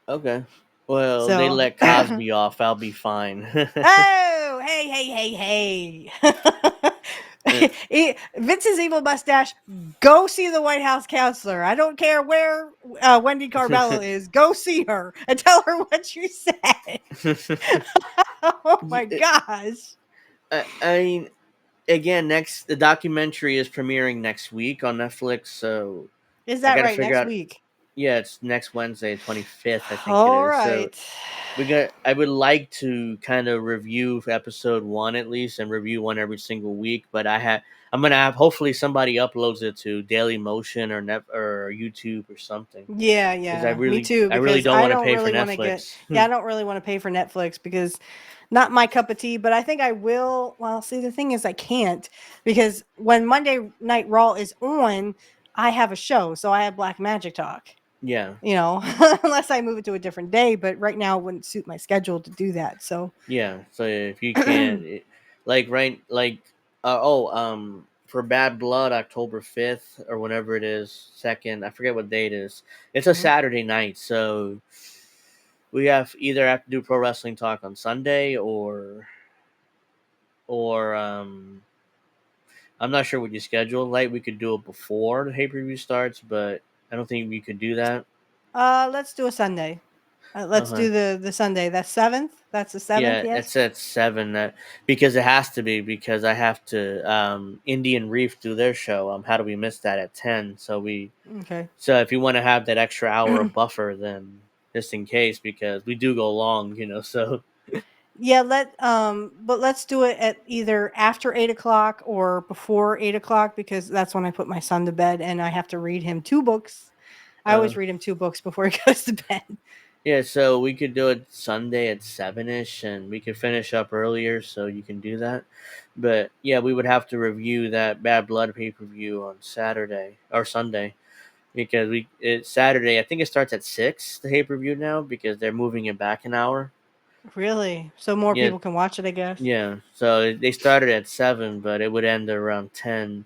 Okay. Well, they So let Cosby off. I'll be fine. oh, hey. Vince's evil mustache. Go see the White House counselor. I don't care where Wendy Carmelo is. Go see her and tell her what you said. Oh my gosh. I mean, again, the documentary is premiering next week on Netflix. So is that right? Next week? Yeah, it's next Wednesday, 25th. I think. All it is. right. So I would like to kind of review episode 1 at least, and review one every single week. But I'm gonna have hopefully somebody uploads it to Daily Motion or YouTube or something. Yeah. Me too. I really don't want to pay for Netflix. I don't really want to pay for Netflix because not my cup of tea. But I think I will. Well, see, the thing is, I can't because when Monday Night Raw is on, I have a show, so I have Black Magic Talk. Yeah. Unless I move it to a different day, but right now it wouldn't suit my schedule to do that. So yeah, so if you can, for Bad Blood, October 5th or whenever it is, 2nd, I forget what day it is. It's a Saturday night, so we either have to do Pro Wrestling Talk on Sunday or I'm not sure what you schedule. We could do it before the pay-per-view starts, but I don't think we could do that. Let's do a Sunday. Let's do the Sunday. That's 7th. That's the 7th. Yeah, yes? it's at 7. Because it has to be, because I have to Indian Reef do their show. How do we miss that at 10? So So if you want to have that extra hour of buffer, then just in case, because we do go long, So yeah, but let's do it at either after 8:00 or before 8:00 because that's when I put my son to bed and I have to read him 2 books. I always read him 2 books before he goes to bed. Yeah, so we could do it Sunday at 7-ish, and we could finish up earlier, so you can do that. But yeah, we would have to review that Bad Blood pay-per-view on Saturday or Sunday, because it's Saturday. I think it starts at 6, the pay-per-view now, because they're moving it back an hour. Really? So more people can watch it, I guess. Yeah. So they started at 7, but it would end around 10.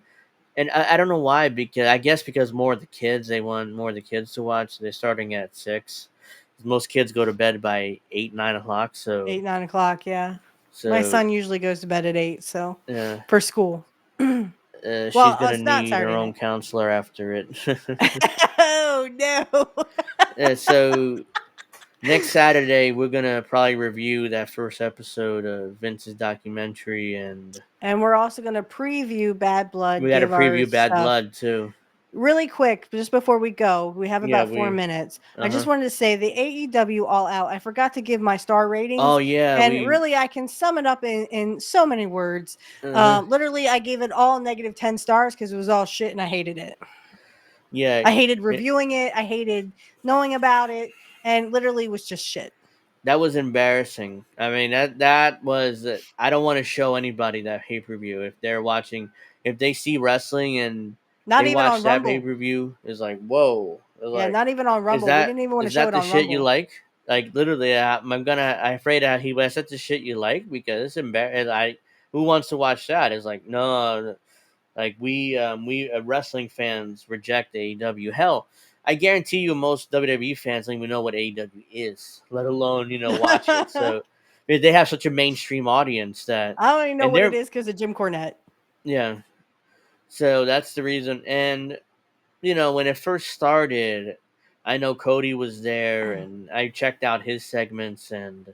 And I don't know why, because more of the kids, they want more of the kids to watch. So they're starting at 6. Most kids go to bed by 8, 9 o'clock. So 8, 9 o'clock, yeah. So my son usually goes to bed at 8, so yeah, for school. She's gonna need her own counselor after it. Oh no! So next Saturday we're gonna probably review that first episode of Vince's documentary, and we're also gonna preview Bad Blood. We got to preview Bad Blood too. Really quick, just before we go, we have about 4 minutes. I just wanted to say the AEW All Out. I forgot to give my star ratings. Oh yeah, and really, I can sum it up in so many words. Literally, I gave it all negative 10 stars because it was all shit and I hated it. Yeah, I hated reviewing it. I hated knowing about it, and literally was just shit. That was embarrassing. I mean, that was. I don't want to show anybody that pay-per-view if they're watching. If they see wrestling and not they even watch on that Rumble. Pay-per-view, is like, whoa. Not even on Rumble. We didn't even want to show it on Rumble. Is that the shit you like? Like, literally, I'm afraid that that's the shit you like, because it's embarrassing. Who wants to watch that? It's like, no, like we wrestling fans reject AEW. Hell, I guarantee you most WWE fans don't even know what AEW is, let alone, watch it. So they have such a mainstream audience that I don't even know what it is because of Jim Cornette. Yeah. So that's the reason. And, when it first started, I know Cody was there and I checked out his segments, and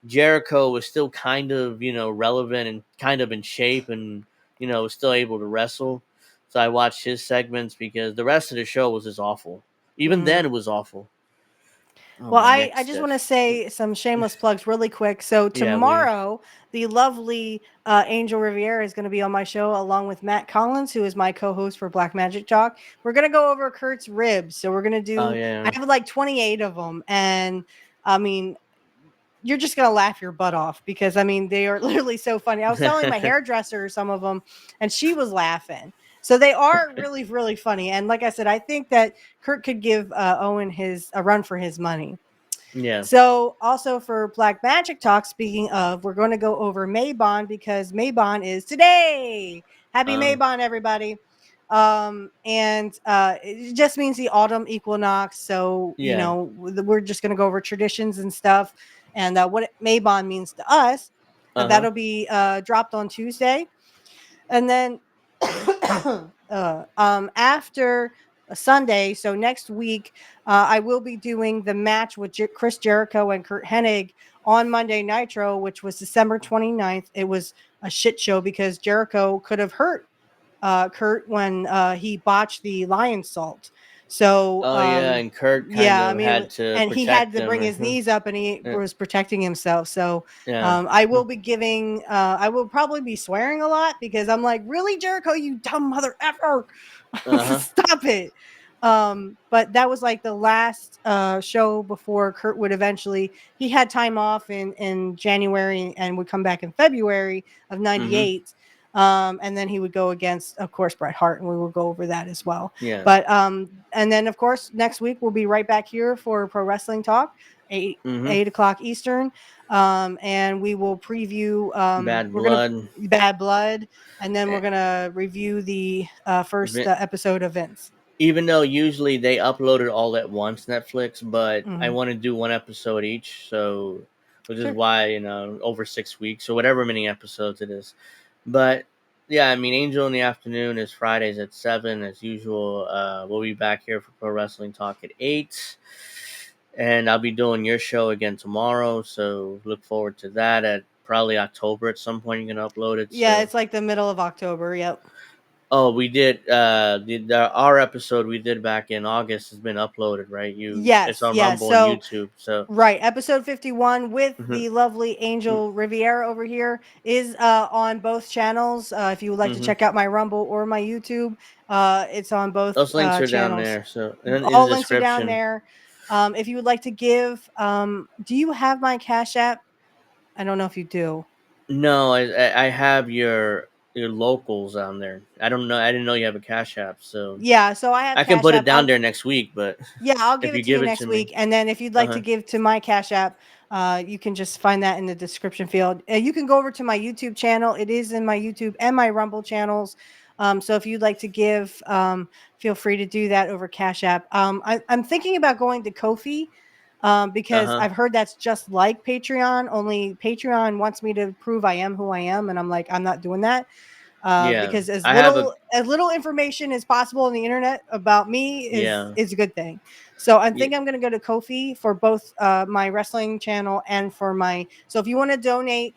Jericho was still kind of, relevant and kind of in shape and, was still able to wrestle. So I watched his segments because the rest of the show was just awful. Even then it was awful. Well, I just want to say some shameless plugs really quick. So tomorrow, the lovely Angel Riviera is going to be on my show along with Matt Collins, who is my co-host for Black Magic Talk. We're going to go over Curt's ribs. So we're going to do, I have like 28 of them. And I mean, you're just going to laugh your butt off because, I mean, they are literally so funny. I was telling my hairdresser some of them and she was laughing. So they are really, really funny. And like I said, I think that Curt could give Owen a run for his money. Yeah. So also for Black Magic Talk, speaking of, we're going to go over Maybon because Maybon is today. Happy Maybon, everybody. And it just means the autumn equinox. So, you Yeah. know, we're just going to go over traditions and stuff and what Maybon means to us. That'll be dropped on Tuesday. And then after Sunday, so next week, I will be doing the match with Chris Jericho and Curt Hennig on Monday Nitro, which was December 29th. It was a shit show because Jericho could have hurt Curt when he botched the lion salt. So, and Curt kind of had to and he protect had to him. bring his knees up and he was protecting himself. So, Yeah. I will be giving, I will probably be swearing a lot because I'm like, really, Jericho, you dumb mother effer. Stop it. But that was like the last show before Curt would eventually, he had time off in January and would come back in February of 98. And then he would go against, of course, Bret Hart, and we will go over that as well. Yeah. But and then of course next week we'll be right back here for Pro Wrestling Talk, 8 o'clock Eastern, and we will preview Bad Blood, and then we're gonna review the first episode of Vince. Even though usually they upload it all at once, Netflix, but I want to do one episode each, so which is why, you know, over 6 weeks or whatever many episodes it is. But yeah, I mean, Angel in the Afternoon is Fridays at 7 as usual. We'll be back here for Pro Wrestling Talk at 8, and I'll be doing your show again tomorrow. So look forward to that at probably October at some point. You can upload it. Yeah, it's like the middle of October. Yep. Oh, we did our episode we did back in August has been uploaded, right? It's on Rumble and YouTube. So right, episode 51 with the lovely Angel Riviera over here is on both channels. If you would like to check out my Rumble or my YouTube, it's on both. Those links are channels. down there. So all links are down there. If you would like to give, do you have my Cash App? I don't know if you do. No, I have your locals on there. I don't know. I didn't know you have a Cash App. So yeah, so I can put it down there next week. But yeah, I'll give it to you next week. And then if you'd like to give to my Cash App, you can just find that in the description field. You can go over to my YouTube channel. It is in my YouTube and my Rumble channels. So if you'd like to give, feel free to do that over Cash App. I'm thinking about going to Ko-fi. Because I've heard that's just like Patreon, only Patreon wants me to prove I am who I am, and I'm like, I'm not doing that. Because as little information as possible on the internet about me is a good thing. So I think I'm going to go to Ko-fi for both my wrestling channel and for so if you want to donate,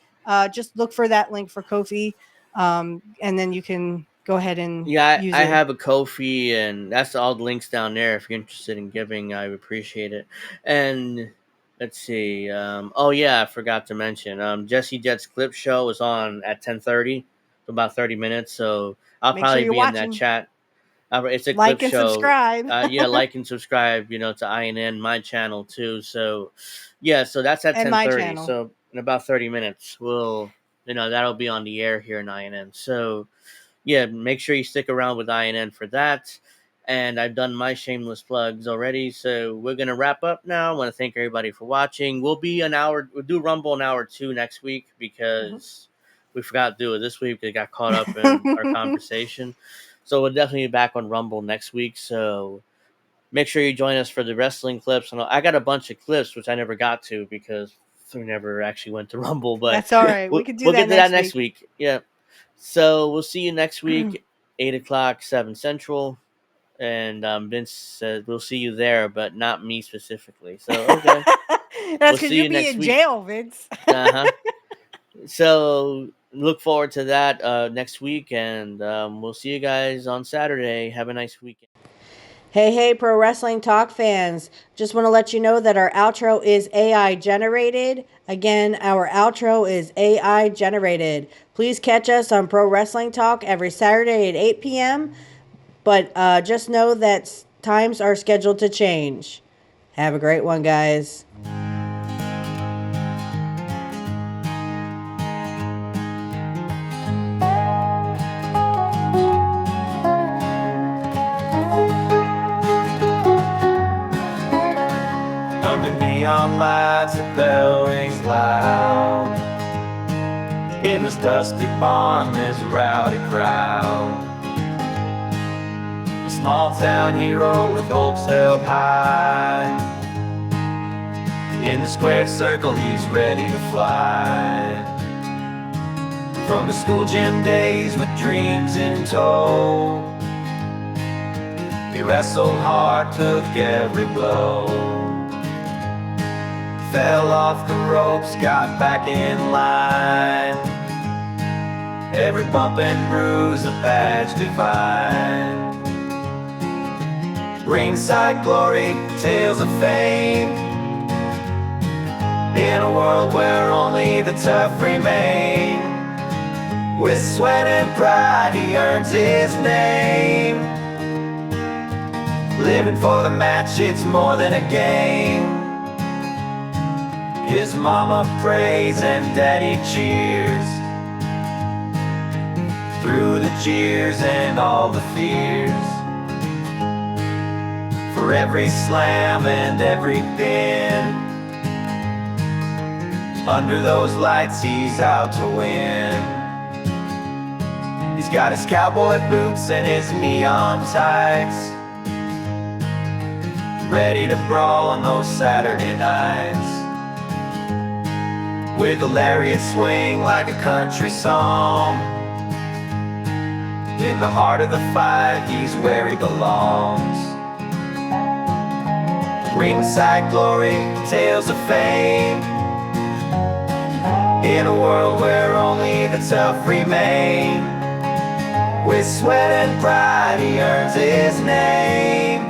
just look for that link for Ko-fi, and then you can go ahead and use I it. have a Ko-fi, and that's all the links down there. If you're interested in giving, I appreciate it. And let's see. I forgot to mention. Jesse Jet's clip show is on at 10:30, so about 30 minutes. So I'll probably be in that chat. It's a like clip and show. Subscribe. Like and subscribe. You know, to INN, my channel too. So yeah, so that's at 10:30. So in about 30 minutes, that'll be on the air here in INN. So. Yeah, make sure you stick around with INN for that. And I've done my shameless plugs already, so we're going to wrap up now. I want to thank everybody for watching. We'll do Rumble an hour 2 next week because we forgot to do it this week. We got caught up in our conversation. So we'll definitely be back on Rumble next week. So make sure you join us for the wrestling clips. And I got a bunch of clips, which I never got to because we never actually went to Rumble. But that's all right. We could do we'll that get to that next week. Yeah. So we'll see you next week, 8 o'clock, 7 Central. And Vince said we'll see you there, but not me specifically. So, okay. That's because you'll be in jail, Vince. So look forward to that next week. And we'll see you guys on Saturday. Have a nice weekend. Hey, Pro Wrestling Talk fans. Just want to let you know that our outro is AI generated. Again, our outro is AI generated. Please catch us on Pro Wrestling Talk every Saturday at 8 p.m. But just know that times are scheduled to change. Have a great one, guys. neon lights, the bell rings loud. In this dusty barn there's a rowdy crowd. A small town hero with hopes held high. In the squared circle he's ready to fly. From the school gym days with dreams in tow, he wrestled hard, took every blow. Fell off the ropes, got back in line. Every bump and bruise a badge divine. Ringside glory, tales of fame. In a world where only the tough remain. With sweat and pride he earns his name. Living for the match, it's more than a game. His mama prays and daddy cheers. Through the jeers and all the fears. For every slam and every pin. Under those lights he's out to win. He's got his cowboy boots and his neon tights, ready to brawl on those Saturday nights. With a lariat swing like a country song. In the heart of the fight, he's where he belongs. Ringside glory, tales of fame. In a world where only the tough remain. With sweat and pride he earns his name.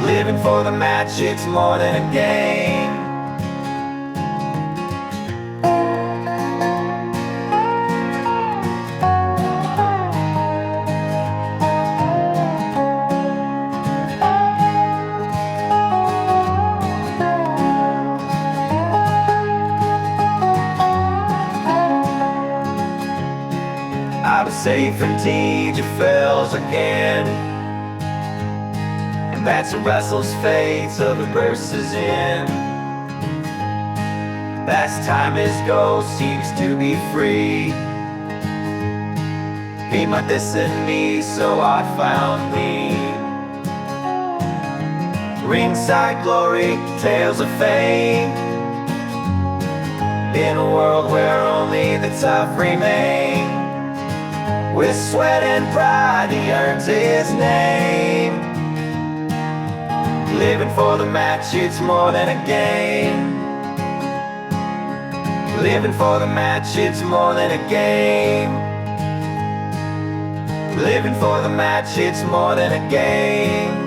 Living for the match, it's more than a game. I was safe until you fells again. And that's a wrestle's fate, so the burst is in. Last time his ghost seems to be free. He might listen me, so I found me. Ringside glory, tales of fame. In a world where only the tough remain. With sweat and pride he earns his name. Living for the match, it's more than a game. Living for the match, it's more than a game. Living for the match, it's more than a game.